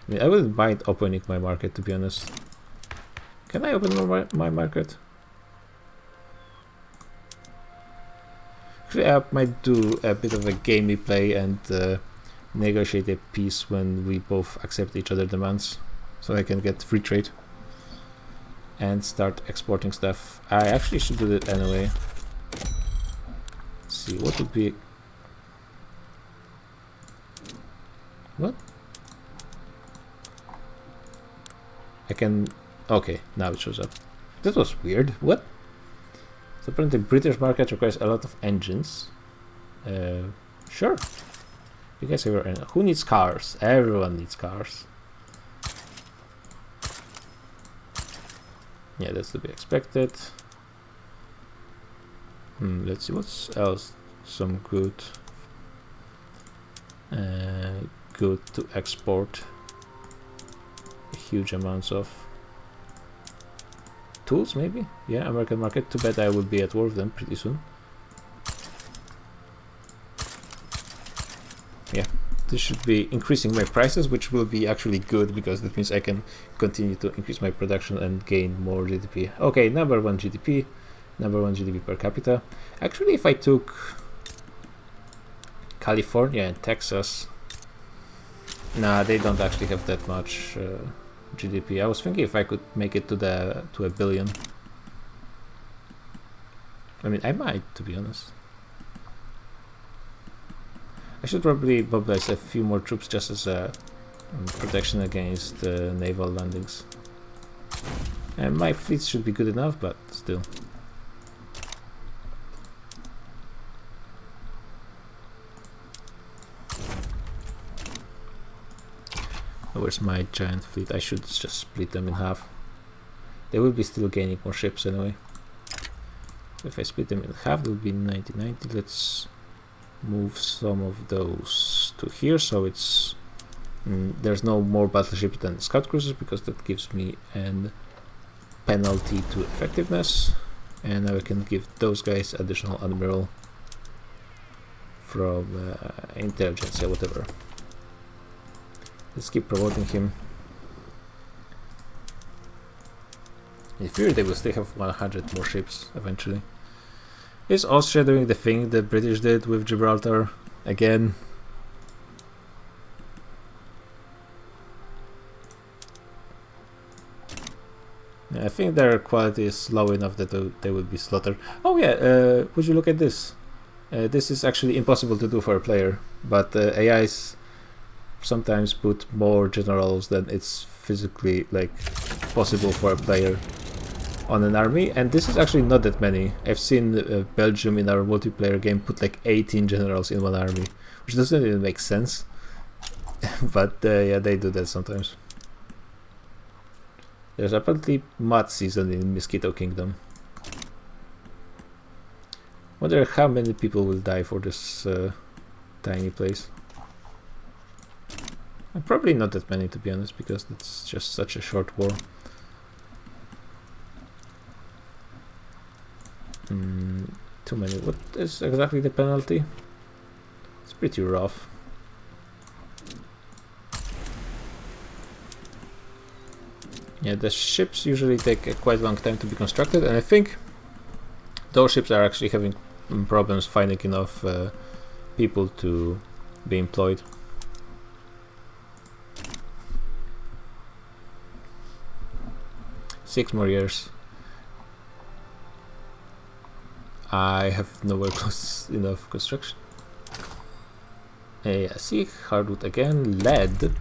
I mean, I wouldn't mind opening my market, to be honest. Can I open my market? Actually, I might do a bit of a gamey play and negotiate a peace when we both accept each other's demands, so I can get free trade and start exporting stuff. I actually should do that anyway. Let's see, what would be... What? I can... Okay, now it shows up. That was weird. What? So apparently British market requires a lot of engines. Sure. You guys ever... Who needs cars? Everyone needs cars. Yeah, that's to be expected. Let's see what's else. Some good to export huge amounts of. Tools, maybe? Yeah, American market. Too bad I will be at war with them pretty soon. Yeah, this should be increasing my prices, which will be actually good because that means I can continue to increase my production and gain more GDP. Okay, number one GDP per capita. Actually, if I took California and Texas, nah, they don't actually have that much GDP. I was thinking if I could make it to a billion. I mean, I might, to be honest. I should probably mobilize a few more troops just as a protection against naval landings. And my fleets should be good enough, but still. Where's my giant fleet? I should just split them in half. They will be still gaining more ships anyway. If I split them in half, there will be 90-90. Let's move some of those to here, so it's there's no more battleships than scout cruisers, because that gives me an penalty to effectiveness, and now I can give those guys additional admiral from intelligence, yeah, whatever. Let's keep promoting him. In theory, they will still have 100 more ships eventually. Is Austria doing the thing the British did with Gibraltar again? I think their quality is low enough that they would be slaughtered. Oh yeah, would you look at this? This is actually impossible to do for a player, but AIs sometimes put more generals than it's physically possible for a player on an army, and this is actually not that many. I've seen Belgium in our multiplayer game put 18 generals in one army, which doesn't even make sense. But yeah, they do that sometimes. There's apparently mud season in Mosquito Kingdom. Wonder how many people will die for this tiny place. Probably not that many, to be honest, because it's just such a short war. Too many. What is exactly the penalty? It's pretty rough. Yeah, the ships usually take a quite long time to be constructed, and I think those ships are actually having problems finding enough people to be employed. Six more years. I have nowhere close enough construction. Yeah, see, hardwood again, lead.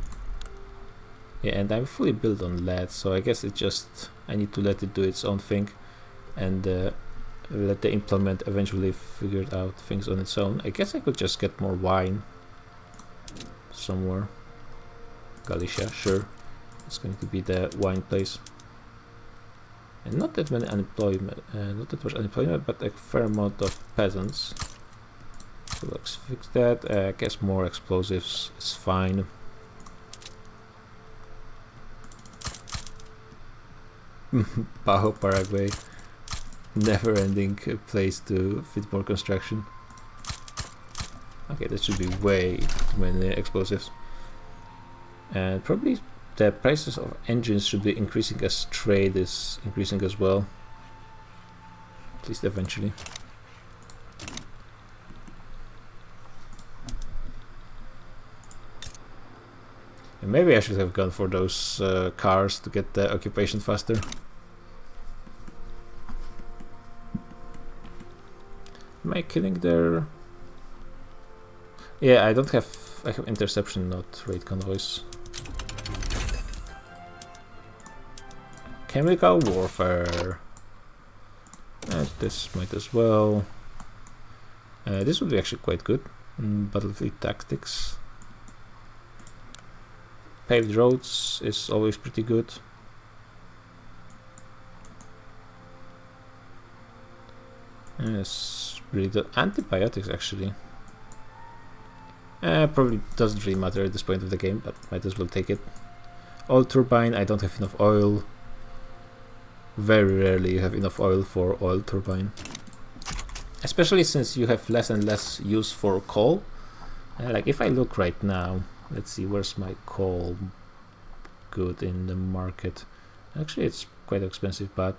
Yeah, and I'm fully built on lead, so I guess I need to let it do its own thing, and let the implement eventually figure out things on its own. I guess I could just get more wine somewhere. Galicia, sure. It's going to be the wine place. And not that many unemployment, not that much unemployment, but a fair amount of peasants. So let's fix that. I guess more explosives is fine. Pau, Paraguay. Never-ending place to fit more construction. Okay, that should be way too many explosives. And probably the prices of engines should be increasing as trade is increasing as well. At least eventually. And maybe I should have gone for those cars to get the occupation faster. Am I killing their... Yeah, I have interception, not raid convoys. Chemical warfare. This might as well. This would be actually quite good. Battlefield tactics. Paved roads is always pretty good. Yes, really the antibiotics actually. Probably doesn't really matter at this point of the game, but might as well take it. Oil turbine, I don't have enough oil. Very rarely you have enough oil for oil turbine. Especially since you have less and less use for coal. Like if I look right now, let's see, where's my coal good in the market? Actually it's quite expensive, but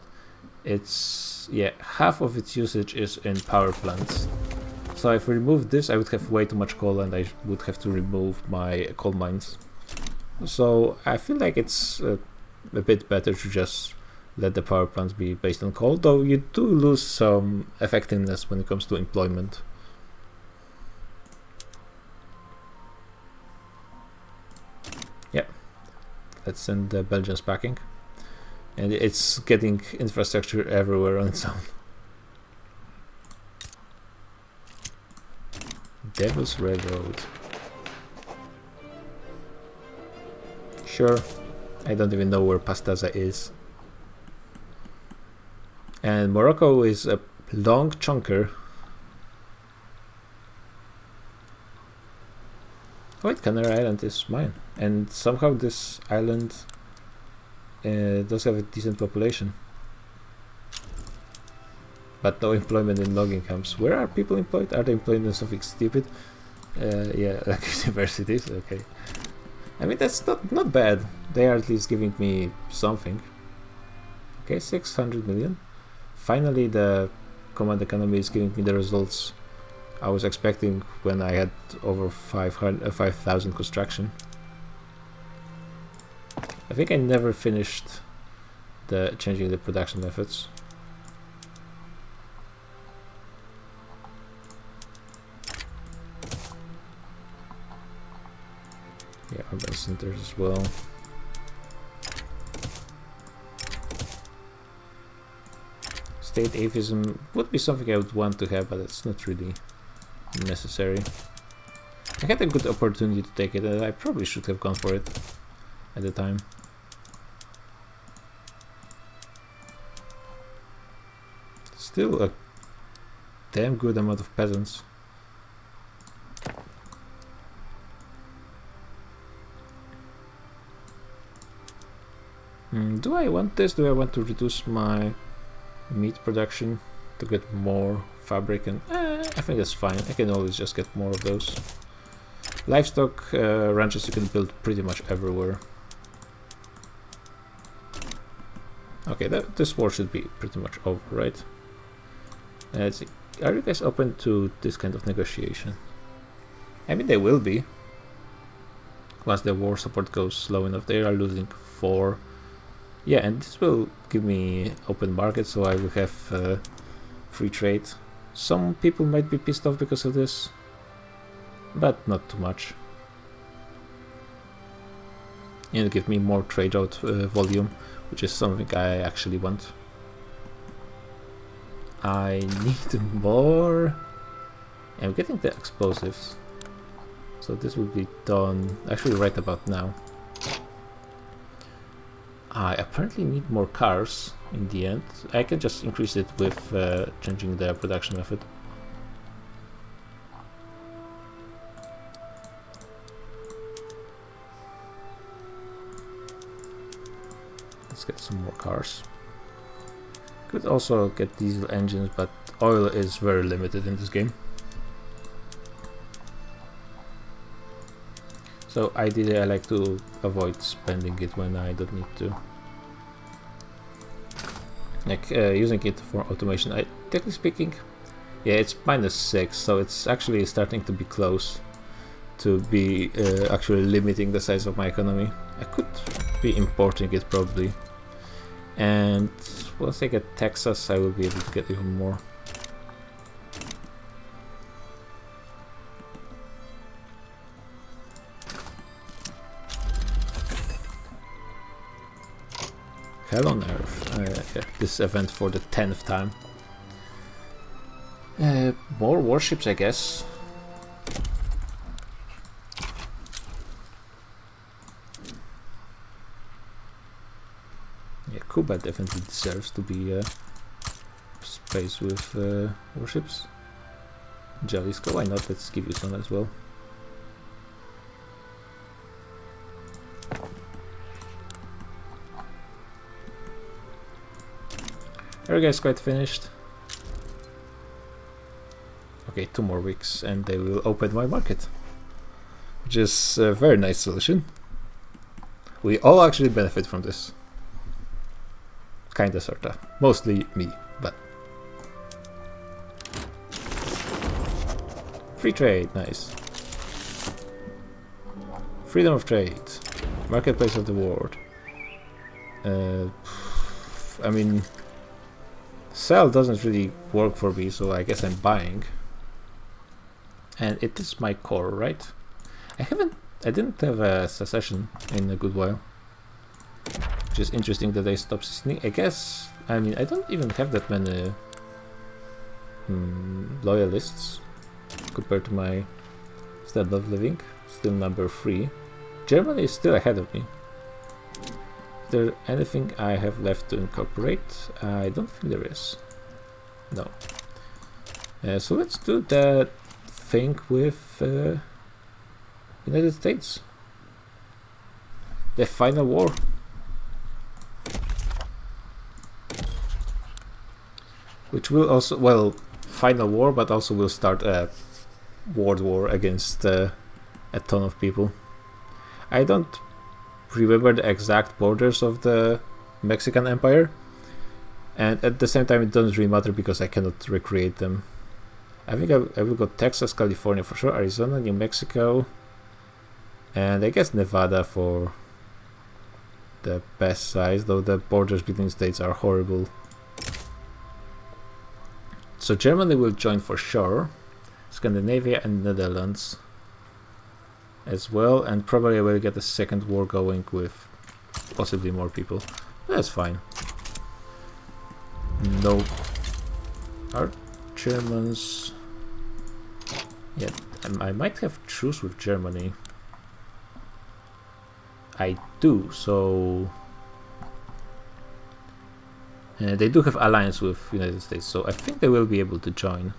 it's, yeah, half of its usage is in power plants. So if I remove this, I would have way too much coal and I would have to remove my coal mines. So I feel like it's a bit better to just let the power plants be based on coal, though you do lose some effectiveness when it comes to employment. Yep, let's send the Belgians packing. And it's getting infrastructure everywhere on its own. Devil's Railroad. Sure, I don't even know where Pastaza is. And Morocco is a long chunker. Wait, Canary Island is mine. And somehow this island does have a decent population. But no employment in logging camps. Where are people employed? Are they employed in something stupid? Yeah, like universities, okay. I mean, that's not bad. They are at least giving me something. Okay, 600 million. Finally, the command economy is giving me the results I was expecting when I had over 5,000 construction. I think I never finished changing the production methods. Yeah, urban centers as well. State atheism would be something I would want to have, but it's not really necessary. I had a good opportunity to take it, and I probably should have gone for it at the time. Still a damn good amount of peasants. Do I want this? Do I want to reduce my meat production to get more fabric? And I think that's fine. I can always just get more of those. Livestock ranches you can build pretty much everywhere. Okay, this war should be pretty much over, right? Let's see. Are you guys open to this kind of negotiation? I mean, they will be. Once the war support goes low enough, they are losing 4. Yeah, and this will give me open market, so I will have free trade. Some people might be pissed off because of this, but not too much. It'll give me more trade out volume, which is something I actually want. I need more. I'm getting the explosives, so this will be done actually right about now. I apparently need more cars in the end. I can just increase it with changing the production method. Let's get some more cars. Could also get diesel engines, but oil is very limited in this game. So ideally I like to avoid spending it when I don't need to. Like using it for automation. Technically speaking, yeah, it's -6, so it's actually starting to be close to be actually limiting the size of my economy. I could be importing it probably. And once I get Texas, I will be able to get even more. Hell on Earth. Yeah, this event for the 10th time. More warships, I guess. Yeah, Cuba definitely deserves to be space with warships. Jalisco, why not? Let's give you some as well. There guys, quite finished. Okay, 2 more weeks and they will open my market, which is a very nice solution. We all actually benefit from this. Kinda, sorta. Mostly me, but... Free trade, nice. Freedom of trade. Marketplace of the world. I mean... Sell doesn't really work for me, so I guess I'm buying. And it is my core, right? I didn't have a secession in a good while. Which is interesting that I stopped secessioning. I guess, I mean, I don't even have that many loyalists compared to my standard of living. Still number 3. Germany is still ahead of me. Is there anything I have left to incorporate? I don't think there is. No. So let's do that thing with United States. The final war. Which will also, well, final war, but also will start a world war against a ton of people. I don't remember the exact borders of the Mexican Empire, and at the same time it doesn't really matter because I cannot recreate them. I think I will go Texas, California for sure, Arizona, New Mexico, and I guess Nevada for the best size, though the borders between states are horrible. So Germany will join for sure, Scandinavia and Netherlands as well, and probably I will get a second war going with possibly more people. That's fine. No, our Germans. Yeah, I might have truce with Germany. I do, so they do have alliance with United States, so I think they will be able to join.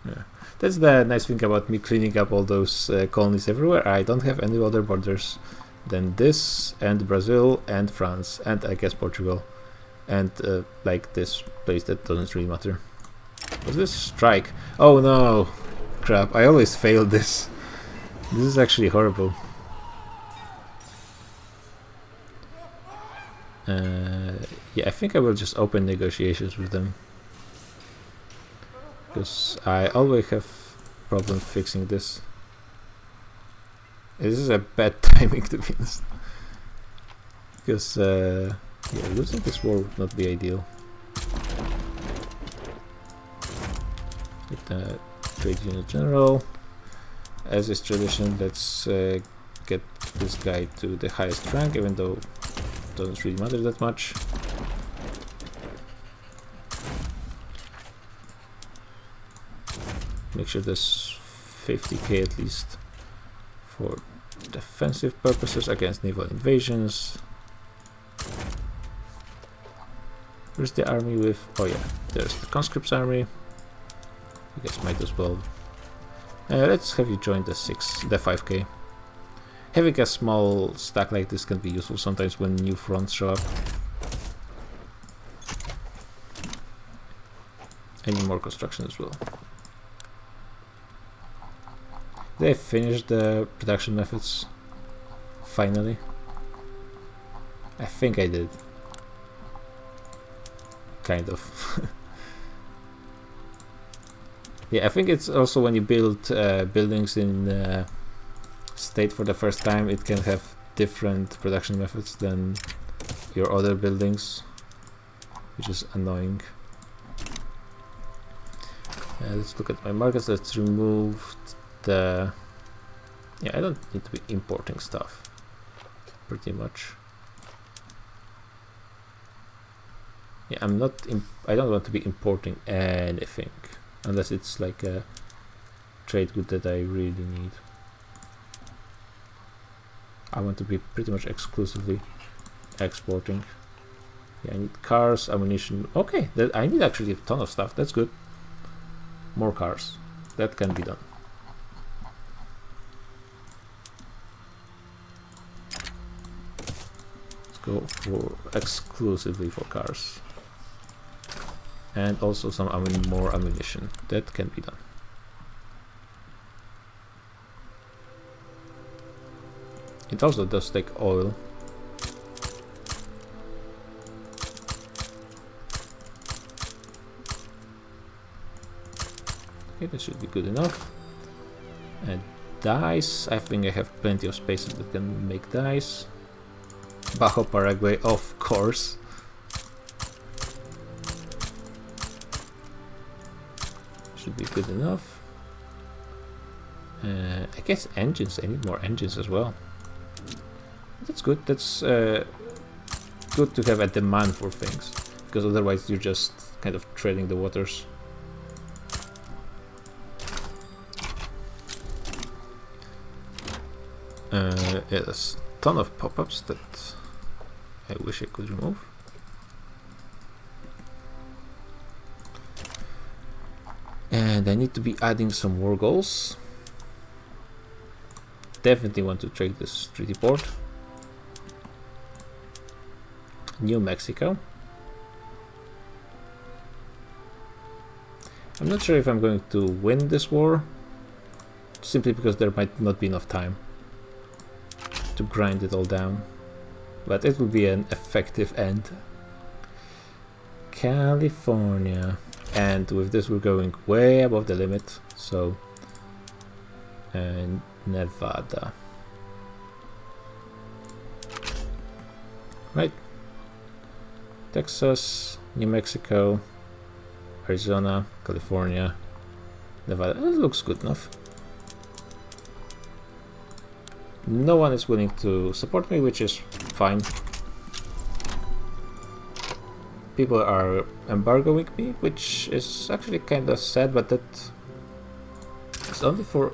Yeah. That's the nice thing about me cleaning up all those colonies everywhere. I don't have any other borders than this, and Brazil, and France, and I guess Portugal, and like this place that doesn't really matter. Was this strike? Oh no! Crap, I always fail this. This is actually horrible. Yeah, I think I will just open negotiations with them, because I always have problems fixing this. This is a bad timing, to be honest, because yeah, losing this war would not be ideal. With the trade unit general, as is tradition, let's get this guy to the highest rank, even though it doesn't really matter that much. Make sure there's 50k at least for defensive purposes against naval invasions. Where's the army with? Oh yeah, there's the conscripts army. I guess might as well. Let's have you join the 5k. Having a small stack like this can be useful sometimes when new fronts show up. I need more construction as well. They finished the production methods finally. I think I did. Kind of. Yeah, I think it's also when you build buildings in state for the first time, it can have different production methods than your other buildings, which is annoying. Let's look at my markets. Let's remove the... Yeah, I don't need to be importing stuff, pretty much. Yeah, I don't want to be importing anything unless it's like a trade good that I really need. I want to be pretty much exclusively exporting. Yeah, I need cars, ammunition. Okay, I need actually a ton of stuff. That's good. More cars. That can be done. Let's go for exclusively for cars. And also some more ammunition. That can be done. It also does take oil. Okay, that should be good enough. And dice. I think I have plenty of spaces that can make dice. Bajo Paraguay, of course. Should be good enough. I guess engines. I need more engines as well. That's good. That's good to have a demand for things, because otherwise you're just kind of treading the waters. Yeah, there's a ton of pop-ups that I wish I could remove. And I need to be adding some more goals. Definitely want to trade this treaty port. New Mexico. I'm not sure if I'm going to win this war, simply because there might not be enough time to grind it all down, but it will be an effective end. California, and with this we're going way above the limit, so and Nevada, right? Texas, New Mexico, Arizona, California, Nevada. It looks good enough. No one is willing to support me, which is fine. People are embargoing me, which is actually kind of sad, but that it's only for...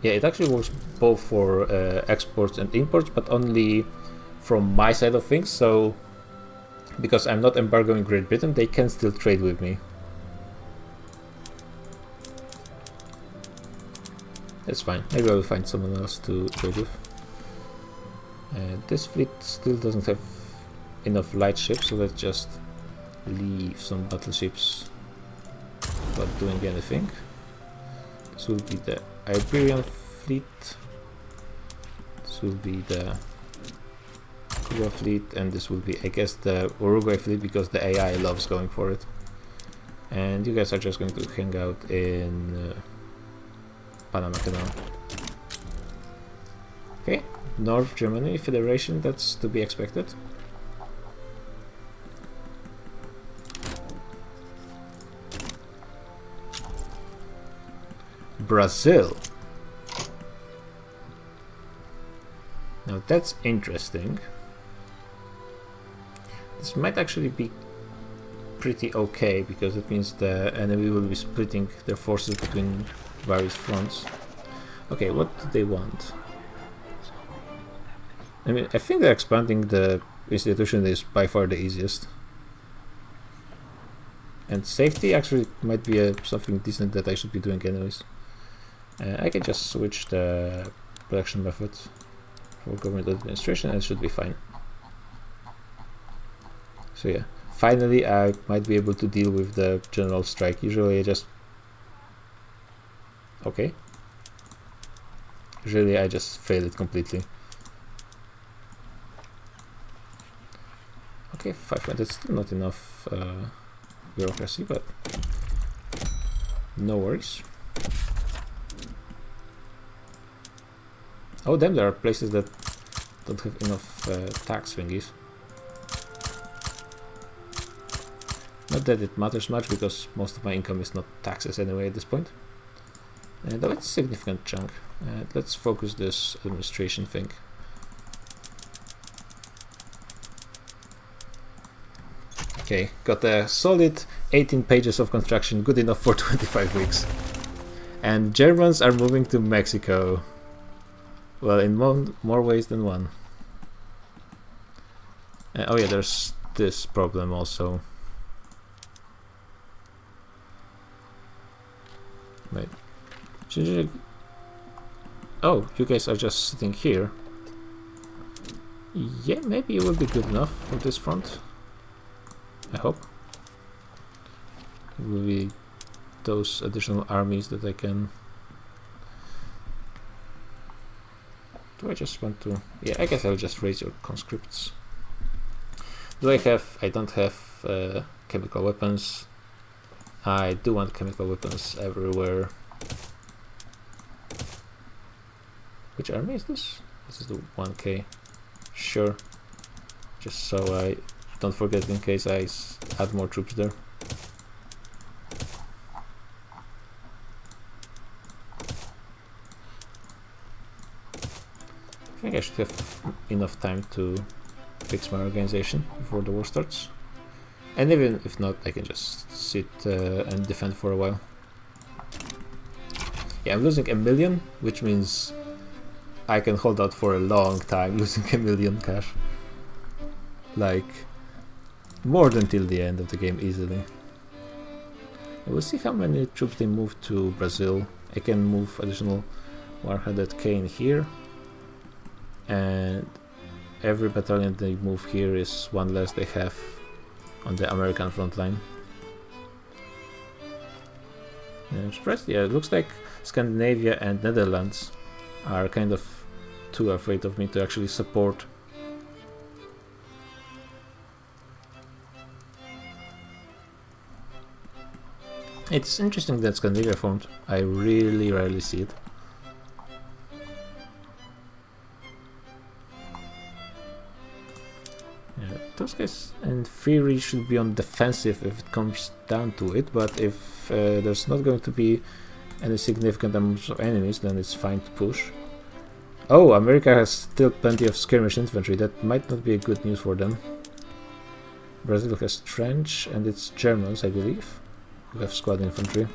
Yeah, it actually works both for exports and imports, but only from my side of things, so because I'm not embargoing Great Britain, they can still trade with me. That's fine. Maybe I will find someone else to trade with. This fleet still doesn't have enough light ships, so let's just leave some battleships without doing anything. This will be the Iberian fleet. This will be the Cuba fleet, and this will be, I guess, the Uruguay fleet, because the AI loves going for it. And you guys are just going to hang out in Panama Canal. Okay, North Germany Federation, that's to be expected. Brazil. Now that's interesting. This might actually be pretty okay, because it means the enemy will be splitting their forces between various fronts. Okay, what do they want? I mean, I think that expanding the institution is by far the easiest. And safety actually might be something decent that I should be doing anyways. I can just switch the production method for government administration and it should be fine. So yeah, finally I might be able to deal with the general strike. Usually I just... Okay. Usually I just fail it completely. Okay, 500, it's still not enough bureaucracy, but no worries. Oh damn, there are places that don't have enough tax thingies. Not that it matters much, because most of my income is not taxes anyway at this point. Though it's a significant chunk. Let's focus this administration thing. Okay, got a solid 18 pages of construction, good enough for 25 weeks. And Germans are moving to Mexico. Well, in more ways than one. Oh yeah, there's this problem also. Wait. Oh, you guys are just sitting here. Yeah, maybe it will be good enough for this front. I hope. It will be those additional armies that I can... Do I just want to... Yeah, I guess I'll just raise your conscripts. Do I have... I don't have chemical weapons. I do want chemical weapons everywhere. Which army is this? This is the 1K. Sure. Just so I don't forget in case I add more troops there. I think I should have enough time to fix my organization before the war starts. And even if not, I can just sit and defend for a while. Yeah, I'm losing 1 million, which means I can hold out for a long time, losing 1 million cash. Like, more than till the end of the game easily. And we'll see how many troops they move to Brazil. I can move additional 100k in here. And every battalion they move here is one less they have on the American front line. And I'm surprised, yeah, it looks like Scandinavia and Netherlands are kind of too afraid of me to actually support. It's interesting that Scandinavia formed. I really rarely see it. Yeah, those guys in theory should be on defensive if it comes down to it, but if there's not going to be any significant amounts of enemies, then it's fine to push. Oh, America has still plenty of skirmish infantry. That might not be a good news for them. Brazil has trench, and it's Germans, I believe, who have squad infantry.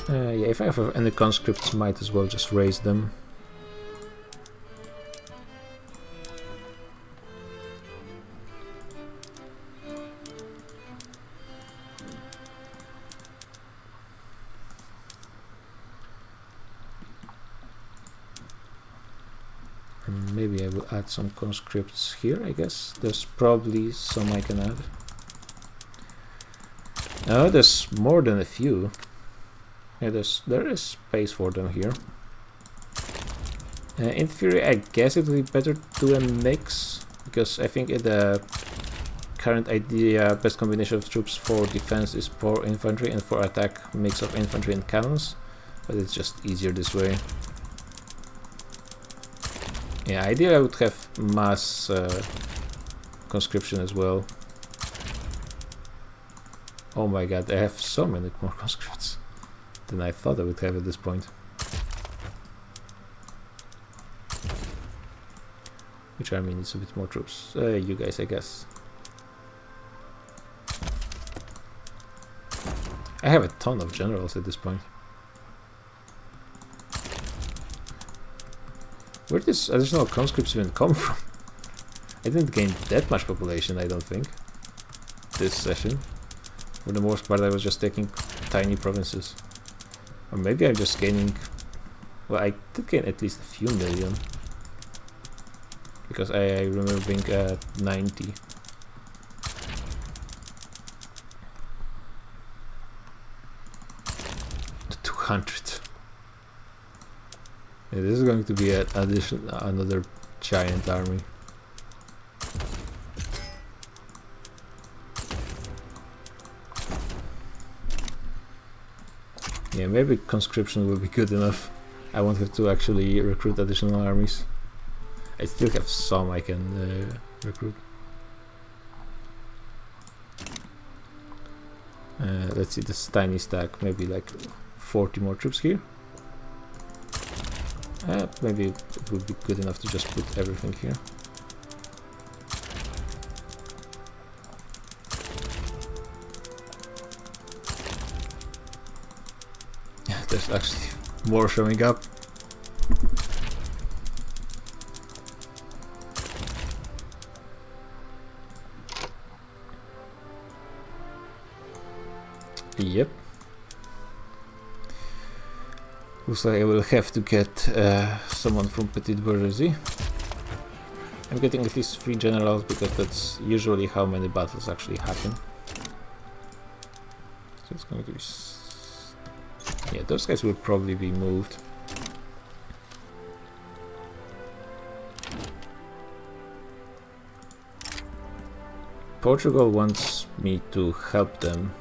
Yeah, if I have any conscripts, might as well just raise them. Maybe I will add some conscripts here, I guess. There's probably some I can add. Oh, there's more than a few. Yeah, there is space for them here. In theory, I guess it would be better to do a mix, because I think in the current idea, best combination of troops for defense is for infantry, and for attack, mix of infantry and cannons. But it's just easier this way. Yeah, ideally I would have mass conscription as well. Oh my god, I have so many more conscripts than I thought I would have at this point. Which army needs a bit more troops? You guys, I guess. I have a ton of generals at this point. Where did this additional conscripts even come from? I didn't gain that much population, I don't think, this session. For the most part I was just taking tiny provinces. Or maybe I'm just gaining... Well, I did gain at least a few million. Because I remember being at 90. To 200. Yeah, this is going to be another giant army. Yeah, maybe conscription will be good enough. I won't have to actually recruit additional armies. I still have some I can recruit. Let's see, this tiny stack, maybe like 40 more troops here. Maybe it would be good enough to just put everything here. There's actually more showing up. Yep. Looks like I will have to get someone from Petit Bourgeoisie. I'm getting at least 3 generals because that's usually how many battles actually happen. So it's going to be... yeah, those guys will probably be moved. Portugal wants me to help them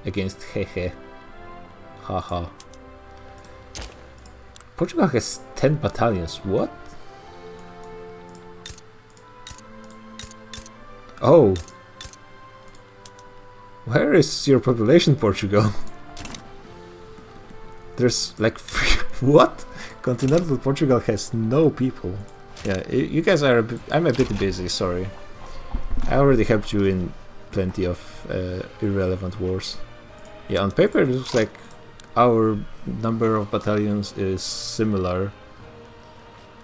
against Hehe. Haha. Portugal has 10 battalions. What? Oh. Where is your population, Portugal? There's like what? Continental Portugal has no people. Yeah, you guys are I'm a bit busy, sorry. I already helped you in plenty of irrelevant wars. Yeah, on paper it looks like our number of battalions is similar,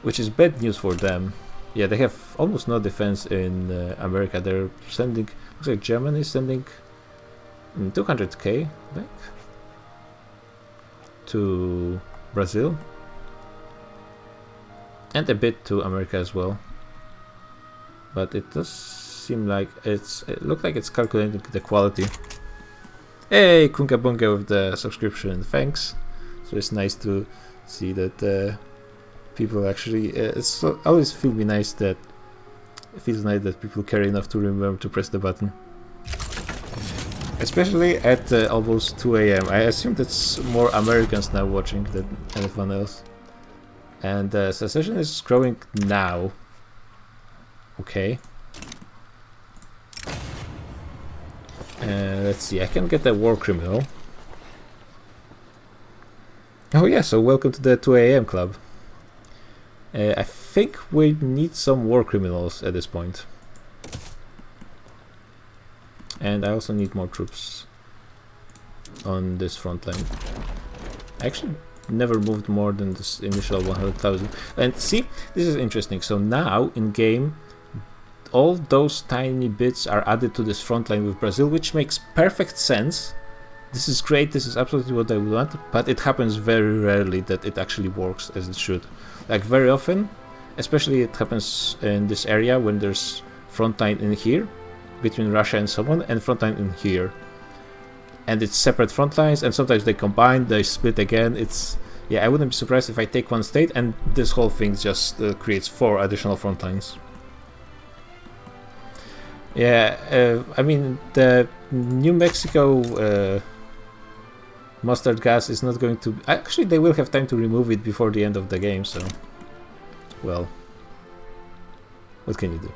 which is bad news for them. Yeah, they have almost no defense in America. They're sending, looks like Germany is sending 200k back to Brazil and a bit to America as well. But it does seem like it looks like it's calculating the quality. Hey, Kunga Bunga with the subscription, thanks. So it's nice to see that people actually. It's always feels nice that people care enough to remember to press the button. Especially at almost 2 AM. I assume that's more Americans now watching than anyone else. And secession is growing now. Okay. Let's see, I can get a war criminal. Oh yeah, so welcome to the 2 AM club. I think we need some war criminals at this point. And I also need more troops on this front line. I actually never moved more than this initial 100,000. And see, this is interesting. So now in game, all those tiny bits are added to this front line with Brazil, which makes perfect sense. This is great, this is absolutely what I would want, but it happens very rarely that it actually works as it should. Like very often, especially it happens in this area when there's front line in here, between Russia and someone, and front line in here. And it's separate front lines, and sometimes they combine, they split again. It's, yeah, I wouldn't be surprised if I take one state and this whole thing just creates 4 additional front lines. Yeah, I mean, the New Mexico mustard gas is not going to... Actually, they will have time to remove it before the end of the game, so... well, what can you do?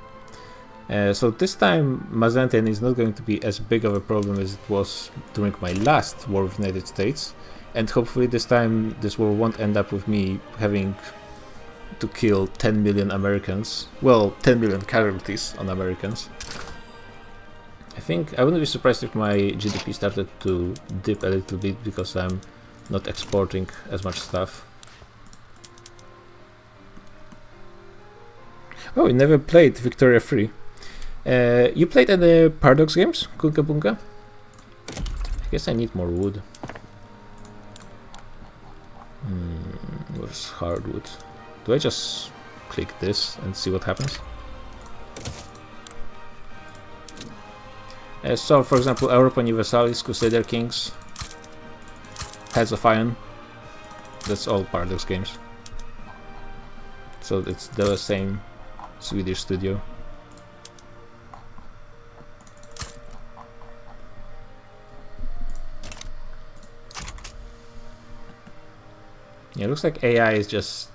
So this time, Mazantian is not going to be as big of a problem as it was during my last war with the United States, and hopefully this time this war won't end up with me having to kill 10 million Americans. Well, 10 million casualties on Americans. I think I wouldn't be surprised if my GDP started to dip a little bit because I'm not exporting as much stuff. Oh, you never played Victoria Free. You played any Paradox games, Kunga Bunga? I guess I need more wood. Where's hardwood? Do I just click this and see what happens? So, for example, Europa Universalis, Crusader Kings, Heads of Iron. That's all Paradox games. So it's the same Swedish studio. Yeah, it looks like AI is just...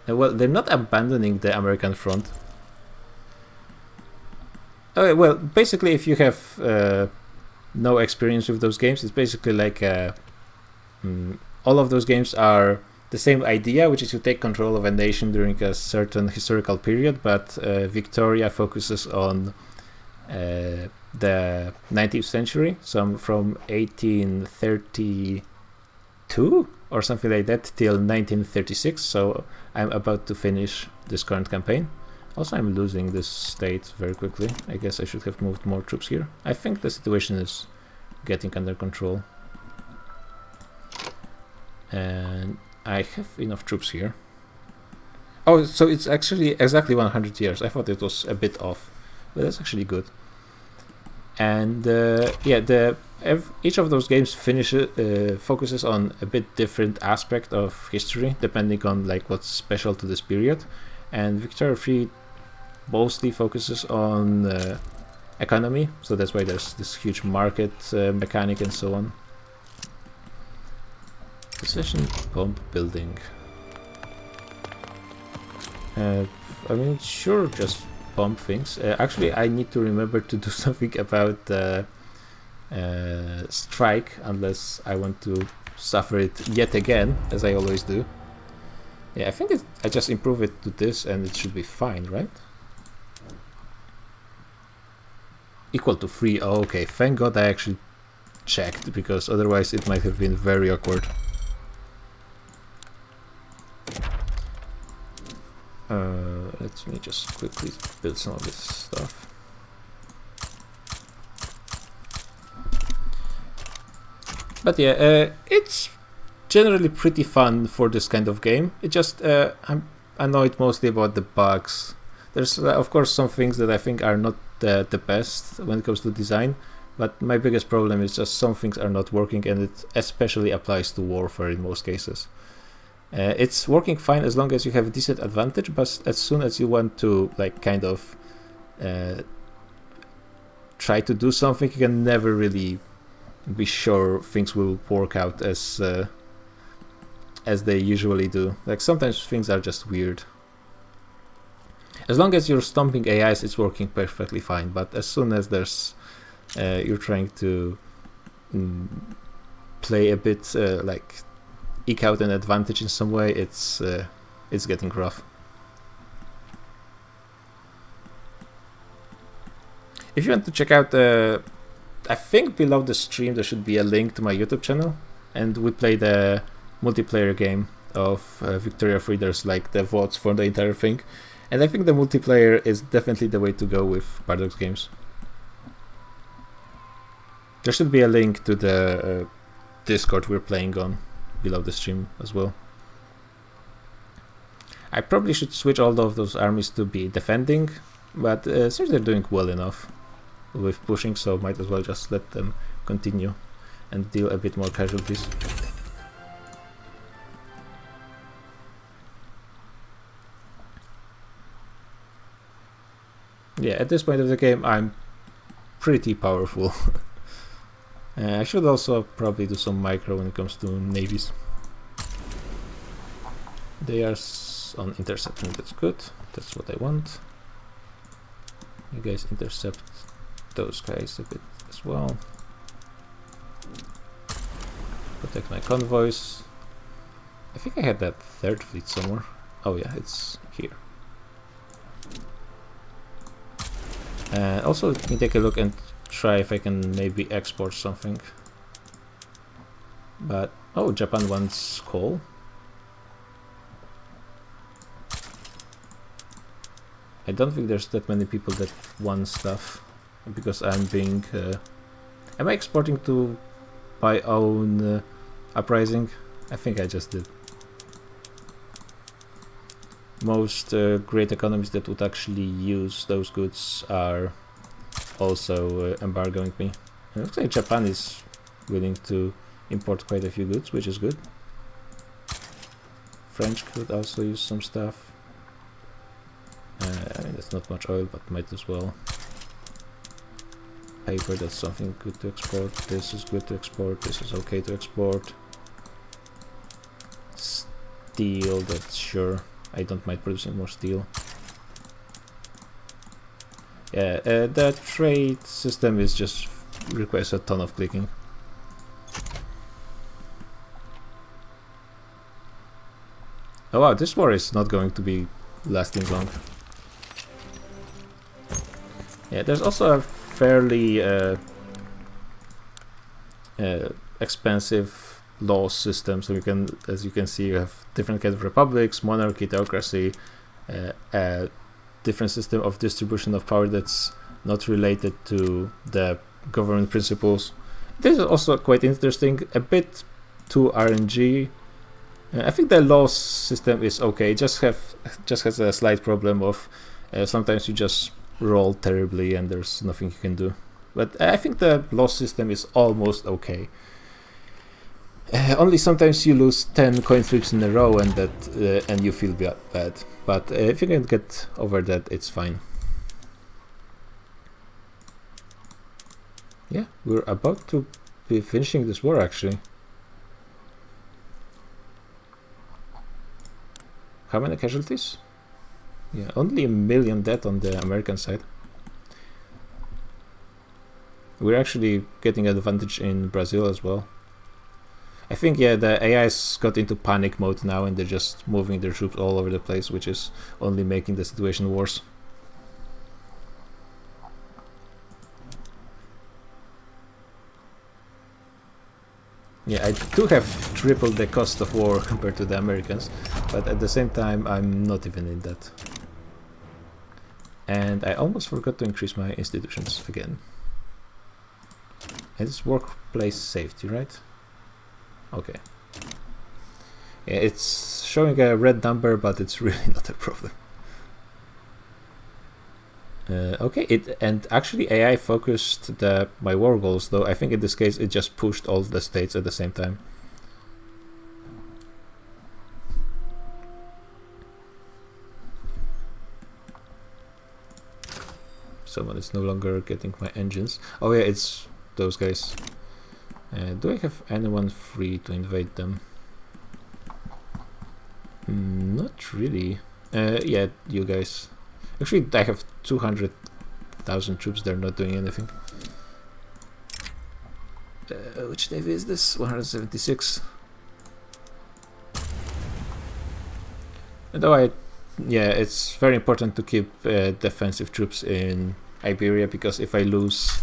well, they're not abandoning the American front. Okay, well, basically if you have no experience with those games, it's basically like all of those games are the same idea, which is to take control of a nation during a certain historical period, but Victoria focuses on the 19th century, so from 1832 or something like that till 1936, so I'm about to finish this current campaign. Also, I'm losing this state very quickly. I guess I should have moved more troops here. I think the situation is getting under control. And I have enough troops here. Oh, so it's actually exactly 100 years. I thought it was a bit off, but that's actually good. And yeah, each of those games focuses on a bit different aspect of history, depending on like what's special to this period. And Victoria 3 mostly focuses on economy, so that's why there's this huge market mechanic and so on. Precision pump building. I mean, sure, just pump things. Actually, I need to remember to do something about strike, unless I want to suffer it yet again, as I always do. Yeah, I think I just improve it to this and it should be fine, right? Equal to 3. Oh, okay, thank God I actually checked, because otherwise it might have been very awkward. Let me just quickly build some of this stuff. But yeah, it's generally pretty fun for this kind of game. It just I'm annoyed mostly about the bugs. There's of course some things that I think are not the best when it comes to design, but my biggest problem is just some things are not working, and it especially applies to warfare in most cases. It's working fine as long as you have a decent advantage, but as soon as you want to like kind of try to do something, you can never really be sure things will work out as they usually do. Like sometimes things are just weird. As long as you're stomping AIs, it's working perfectly fine, but as soon as there's you're trying to play a bit like eke out an advantage in some way, it's getting rough. If you want to check out, I think below the stream there should be a link to my YouTube channel, and we played a multiplayer game of Victoria 3. There's like the votes for the entire thing, and I think the multiplayer is definitely the way to go with Paradox games. There should be a link to the Discord we're playing on below the stream as well. I probably should switch all of those armies to be defending, but since they're doing well enough with pushing, so might as well just let them continue and deal a bit more casualties. Yeah, at this point of the game I'm pretty powerful. I should also probably do some micro when it comes to navies. They are on intercepting, that's good, that's what I want. You guys intercept those guys a bit as well. Protect my convoys. I think I had that third fleet somewhere. Oh yeah, it's here. Also, let me take a look and try if I can maybe export something. But oh, Japan wants coal. I don't think there's that many people that want stuff, because I'm being am I exporting to my own uprising? I think I just did. Most great economies that would actually use those goods are also embargoing me. It looks like Japan is willing to import quite a few goods, which is good. French could also use some stuff. I mean, that's not much oil, but might as well. Paper, that's something good to export. This is good to export. This is okay to export. Steel, that's sure. I don't mind producing more steel. Yeah, the trade system is just requires a ton of clicking. Oh wow, this war is not going to be lasting long. Yeah, there's also a fairly expensive law system, so you can, as you can see, you have different kinds of republics, monarchy, theocracy, a different system of distribution of power that's not related to the government principles, this is also quite interesting, a bit too RNG. I think the law system is okay, just has a slight problem of sometimes you just roll terribly and there's nothing you can do. But I think the loss system is almost okay. Only sometimes you lose 10 coin flips in a row and you feel bad. But if you can get over that, it's fine. Yeah, we're about to be finishing this war actually. How many casualties? Yeah, only 1 million dead on the American side. We're actually getting an advantage in Brazil as well. I think, yeah, the AIs got into panic mode now and they're just moving their troops all over the place, which is only making the situation worse. Yeah, I do have triple the cost of war compared to the Americans, but at the same time I'm not even in that. And I almost forgot to increase my institutions again. And it's workplace safety, right? Okay. Yeah, it's showing a red number, but it's really not a problem. Okay, and actually AI focused my war goals, though I think in this case it just pushed all the states at the same time. Someone is no longer getting my engines. Oh yeah, it's those guys. Do I have anyone free to invade them? Not really. Yeah, you guys. Actually, I have 200,000 troops. They're not doing anything. Which navy is this? 176. Though yeah, it's very important to keep defensive troops in Iberia, because if I lose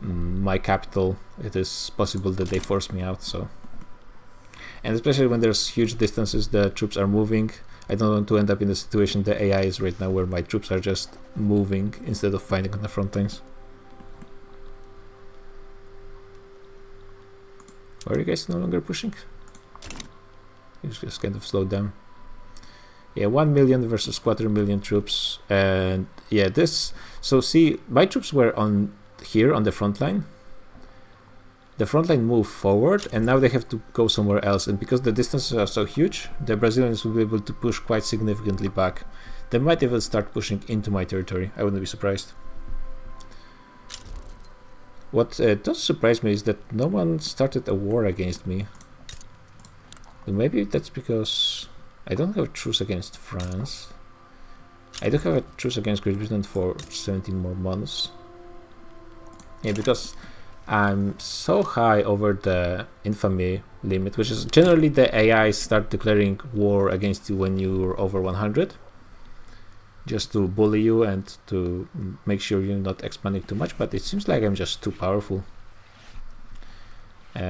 my capital, it is possible that they force me out. So, and especially when there's huge distances the troops are moving, I don't want to end up in the situation the AI is right now, where my troops are just moving instead of fighting on the front lines. Are you guys no longer pushing? It's just kind of slowed down. Yeah, 1 million versus 250,000 troops, and yeah, this. So see, my troops were on here on the front line. The front line moved forward, and now they have to go somewhere else. And because the distances are so huge, the Brazilians will be able to push quite significantly back. They might even start pushing into my territory. I wouldn't be surprised. What does surprise me is that no one started a war against me. Maybe that's because I don't have a truce against France. I do have a truce against Great Britain for 17 more months. Yeah, because I'm so high over the infamy limit, which is generally the AI start declaring war against you when you're over 100, just to bully you and to make sure you're not expanding too much, but it seems like I'm just too powerful.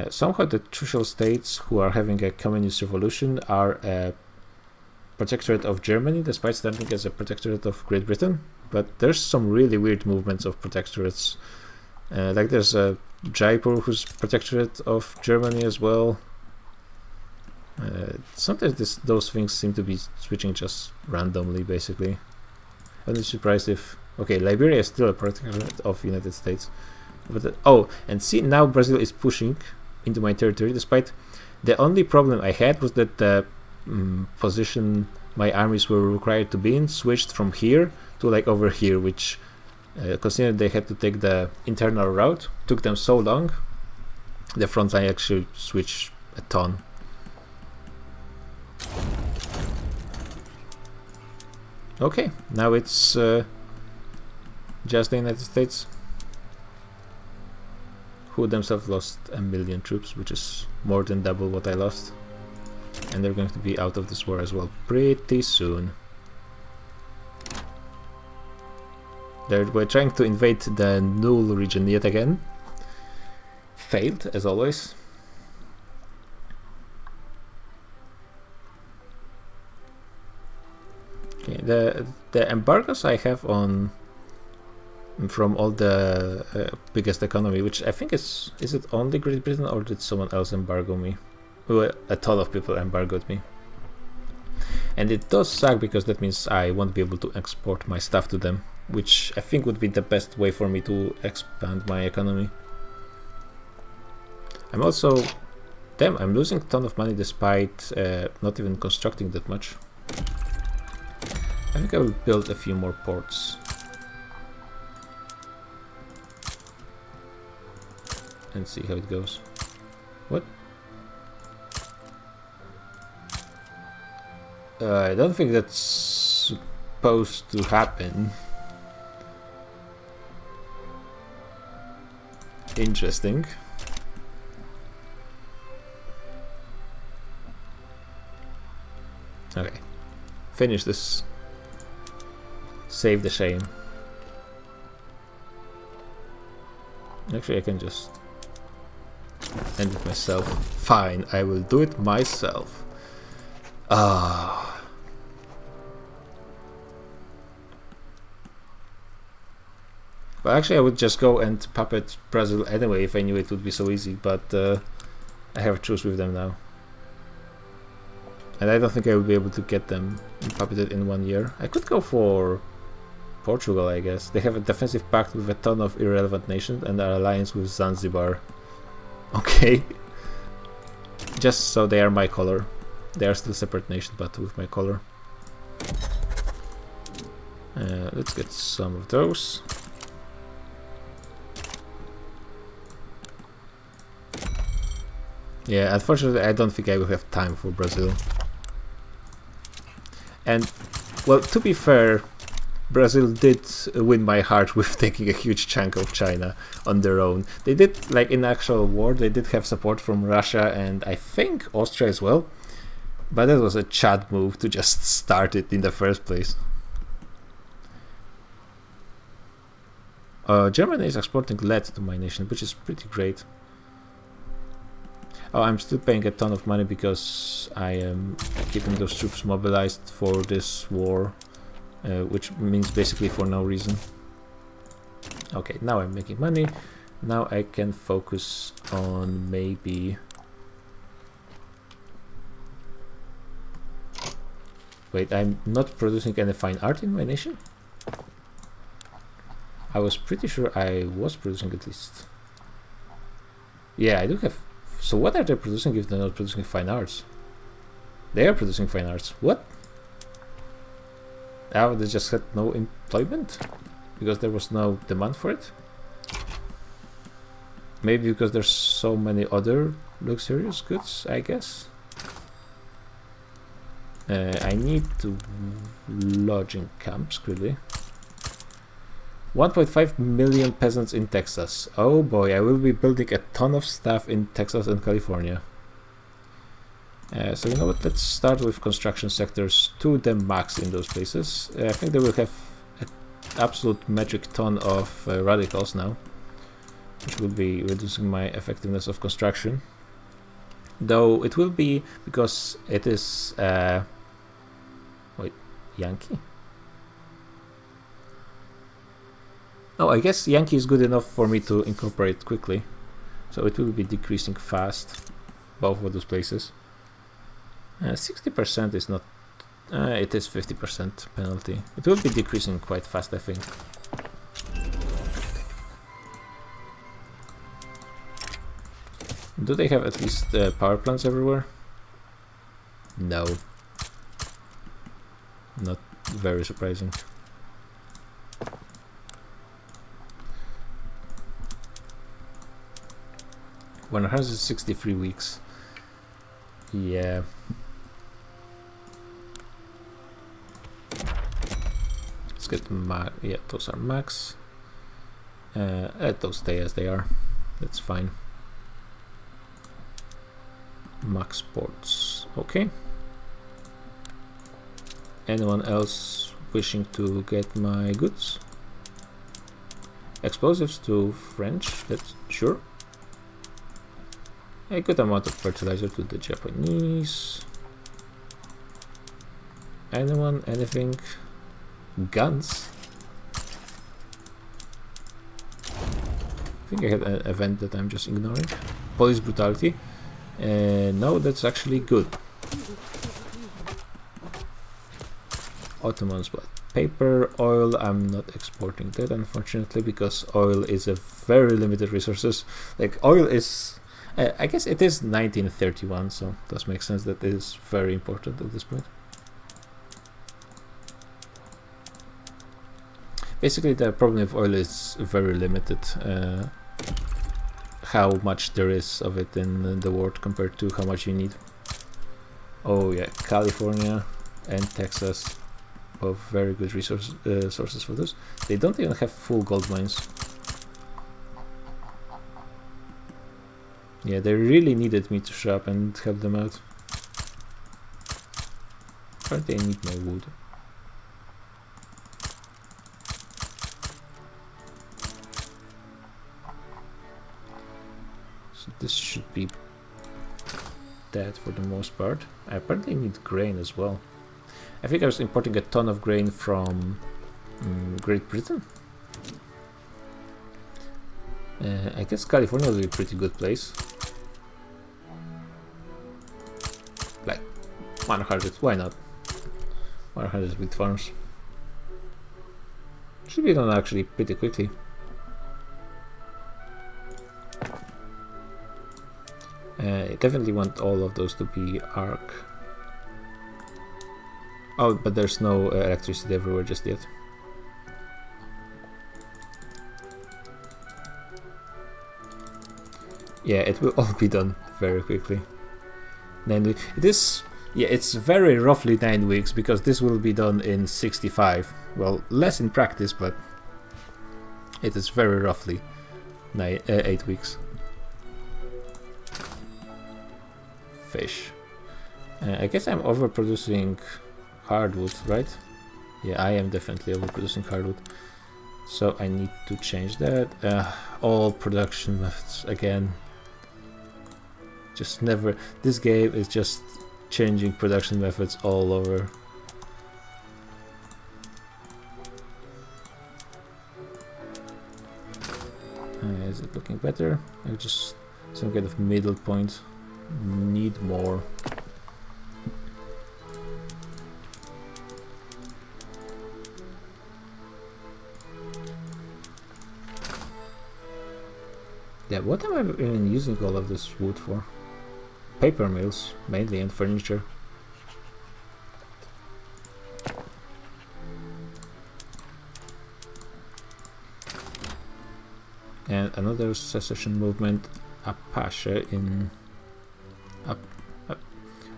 Somehow the trucial states who are having a communist revolution are a protectorate of Germany, despite standing as a protectorate of Great Britain. But there's some really weird movements of protectorates. Like there's a Jaipur who's protectorate of Germany as well. Sometimes those things seem to be switching just randomly, basically. I'm not surprised if... Okay, Liberia is still a protectorate of United States. But oh, and see, now Brazil is pushing into my territory, despite the only problem I had was that the position my armies were required to be in switched from here to like over here, which considering they had to take the internal route, took them so long. The front line actually switched a ton. Okay, now it's just the United States, who themselves lost 1 million troops, which is more than double what I lost. And they're going to be out of this war as well pretty soon. We're trying to invade the Null region yet again. Failed, as always. Okay, the embargoes I have on from all the biggest economy, which I think is it only Great Britain, or did someone else embargo me? Well, a ton of people embargoed me. And it does suck because that means I won't be able to export my stuff to them, which I think would be the best way for me to expand my economy. I'm also... Damn, I'm losing a ton of money despite not even constructing that much. I think I will build a few more ports. And see how it goes. What? I don't think that's supposed to happen. Interesting. Okay. Finish this. Save the shame. Actually, I can just end it myself. Fine, I will do it myself. Ah. Well, actually, I would just go and puppet Brazil anyway if I knew it would be so easy, but I have a truce with them now. And I don't think I will be able to get them puppeted in 1 year. I could go for Portugal, I guess. They have a defensive pact with a ton of irrelevant nations and are alliance with Zanzibar. Okay. Just so they are my color. They are still separate nations, but with my color. Let's get some of those. Yeah, unfortunately, I don't think I will have time for Brazil. And, well, to be fair, Brazil did win my heart with taking a huge chunk of China on their own. They did, like, in actual war, they did have support from Russia and I think Austria as well. But that was a Chad move to just start it in the first place. Germany is exporting lead to my nation, which is pretty great. Oh, I'm still paying a ton of money because I am keeping those troops mobilized for this war, which means basically for no reason. Okay, now I'm making money. Now I can focus on maybe... Wait, I'm not producing any fine art in my nation? I was pretty sure I was producing at least. Yeah, I do have... So what are they producing if they're not producing fine arts? They are producing fine arts. What? Oh, they just had no employment? Because there was no demand for it? Maybe because there's so many other luxurious goods, I guess? I need to lodge in camps, really. 1.5 million peasants in Texas. Oh boy, I will be building a ton of stuff in Texas and California. So you know what, let's start with construction sectors to the max in those places. I think they will have an absolute metric ton of radicals now, which will be reducing my effectiveness of construction. Though it will be because it is... wait, Yankee? Oh, I guess Yankee is good enough for me to incorporate quickly. So it will be decreasing fast, both of those places. 60% is not... it is 50% penalty. It will be decreasing quite fast, I think. Do they have at least power plants everywhere? No. Not very surprising. When 163 weeks. Yeah. Let's get yeah, those are max. Let those stay as they are. That's fine. Max ports. Okay. Anyone else wishing to get my goods? Explosives to French. That's sure. A good amount of fertilizer to the Japanese. Anyone? Anything? Guns? think I had an event that I'm just ignoring. Police brutality. No, that's actually good. Ottomans blood. Paper, oil, I'm not exporting that unfortunately because oil is a very limited resources. Like oil is, I guess it is 1931, so it does make sense that it is very important at this point. Basically the problem with oil is very limited, how much there is of it in the world compared to how much you need. Oh yeah, California and Texas. Both very good sources for this. They don't even have full gold mines. Yeah, they really needed me to show up and help them out. Apparently I need more wood. So this should be that for the most part. I apparently need grain as well. I think I was importing a ton of grain from Great Britain. I guess California will be a pretty good place. Like 100, why not? 100 wheat farms. Should be done actually pretty quickly. I definitely want all of those to be arc. Oh, but there's no electricity everywhere just yet. Yeah, it will all be done very quickly. 9 weeks. It is, yeah, it's very roughly 9 weeks because this will be done in 65. Well, less in practice, but it is very roughly 8 weeks. Fish. I guess I'm overproducing hardwood, right? Yeah, I am definitely overproducing hardwood. So I need to change that. All production methods again. Just never. This game is just changing production methods all over. Is it looking better? I just some kind of middle point. Need more. Yeah, what am I even using all of this wood for? Paper mills, mainly, and furniture. And another secession movement, Apache in...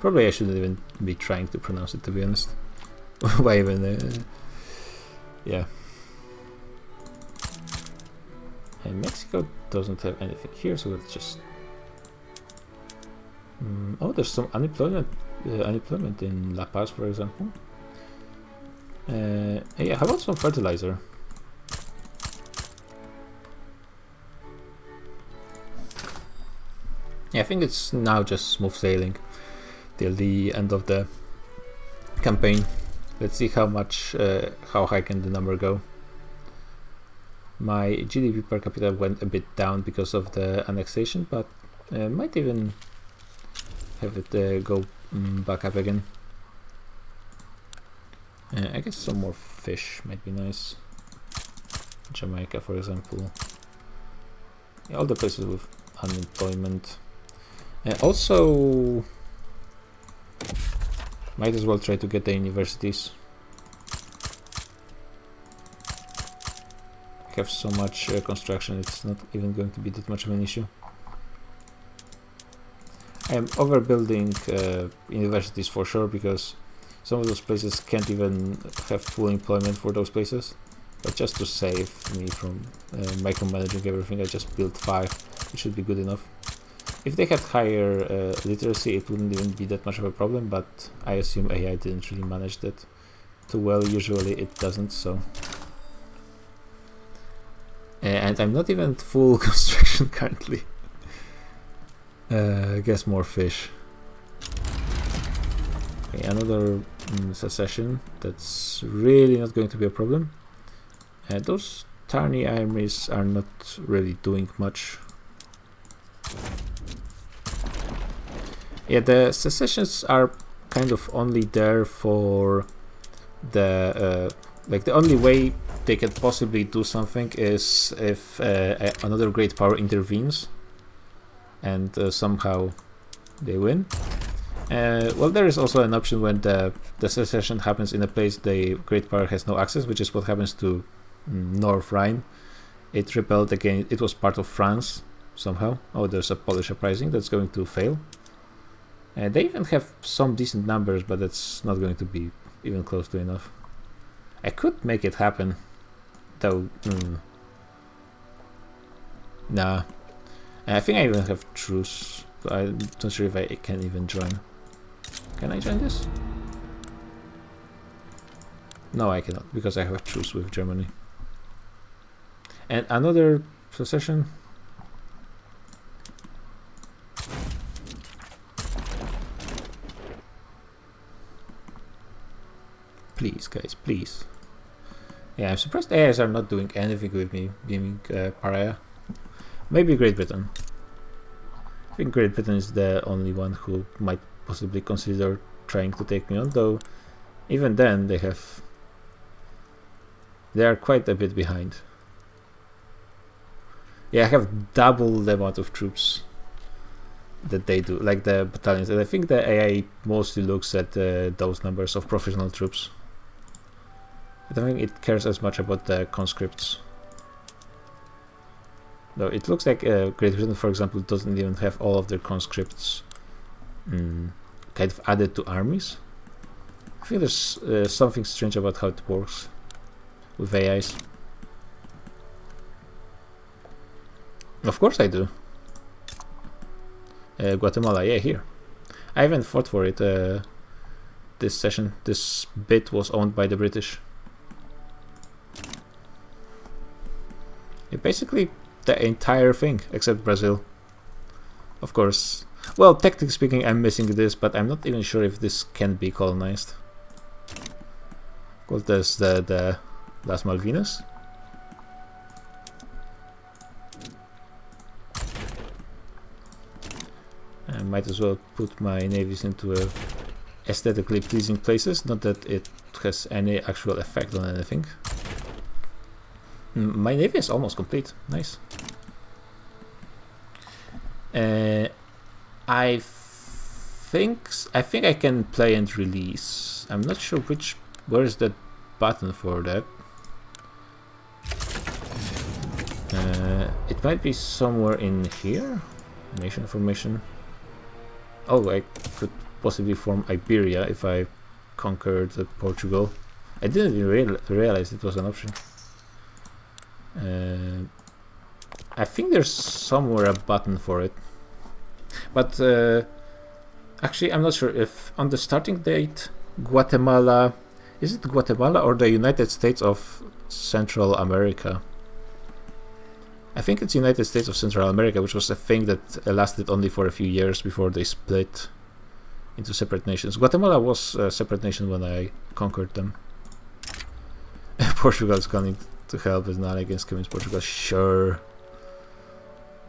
probably I shouldn't even be trying to pronounce it, to be honest. Why even... yeah. And Mexico doesn't have anything here, so let's just... oh, there's some unemployment in La Paz, for example. Yeah, how about some fertilizer? Yeah, I think it's now just smooth sailing till the end of the campaign. Let's see how much, how high can the number go. My GDP per capita went a bit down because of the annexation, but might even have it go back up again. I guess some more fish might be nice. Jamaica, for example. Yeah, all the places with unemployment. Also, might as well try to get the universities. Have so much construction, it's not even going to be that much of an issue. I am overbuilding universities for sure, because some of those places can't even have full employment for those places. But just to save me from micromanaging everything, I just built 5. It should be good enough. If they had higher literacy, it wouldn't even be that much of a problem, but I assume AI didn't really manage that too well. Usually it doesn't, so... and I'm not even full construction currently. I guess more fish. Okay, another secession. That's really not going to be a problem. Those tiny armies are not really doing much. Yeah, the secessions are kind of only there for the like the only way they can possibly do something is if another great power intervenes and somehow they win. Well, there is also an option when the secession happens in a place the great power has no access, which is what happens to North Rhine. It rebelled again. It was part of France somehow. Oh, there's a Polish uprising that's going to fail. They even have some decent numbers, but that's not going to be even close to enough. I could make it happen, though. Nah. I think I even have truce. I'm not sure if I can even join. Can I join this? No, I cannot, because I have truce with Germany. And another secession. Please, guys, please. Yeah, I'm surprised AIs are not doing anything with me being pariah. Maybe Great Britain. I think Great Britain is the only one who might possibly consider trying to take me on, though even then they are quite a bit behind. Yeah, I have double the amount of troops that they do, like the battalions, and I think the AI mostly looks at those numbers of professional troops. I don't think it cares as much about the conscripts. Though it looks like Great Britain, for example, doesn't even have all of their conscripts kind of added to armies. I think there's something strange about how it works with AIs. Of course I do. Guatemala, yeah, here. I haven't fought for it this session. This bit was owned by the British. Yeah, basically the entire thing except Brazil. Of course. Well, technically speaking, I'm missing this, but I'm not even sure if this can be colonized. Well, there's the Las Malvinas. I might as well put my navies into aesthetically pleasing places, not that it has any actual effect on anything. My navy is almost complete. Nice. I think I can play and release. I'm not sure where is that button for that. It might be somewhere in here. Nation formation. Oh, I could possibly form Iberia if I conquered Portugal. I didn't even realize it was an option. I think there's somewhere a button for it. But actually, I'm not sure if on the starting date, Guatemala... Is it Guatemala or the United States of Central America? I think it's United States of Central America, which was a thing that lasted only for a few years before they split into separate nations. Guatemala was a separate nation when I conquered them. Portugal is coming to help as not against Communist Portugal. Sure.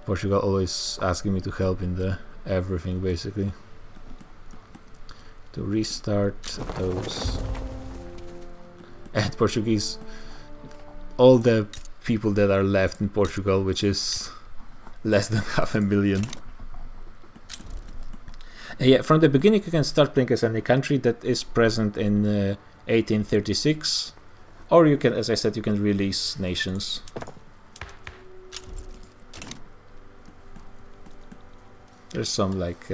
Portugal always asking me to help in the everything, basically. To restart those. And Portuguese. All the people that are left in Portugal, which is less than 500,000. Yeah, from the beginning you can start playing as any country that is present in 1836, or you can, as I said, you can release nations. There's some like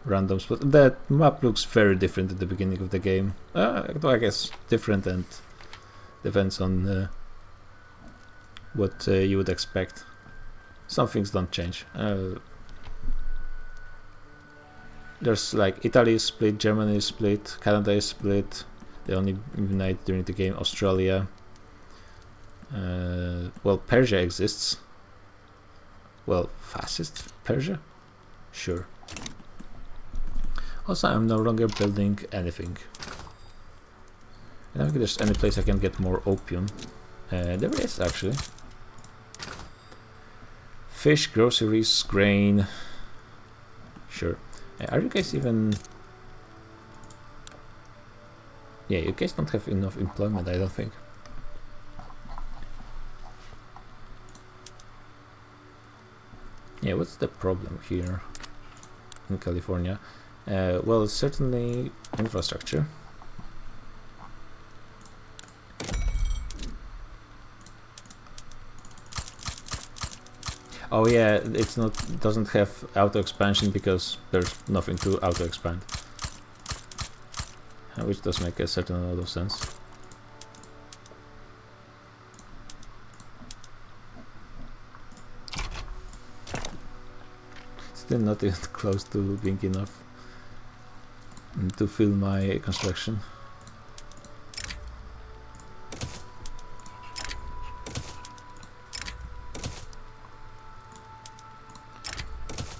random spot. That map looks very different at the beginning of the game. I guess different and depends on what you would expect. Some things don't change. There's like Italy is split, Germany is split, Canada is split. They only unite during the game. Australia. Well, Persia exists. Well, fascist Persia? Sure. Also, I'm no longer building anything. I don't think there's any place I can get more opium. There is actually. Fish, groceries, grain. Sure. Are you guys even... Yeah, you guys don't have enough employment, I don't think. Yeah, what's the problem here in California? Well, certainly infrastructure. Oh yeah, it's not doesn't have auto expansion because there's nothing to auto expand, which does make a certain amount of sense. Still not even close to being enough to fill my construction.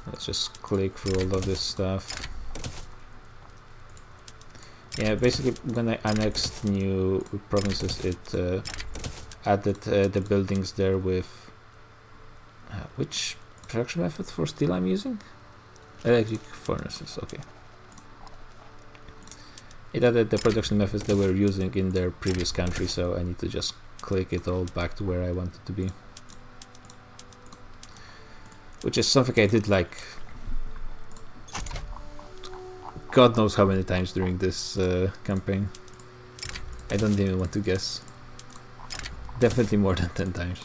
Let's just click through all of this stuff. Yeah, basically when I annexed new provinces, it added the buildings there with which production method for steel I'm using? Electric furnaces, okay. It added the production methods they were using in their previous country, so I need to just click it all back to where I want it to be. Which is something I did like God knows how many times during this campaign. I don't even want to guess. Definitely more than 10 times.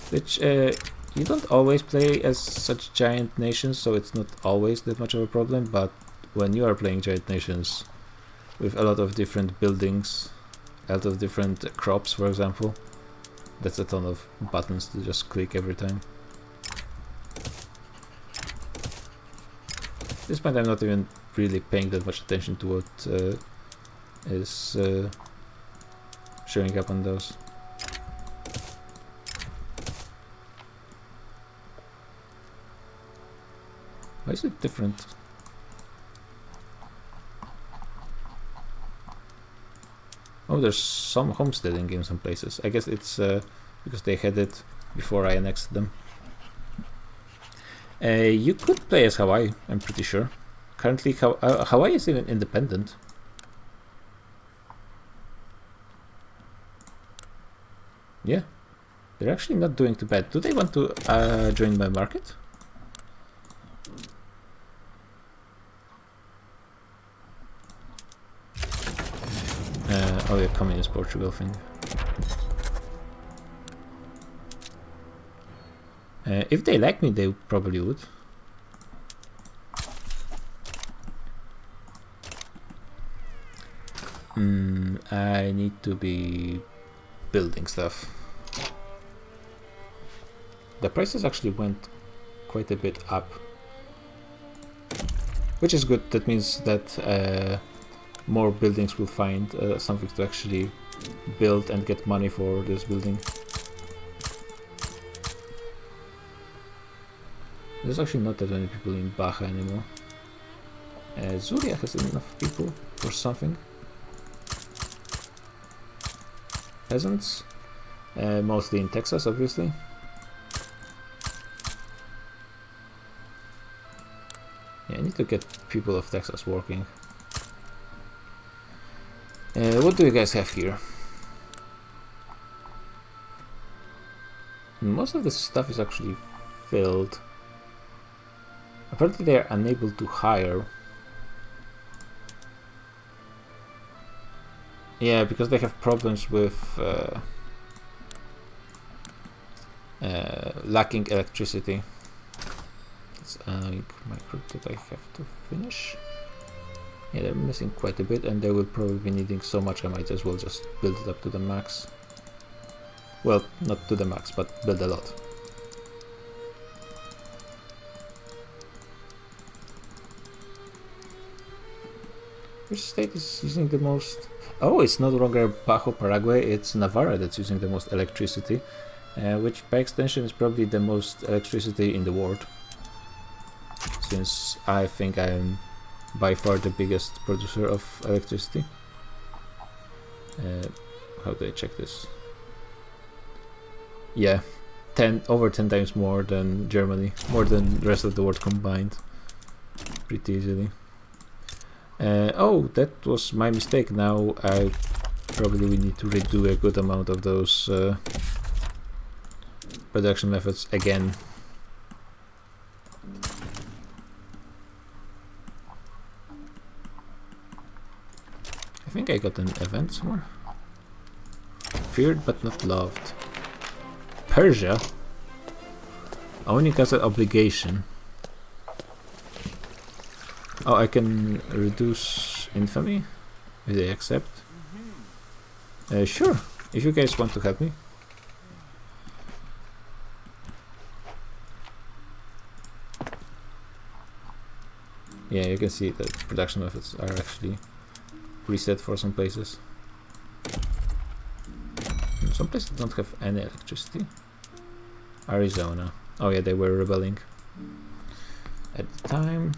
Which you don't always play as such giant nations, so it's not always that much of a problem, but when you are playing giant nations with a lot of different buildings, a lot of different crops, for example, that's a ton of buttons to just click every time. At this point I'm not even really paying that much attention to what is showing up on those. Why is it different? Oh, there's some homesteading in some places. I guess it's because they had it before I annexed them. You could play as Hawaii, I'm pretty sure. Currently, Hawaii is even independent. Yeah, they're actually not doing too bad. Do they want to join my market? Oh yeah, communist Portugal thing. If they like me, they probably would. I need to be building stuff. The prices actually went quite a bit up, which is good. That means that more buildings will find something to actually build and get money for this building. There's actually not that many people in Baja anymore. Zuria has enough people for something. Peasants, mostly in Texas, obviously. Yeah, I need to get people of Texas working. What do you guys have here? Most of the stuff is actually filled. Apparently they are unable to hire. Yeah, because they have problems with lacking electricity. It's a micro that I have to finish. Yeah, they're missing quite a bit, and they will probably be needing so much I might as well just build it up to the max. Well, not to the max, but build a lot. Which state is using the most? Oh, it's no longer Bajo Paraguay, it's Navarra that's using the most electricity, which by extension is probably the most electricity in the world, since I think I'm by far the biggest producer of electricity. How do I check this? Yeah, over 10 times more than Germany, more than the rest of the world combined, pretty easily. Oh, that was my mistake. Now I probably need to redo a good amount of those production methods again. I think I got an event somewhere. Feared but not loved. Persia? Only has an obligation. Oh, I can reduce infamy if they accept. Sure, if you guys want to help me. Yeah, you can see that production methods are actually reset for some places. Some places don't have any electricity. Arizona. Oh yeah, they were rebelling at the time.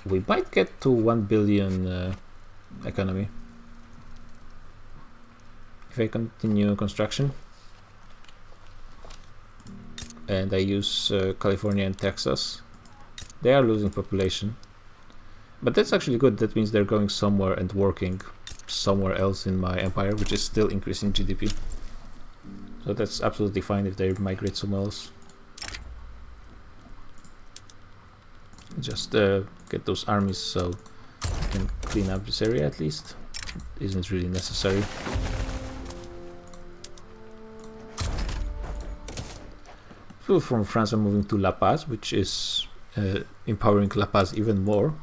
We might get to 1 billion economy if I continue construction. And I use California and Texas. They are losing population. But that's actually good. That means they're going somewhere and working somewhere else in my empire, which is still increasing GDP. So that's absolutely fine if they migrate somewhere else. Just get those armies so I can clean up this area at least. It isn't really necessary. People from France are moving to La Paz, which is empowering La Paz even more.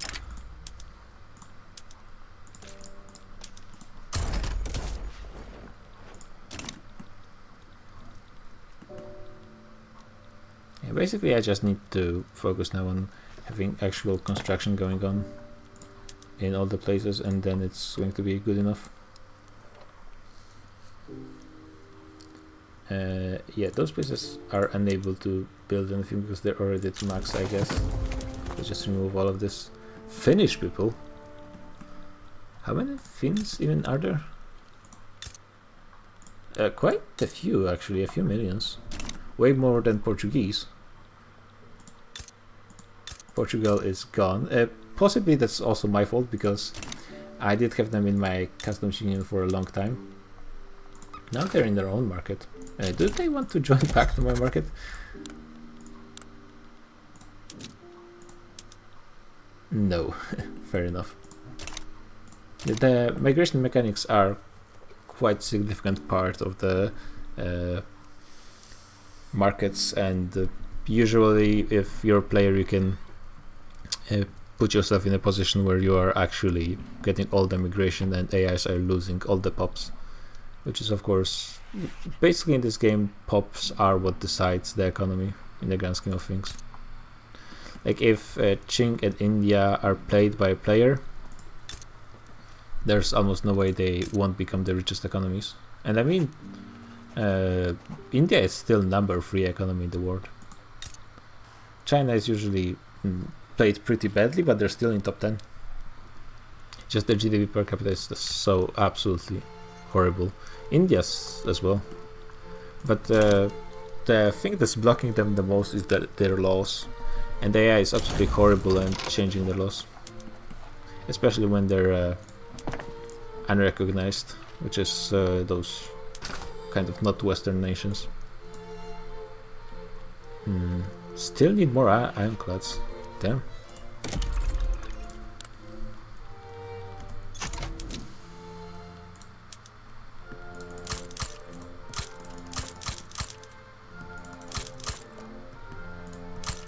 Yeah, basically I just need to focus now on having actual construction going on in all the places, and then it's going to be good enough. Yeah, those places are unable to build anything because they're already to max, I guess. Let's just remove all of this. Finnish people? How many Finns even are there? Quite a few, actually, a few millions. Way more than Portuguese. Portugal is gone. Possibly that's also my fault because I did have them in my customs union for a long time. Now they're in their own market. Do they want to join back to my market? No, fair enough. The migration mechanics are quite significant part of the markets, and usually if you're a player you can put yourself in a position where you are actually getting all the migration and AIs are losing all the pops, which is of course basically in this game pops are what decides the economy in the grand scheme of things. Like if Qing and India are played by a player, there's almost no way they won't become the richest economies. And I mean India is still number 3 economy in the world. China is usually played pretty badly, but they're still in top 10. Just their GDP per capita is so absolutely horrible. India's as well. But the thing that's blocking them the most is that their laws. And the AI is absolutely horrible and changing their laws. Especially when they're unrecognized, which is those kind of not Western nations. Still need more ironclads. Damn.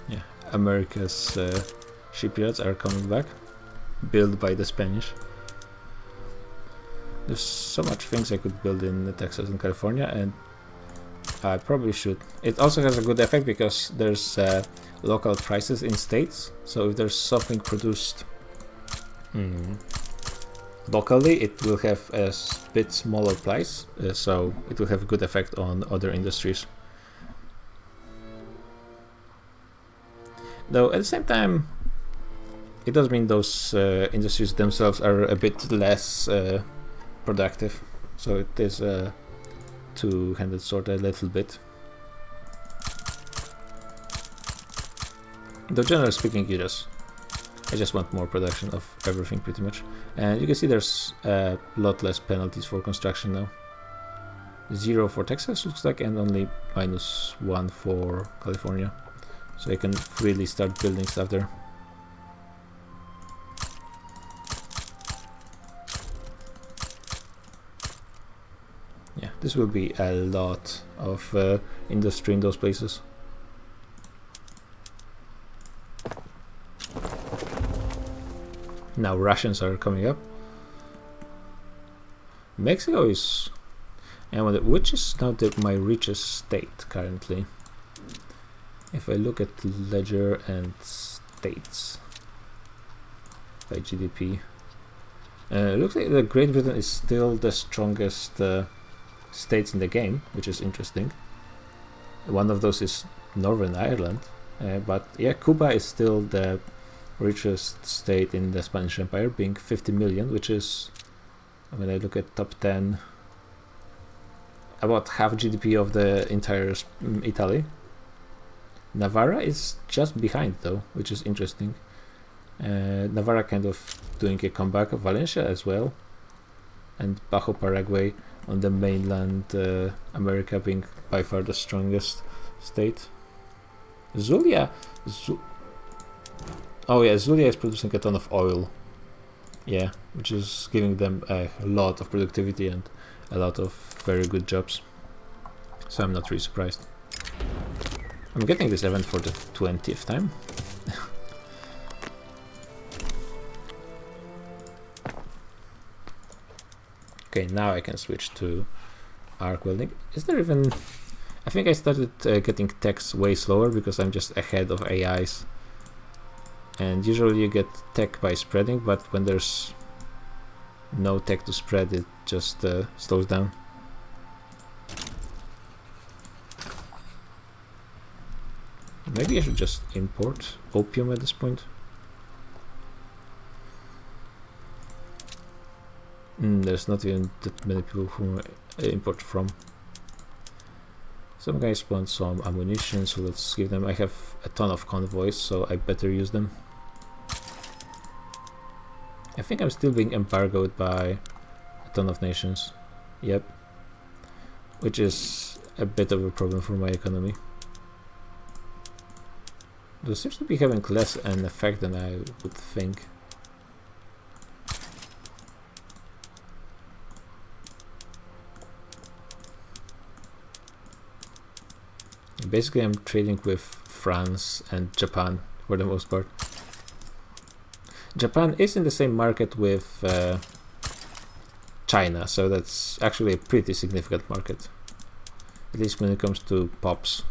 Yeah, America's shipyards are coming back, built by the Spanish. There's so much things I could build in Texas and California, and I probably should. It also has a good effect because there's local prices in states, so if there's something produced locally, it will have a bit smaller price, so it will have a good effect on other industries. Though at the same time, it does mean those industries themselves are a bit less productive. So it is a two-handed sword a little bit. Though generally speaking, I just want more production of everything pretty much. And you can see there's a lot less penalties for construction now. 0 for Texas looks like, and only -1 for California. So I can freely start building stuff there. Yeah, this will be a lot of industry in those places. Now Russians are coming up. Mexico is, which is now my richest state currently. If I look at ledger and states by GDP, it looks like that Great Britain is still the strongest states in the game, which is interesting. One of those is Northern Ireland, but yeah, Cuba is still the richest state in the Spanish Empire, being 50 million, which is, when I look at top 10, about half GDP of the entire Italy. Navarra is just behind though, which is interesting. Navarra kind of doing a comeback, Valencia as well, and Bajo Paraguay on the mainland America being by far the strongest state. Zulia is producing a ton of oil, yeah, which is giving them a lot of productivity and a lot of very good jobs, so I'm not really surprised. I'm getting this event for the 20th time. Okay, now I can switch to arc welding. Is there even... I think I started getting techs way slower because I'm just ahead of AIs. And usually you get tech by spreading, but when there's no tech to spread, it just slows down. Maybe I should just import opium at this point. There's not even that many people who import from. Some guys want some ammunition, so let's give them. I have a ton of convoys, so I better use them. I think I'm still being embargoed by a ton of nations. Yep. Which is a bit of a problem for my economy. This seems to be having less an effect than I would think. Basically, I'm trading with France and Japan for the most part. Japan is in the same market with China, so that's actually a pretty significant market, at least when it comes to POPs.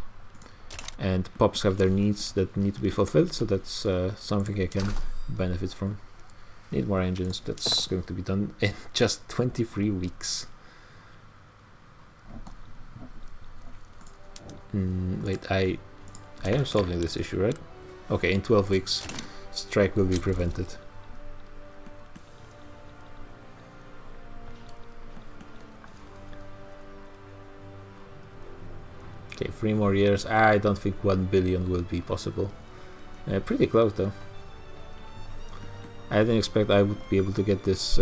And POPs have their needs that need to be fulfilled, so that's something I can benefit from. Need more engines. That's going to be done in just 23 weeks. Wait, I am solving this issue, right? Okay, in 12 weeks, strike will be prevented. Okay, 3 more years. I don't think 1 billion will be possible. Pretty close though. I didn't expect I would be able to get this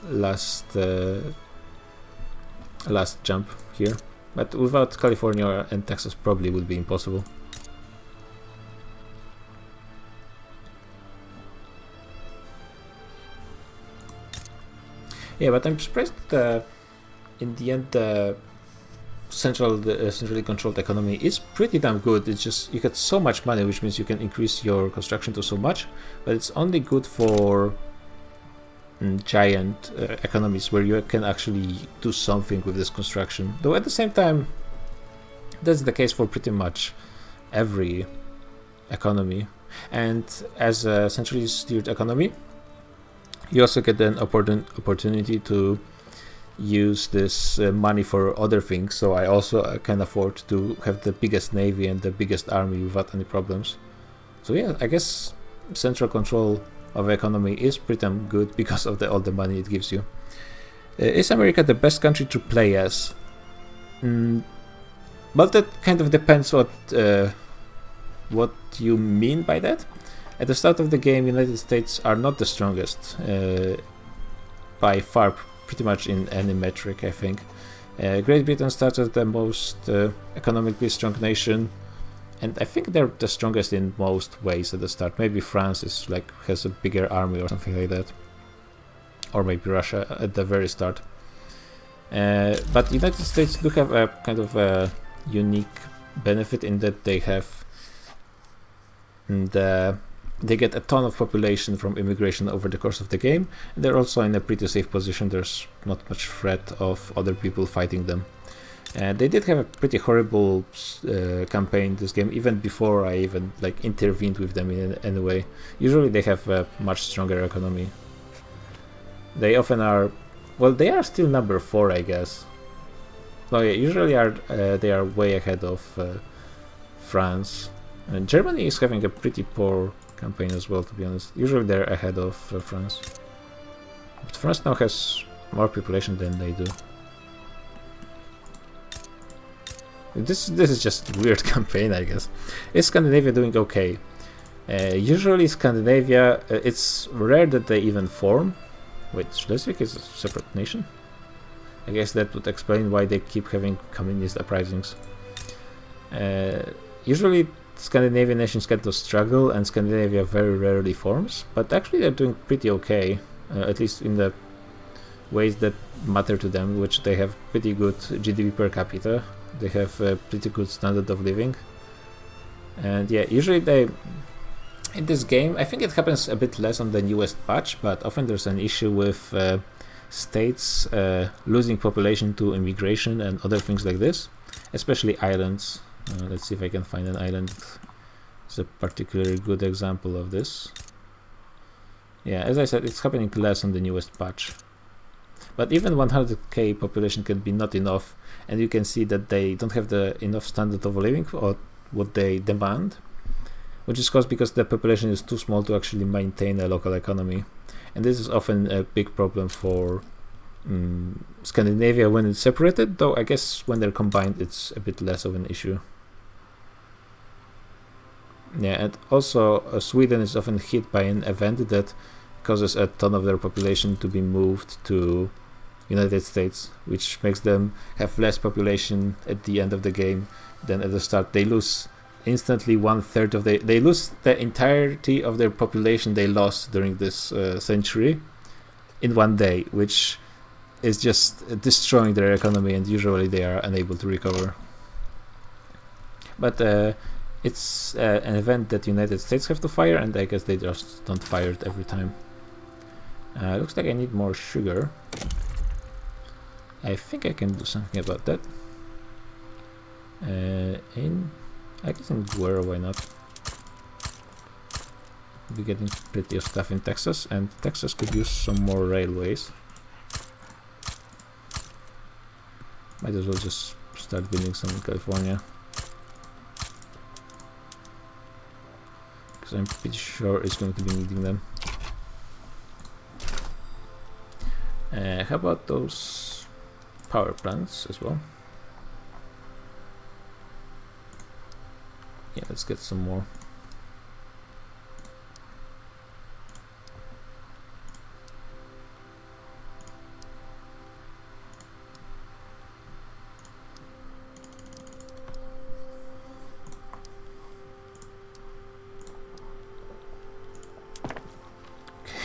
last jump here. But without California and Texas probably would be impossible. Yeah, but I'm surprised in the end the centrally controlled economy is pretty damn good. It's just you get so much money, which means you can increase your construction to so much, but it's only good for giant economies where you can actually do something with this construction. Though at the same time, that's the case for pretty much every economy. And as a centrally steered economy, you also get an opportunity to use this money for other things. So I also can afford to have the biggest navy and the biggest army without any problems. So yeah, I guess central control of economy is pretty good because of all the money it gives you. Is America the best country to play as? Well, that kind of depends what you mean by that. At the start of the game, United States are not the strongest by far, pretty much in any metric, I think. Great Britain starts as the most economically strong nation, and I think they're the strongest in most ways at the start. Maybe France is has a bigger army or something like that, or maybe Russia at the very start. But United States do have a kind of a unique benefit in that they have they get a ton of population from immigration over the course of the game, and they're also in a pretty safe position. There's not much threat of other people fighting them. They did have a pretty horrible campaign this game, even before I even intervened with them in any way. Usually they have a much stronger economy. They often are, well, they are still number 4, I guess. No, yeah, usually they are way ahead of France. And Germany is having a pretty poor campaign as well, to be honest. Usually they're ahead of France. But France now has more population than they do. This is just a weird campaign, I guess. Is Scandinavia doing okay? Usually Scandinavia, it's rare that they even form. Wait, Schleswig is a separate nation? I guess that would explain why they keep having communist uprisings. Usually Scandinavian nations get to struggle and Scandinavia very rarely forms, but actually they're doing pretty okay, at least in the ways that matter to them, which they have pretty good GDP per capita, they have a pretty good standard of living, and yeah, usually they, in this game, I think it happens a bit less on the newest patch, but often there's an issue with states losing population to immigration and other things like this, especially islands. Let's see if I can find an island. It's a particularly good example of this. Yeah, as I said, it's happening less on the newest patch. But even 100k population can be not enough, and you can see that they don't have enough standard of living or what they demand, which is caused because the population is too small to actually maintain a local economy. And this is often a big problem for Scandinavia when it's separated, though I guess when they're combined it's a bit less of an issue. Yeah, and also Sweden is often hit by an event that causes a ton of their population to be moved to United States, which makes them have less population at the end of the game than at the start. They lose instantly 1/3 of they lose the entirety of their population they lost during this century in one day, which is just destroying their economy, and usually they are unable to recover. But it's an event that United States have to fire, and I guess they just don't fire it every time. Looks like I need more sugar. I think I can do something about that. I guess in Guerrero, why not? We're getting plenty of stuff in Texas, and Texas could use some more railways. Might as well just start building some in California, because I'm pretty sure it's going to be needing them. How about those power plants as well? Yeah, let's get some more.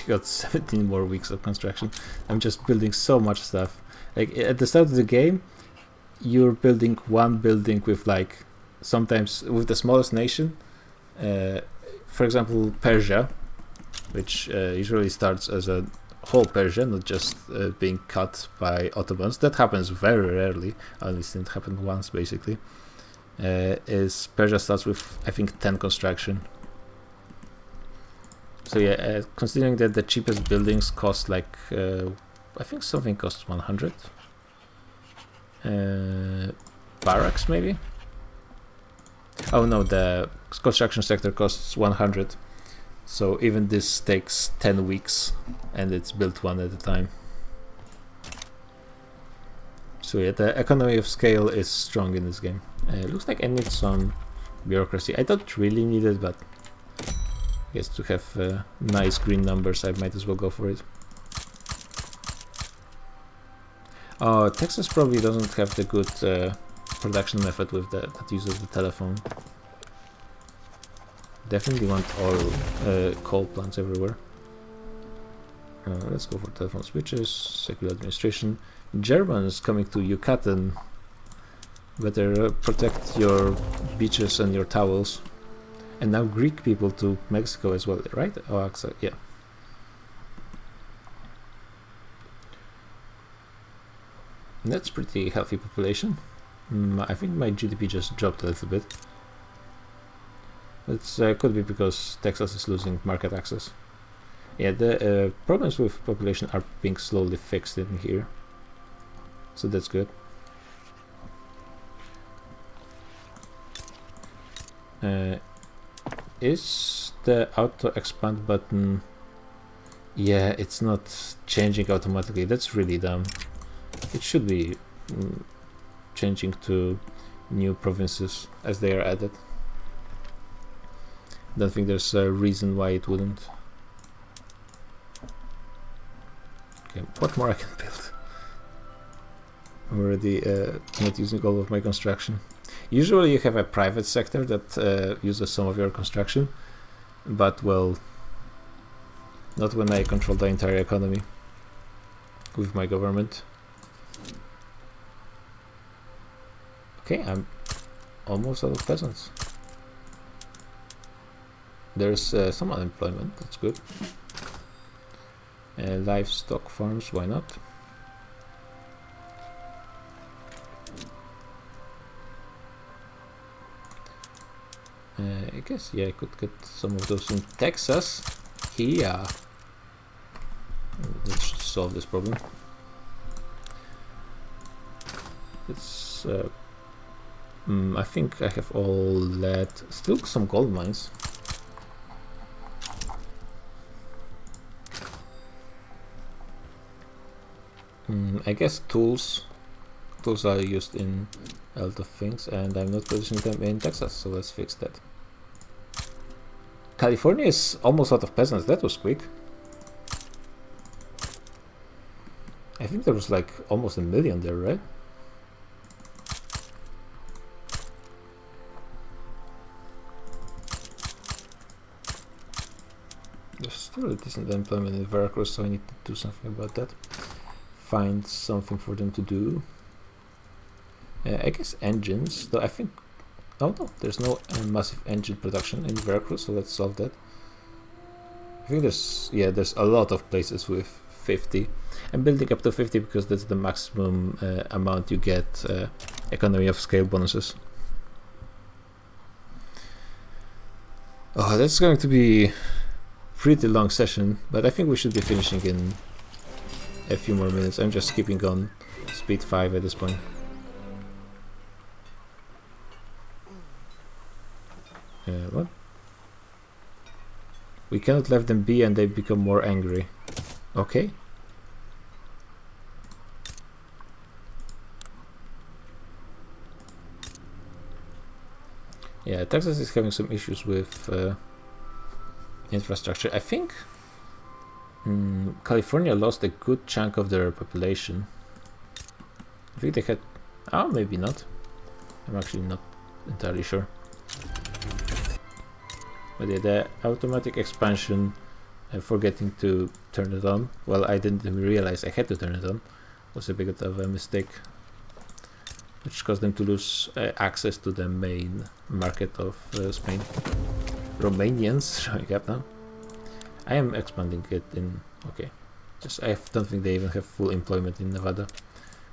Got 17 more weeks of construction. I'm just building so much stuff. Like at the start of the game, you're building one building with sometimes with the smallest nation. For example, Persia, which usually starts as a whole Persia, not just being cut by Ottomans. That happens very rarely. Only it happened once, basically. Is Persia starts with, I think, 10 construction. So yeah, considering that the cheapest buildings cost I think something costs 100. Barracks maybe? Oh no, the construction sector costs 100. So even this takes 10 weeks and it's built one at a time. So yeah, the economy of scale is strong in this game. Looks like I need some bureaucracy. I don't really need it, but I guess to have nice green numbers I might as well go for it. Oh, Texas probably doesn't have the good production method with that uses the telephone. Definitely want all coal plants everywhere. Let's go for telephone switches, secular administration. Germans coming to Yucatan. Better protect your beaches and your towels. And now Greek people to Mexico as well, right? Oh, yeah. That's pretty healthy population. I think my GDP just dropped a little bit. It could be because Texas is losing market access. Yeah, the problems with population are being slowly fixed in here. So that's good. Is the auto expand button... Yeah, it's not changing automatically. That's really dumb. It should be changing to new provinces as they are added. Don't think there's a reason why it wouldn't. Okay, what more I can build? I'm already not using all of my construction. Usually you have a private sector that uses some of your construction, but well, not when I control the entire economy with my government. Okay, I'm almost out of peasants. There's some unemployment, that's good. Livestock farms, why not? I guess, yeah, I could get some of those in Texas. Yeah. That should solve this problem. It's, I think I have all that. Still some gold mines. I guess tools are used in a lot of things, and I'm not producing them in Texas, so let's fix that. California is almost out of peasants. That was quick. I think there was like almost 1 million there, right? There's still a decent employment in Veracruz, so I need to do something about that. Find something for them to do. I guess engines, though I think... Oh no, there's no massive engine production in Veracruz, so let's solve that. I think there's a lot of places with 50. I'm building up to 50 because that's the maximum amount you get economy of scale bonuses. Oh, that's going to be pretty long session, but I think we should be finishing in a few more minutes. I'm just keeping on speed 5 at this point. What? We cannot let them be and they become more angry. Okay. Yeah, Texas is having some issues with infrastructure. I think California lost a good chunk of their population. I think they had... Oh, maybe not. I'm actually not entirely sure. But yeah, the automatic expansion, forgetting to turn it on. Well, I didn't even realize I had to turn it on. Was a bit of a mistake, which caused them to lose access to the main market of Spain. Romanians showing up now. I am expanding it in... Okay. Just I don't think they even have full employment in Nevada,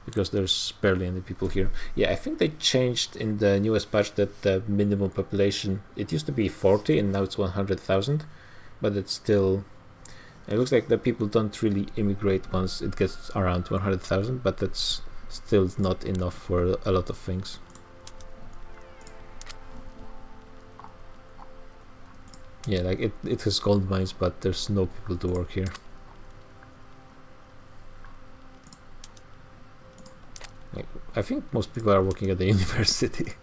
because there's barely any people here. Yeah, I think they changed in the newest patch that the minimum population, it used to be 40 and now it's 100,000, but it's still... It looks like the people don't really immigrate once it gets around 100,000, but that's still not enough for a lot of things. Yeah, like it has gold mines, but there's no people to work here. Like, I think most people are working at the university,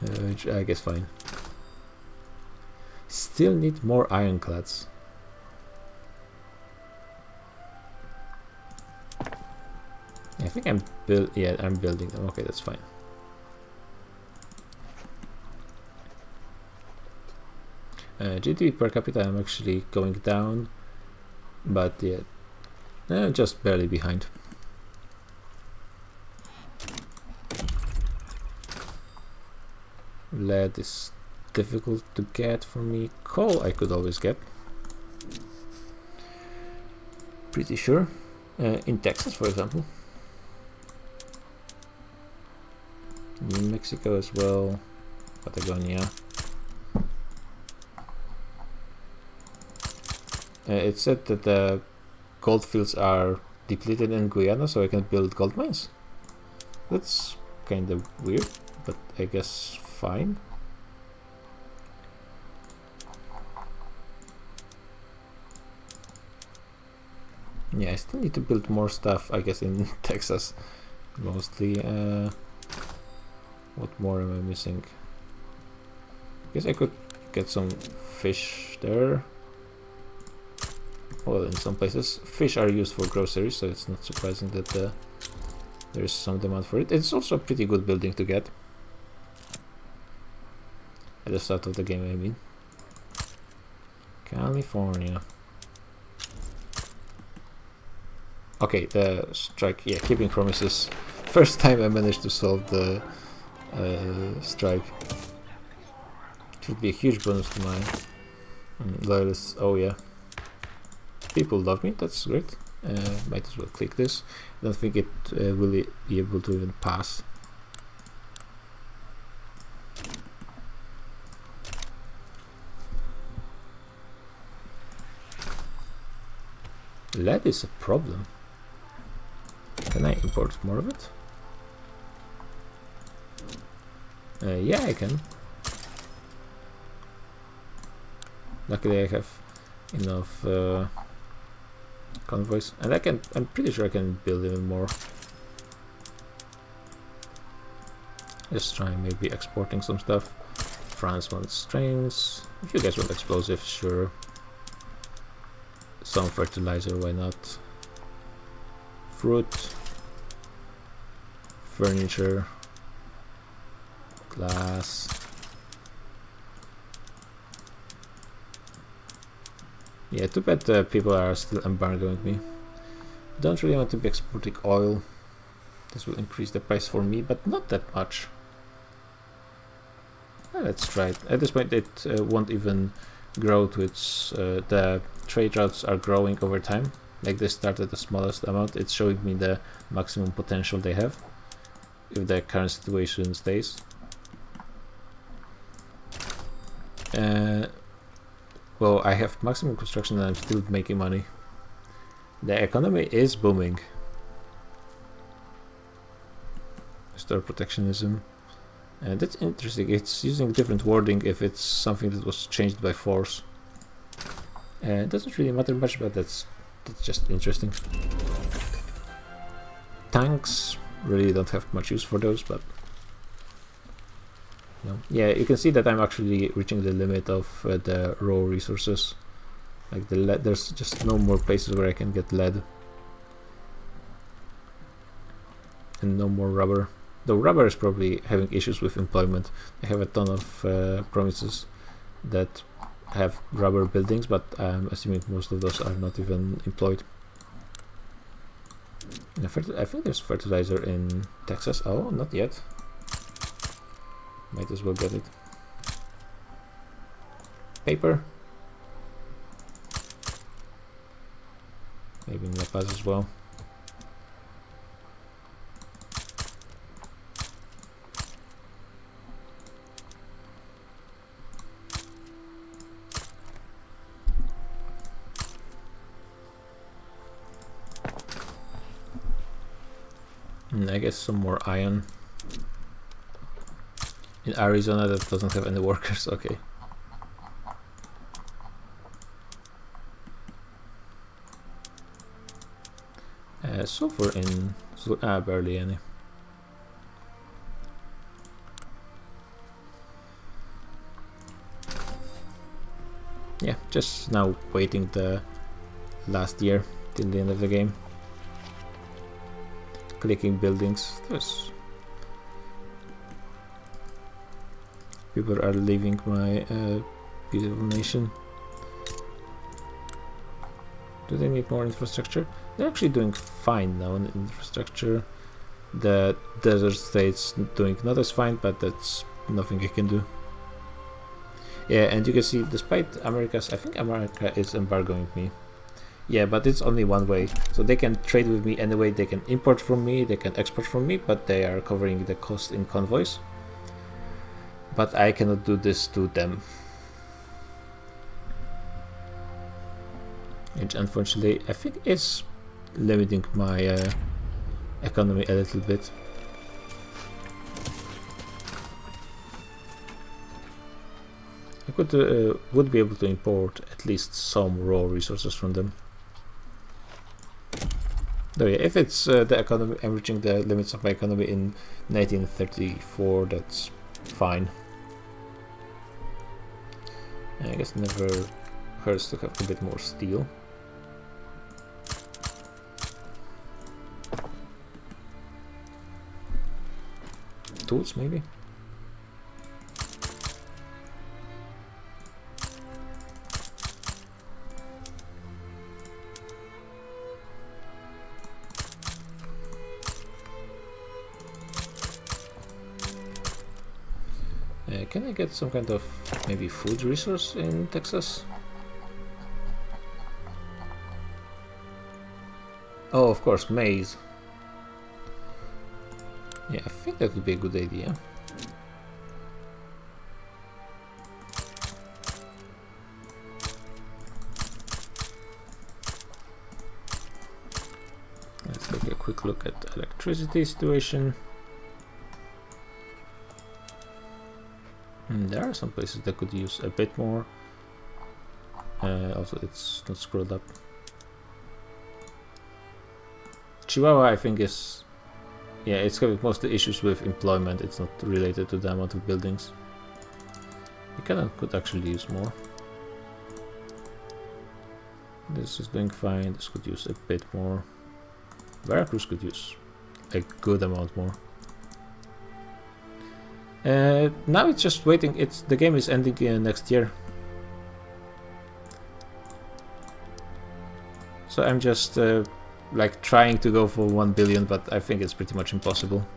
which I guess fine. Still need more ironclads. I think I'm building them. Okay, that's fine. GDP per capita, I'm actually going down, but yeah, just barely behind. Lead is difficult to get for me. Coal I could always get. Pretty sure. In Texas, for example. New Mexico as well. Patagonia. It said that the gold fields are depleted in Guyana, so I can build gold mines. That's kind of weird, but I guess fine. Yeah, I still need to build more stuff, I guess, in Texas, mostly. What more am I missing? I guess I could get some fish there. Well, in some places, fish are used for groceries, so it's not surprising that there's some demand for it. It's also a pretty good building to get. At the start of the game, I mean. California. Okay, the strike. Yeah, keeping promises. First time I managed to solve the strike. Should be a huge bonus to my loyalists. Oh yeah. People love me, that's great. Might as well click this. I don't think it will be able to even pass. Lead is a problem. Can I import more of it? Yeah, I can. Luckily I have enough convoys, and I'm pretty sure I can build even more. Let's try maybe exporting some stuff. France wants trains. If you guys want explosives, sure. Some fertilizer, why not? Fruit, furniture, glass. Yeah, too bad people are still embargoing me. Don't really want to be exporting oil. This will increase the price for me, but not that much. Well, let's try it. At this point, it won't even grow to its... the trade routes are growing over time. Like they start at the smallest amount. It's showing me the maximum potential they have if the current situation stays. Well, I have maximum construction and I'm still making money. The economy is booming. Restore protectionism. That's interesting. It's using different wording if it's something that was changed by force. It doesn't really matter much, but that's just interesting. Tanks, really don't have much use for those, but no. Yeah, you can see that I'm actually reaching the limit of the raw resources. Like the lead, there's just no more places where I can get lead. And no more rubber. Though rubber is probably having issues with employment. I have a ton of provinces that have rubber buildings, but I'm assuming most of those are not even employed. I think there's fertilizer in Texas. Oh, not yet. Might as well get it. Paper. Maybe in La Paz as well. And I guess some more iron. In Arizona that doesn't have any workers, okay. Sulfur in... barely any. Yeah, just now waiting the last year till the end of the game. Clicking buildings. People are leaving my beautiful nation. Do they need more infrastructure? They're actually doing fine now in infrastructure. The desert states doing not as fine, but that's nothing I can do. Yeah, and you can see, despite America's, I think America is embargoing me. Yeah, but it's only one way. So they can trade with me anyway, they can import from me, they can export from me, but they are covering the cost in convoys. But I cannot do this to them. Which unfortunately, I think is limiting my economy a little bit. I could would be able to import at least some raw resources from them. Though yeah, if it's the economy, I'm reaching the limits of my economy in 1934, that's fine. I guess never hurts to have a bit more steel. Tools, maybe? Can I get some kind of maybe food resource in Texas? Oh, of course, maize. Yeah, I think that would be a good idea. Let's take a quick look at the electricity situation. There are some places that could use a bit more. Also, it's not scrolled up. Chihuahua, I think, is... yeah, it's having mostly issues with employment. It's not related to the amount of buildings. Buchanan could actually use more. This is doing fine. This could use a bit more. Veracruz could use a good amount more. Now it's just waiting. The game is ending next year, so I'm just like trying to go for 1 billion, but I think it's pretty much impossible,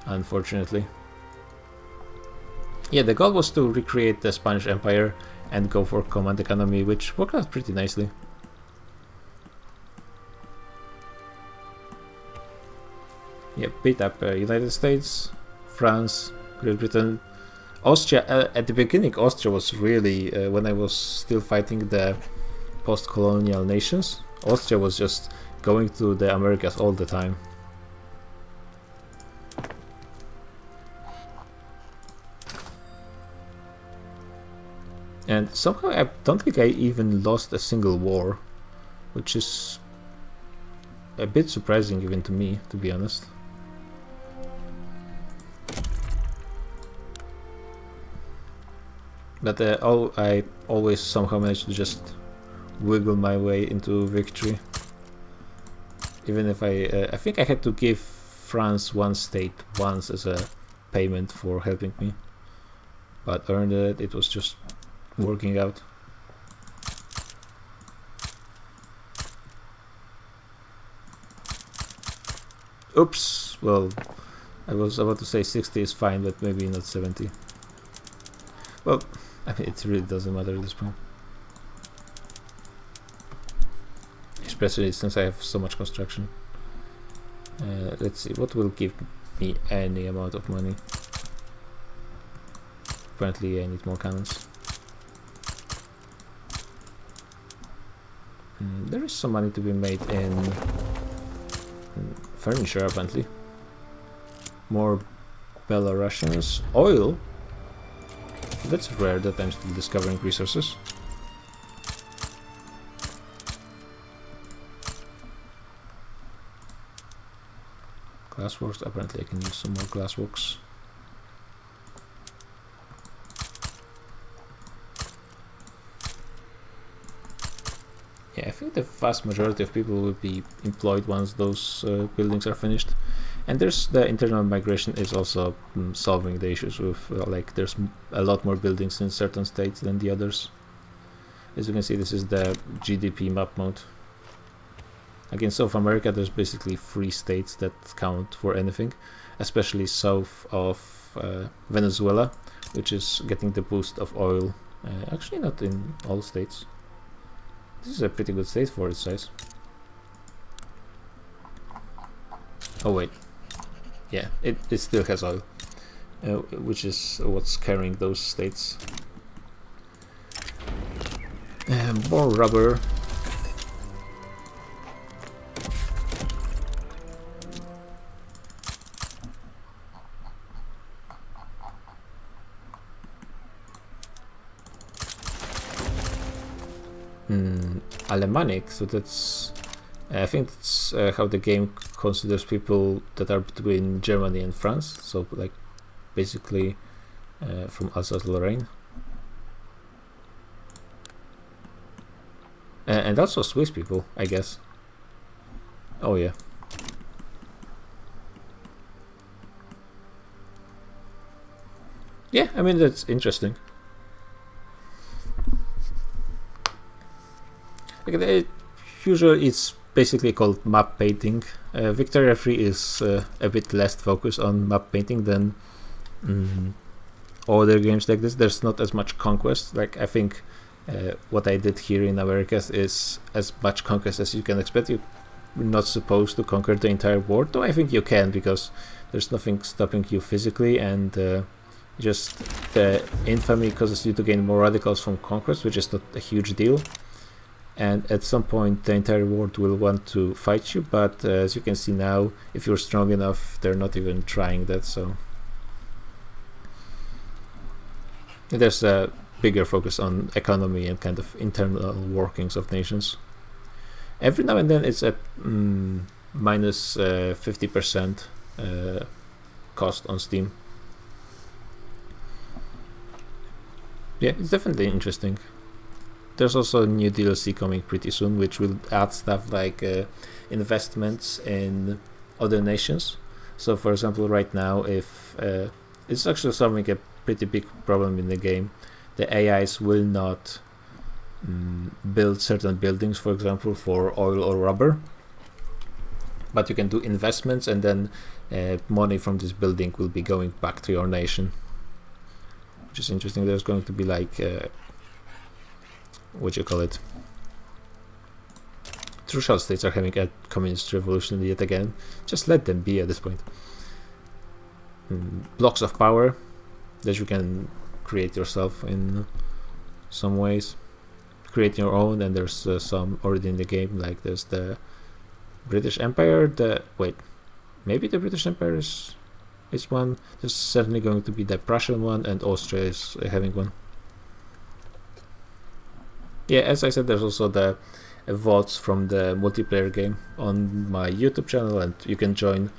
unfortunately. Yeah, the goal was to recreate the Spanish Empire and go for command economy, which worked out pretty nicely. Yeah, beat up United States, France, Great Britain, Austria. At the beginning, Austria was really, when I was still fighting the post-colonial nations, Austria was just going to the Americas all the time. And somehow I don't think I even lost a single war, which is a bit surprising even to me, to be honest. But I always somehow manage to just wiggle my way into victory. Even if I think I had to give France one state once as a payment for helping me. But earned it, it was just working out. Oops, well, I was about to say 60 is fine, but maybe not 70. Well, I mean, it really doesn't matter at this point. Especially since I have so much construction. Let's see, what will give me any amount of money? Apparently I need more cannons. There is some money to be made in furniture, apparently. More Belarusians. Oil? That's rare that I'm still discovering resources. glassworks. Apparently I can use some more glassworks. Yeah, I think the vast majority of people will be employed once those buildings are finished. And there's the internal migration is also solving the issues with like there's a lot more buildings in certain states than the others. As you can see, this is the GDP map mode. Again, South America, there's basically 3 states that count for anything, especially south of Venezuela, which is getting the boost of oil. Actually, not in all states. This is a pretty good state for its size. Oh wait, yeah, it still has oil, which is what's carrying those states. More rubber. Alemannic, so that's I think that's how the game considers people that are between Germany and France, so like basically from Alsace-Lorraine. And also Swiss people, I guess. Oh yeah. Yeah, I mean that's interesting. Like, usually it's basically called map painting. Victoria 3 is a bit less focused on map painting than other games like this. There's not as much conquest. Like I think what I did here in Americas is as much conquest as you can expect. You're not supposed to conquer the entire world, though I think you can because there's nothing stopping you physically, and just the infamy causes you to gain more radicals from conquest, which is not a huge deal. And at some point the entire world will want to fight you, but as you can see now, if you're strong enough, they're not even trying that. So there's a bigger focus on economy and kind of internal workings of nations. Every now and then it's at minus 50% cost on Steam. Yeah, it's definitely interesting. There's also a new DLC coming pretty soon, which will add stuff like investments in other nations. So, for example, right now, if it's actually solving a pretty big problem in the game, the AIs will not build certain buildings, for example, for oil or rubber, but you can do investments, and then money from this building will be going back to your nation, which is interesting. There's going to be like what you call it, Trucial states are having a communist revolution yet again. Just let them be at this point. Blocks of power that you can create yourself in some ways, create your own, and there's some already in the game. Like there's the British Empire, maybe the British Empire is one. There's certainly going to be the Prussian one, and Austria is having one. Yeah, as I said, there's also the votes from the multiplayer game on my YouTube channel, and you can join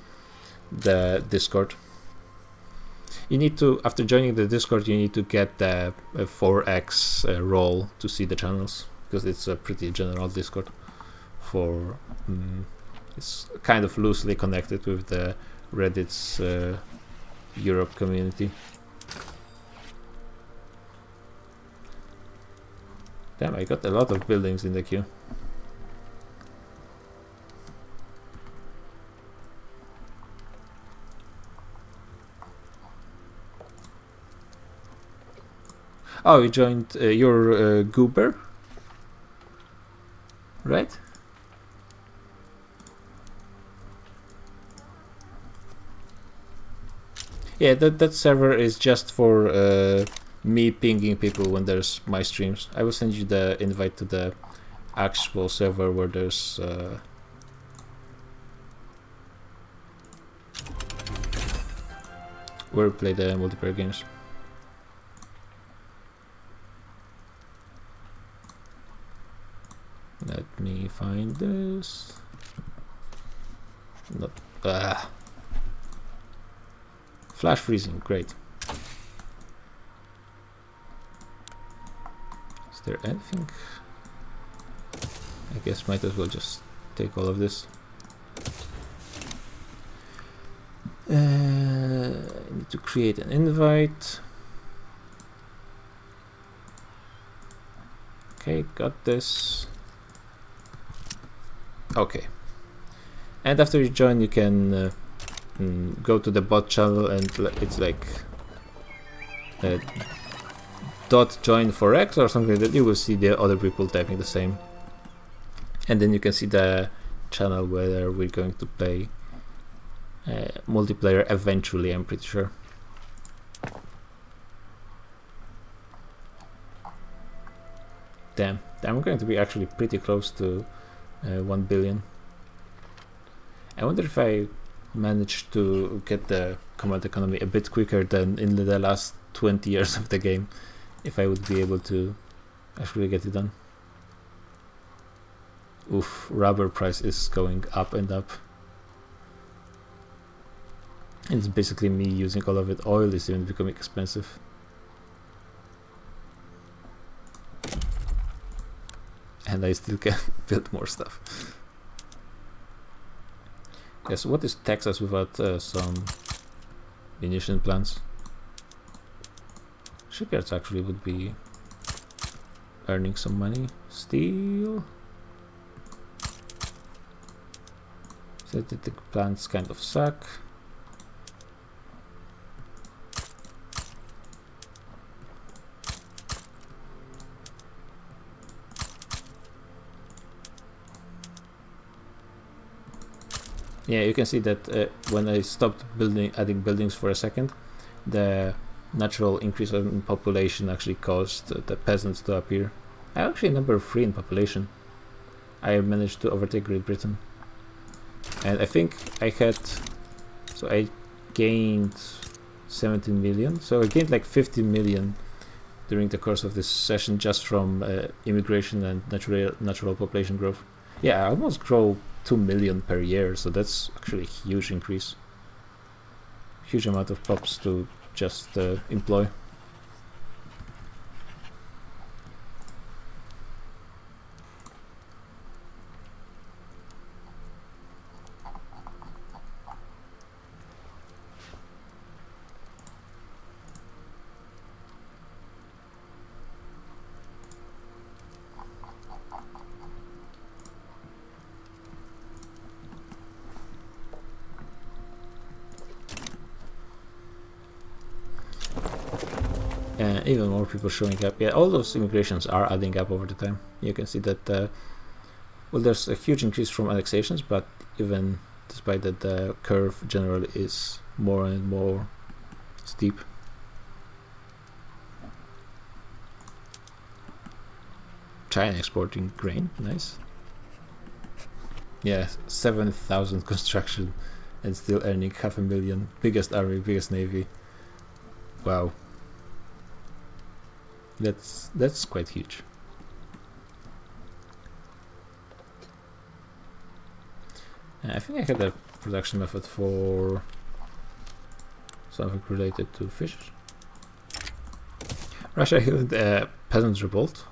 the Discord. You need to, after joining the Discord, you need to get the 4x role to see the channels, because it's a pretty general Discord. For it's kind of loosely connected with the Reddit's Europe community. Damn, I got a lot of buildings in the queue. Oh, you joined your Goober, right? Yeah, that server is just for me pinging people when there's my streams. I will send you the invite to the actual server where there's where we play the multiplayer games. Let me find this. Not Flash freezing, great. Is there anything? I guess might as well just take all of this. I need to create an invite. Okay, got this. Okay. And after you join, you can go to the bot channel, and it's like dot join for X or something like that. You will see the other people typing the same. And then you can see the channel where we're going to play multiplayer eventually, I'm pretty sure. Damn, I'm going to be actually pretty close to 1 billion. I wonder if I managed to get the command economy a bit quicker than in the last 20 years of the game, if I would be able to actually get it done. Oof, rubber price is going up and up. It's basically me using all of it. Oil is even becoming expensive. And I still can build more stuff. Yes, what is Texas without some munition plants? Shipyards actually would be earning some money. Steel. Synthetic plants kind of suck. Yeah, you can see that when I stopped adding buildings for a second, the natural increase in population actually caused the peasants to appear. I'm actually number 3 in population. I managed to overtake Great Britain. And I think I gained 17 million. So I gained like 15 million during the course of this session just from immigration and natural population growth. Yeah, I almost grow 2 million per year, so that's actually a huge increase. Huge amount of pops to just employ. Even more people showing up. Yeah, all those immigrations are adding up over the time. You can see that, well, there's a huge increase from annexations, but even despite that, the curve generally is more and more steep. China exporting grain, nice. Yeah, 7,000 construction and still earning 500,000. Biggest army, biggest navy. Wow. That's quite huge. I think I had a production method for something related to fish. Russia held a peasants' revolt.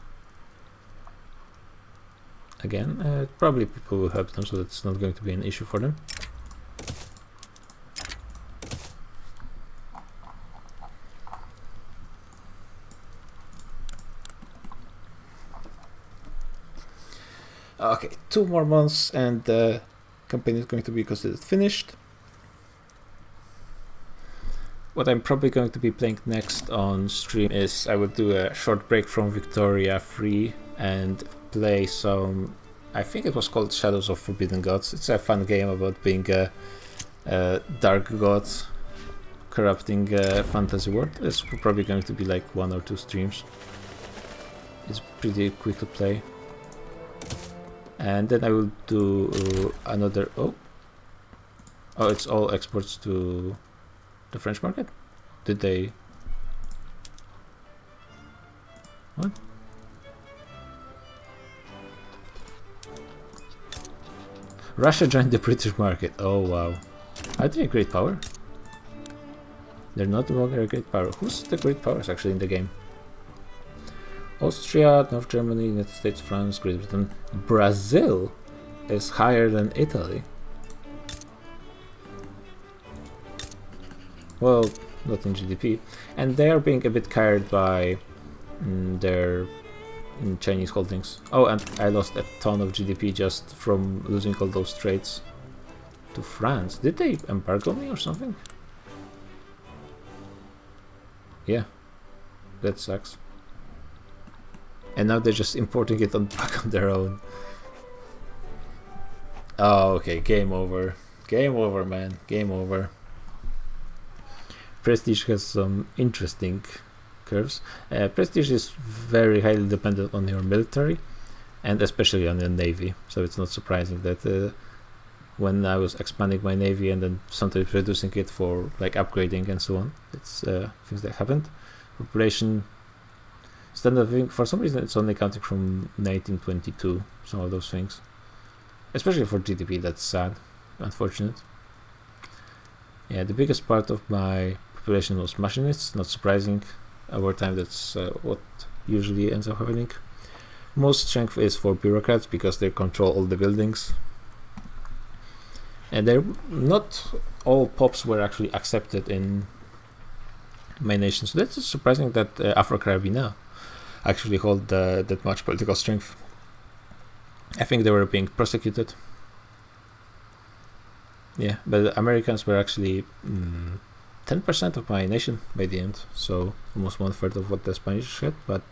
Again, probably people will help them, so that's not going to be an issue for them. Okay, 2 more months and the campaign is going to be considered finished. What I'm probably going to be playing next on stream is I will do a short break from Victoria 3 and play some, I think it was called Shadows of Forbidden Gods. It's a fun game about being a dark god corrupting a fantasy world. It's probably going to be like 1 or 2 streams. It's pretty quick to play. And then I will do another... Oh, it's all exports to the French market? Did they... What? Russia joined the British market. Oh, wow. Are they a great power? They're not no longer a great power. Who's the great powers actually in the game? Austria, North Germany, United States, France, Great Britain. Brazil is higher than Italy. Well, not in GDP. And they are being a bit carried by their Chinese holdings. Oh, and I lost a ton of GDP just from losing all those trades to France. Did they embargo me or something? Yeah, that sucks. And now they're just importing it back on their own. Oh, okay, game over. Game over, man. Game over. Prestige has some interesting curves. Prestige is very highly dependent on your military and especially on your navy. So it's not surprising that when I was expanding my navy and then sometimes reducing it for like upgrading and so on, it's things that happened. Population standard of living, for some reason it's only counting from 1922, some of those things. Especially for GDP, that's sad, unfortunate. Yeah, the biggest part of my population was machinists, not surprising. Over time that's what usually ends up happening. Most strength is for bureaucrats because they control all the buildings. And they're not all pops were actually accepted in my nation, so that's surprising that Afro-Caribbean actually hold that much political strength. I think they were being prosecuted. Yeah, but the Americans were actually 10% of my nation by the end, so almost 1/3 of what the Spanish had, but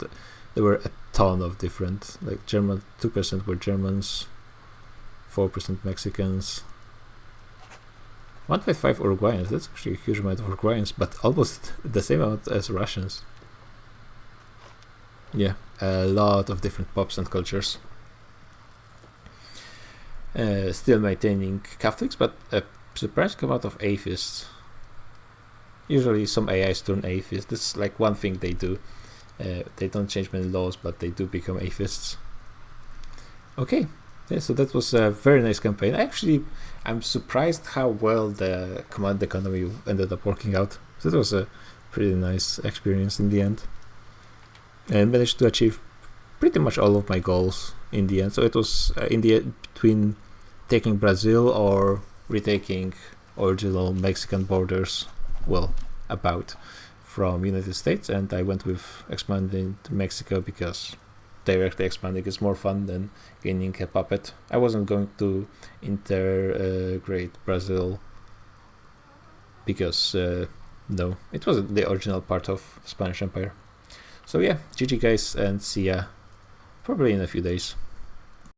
there were a ton of different, like German, 2% were Germans, 4% Mexicans, 1.5 Uruguayans. That's actually a huge amount of Uruguayans, but almost the same amount as Russians. Yeah, a lot of different pops and cultures. Still maintaining Catholics, but a surprising amount of atheists. Usually some AIs turn atheists. This is like one thing they do. They don't change many laws, but they do become atheists. Okay, yeah, so that was a very nice campaign. I'm surprised how well the command economy ended up working out. So that was a pretty nice experience in the end. And managed to achieve pretty much all of my goals in the end. So it was in the between taking Brazil or retaking original Mexican borders, well, about from United States, and I went with expanding to Mexico because directly expanding is more fun than gaining a puppet. I wasn't going to integrate Brazil because no, it wasn't the original part of Spanish Empire. So yeah, GG guys, and see ya probably in a few days.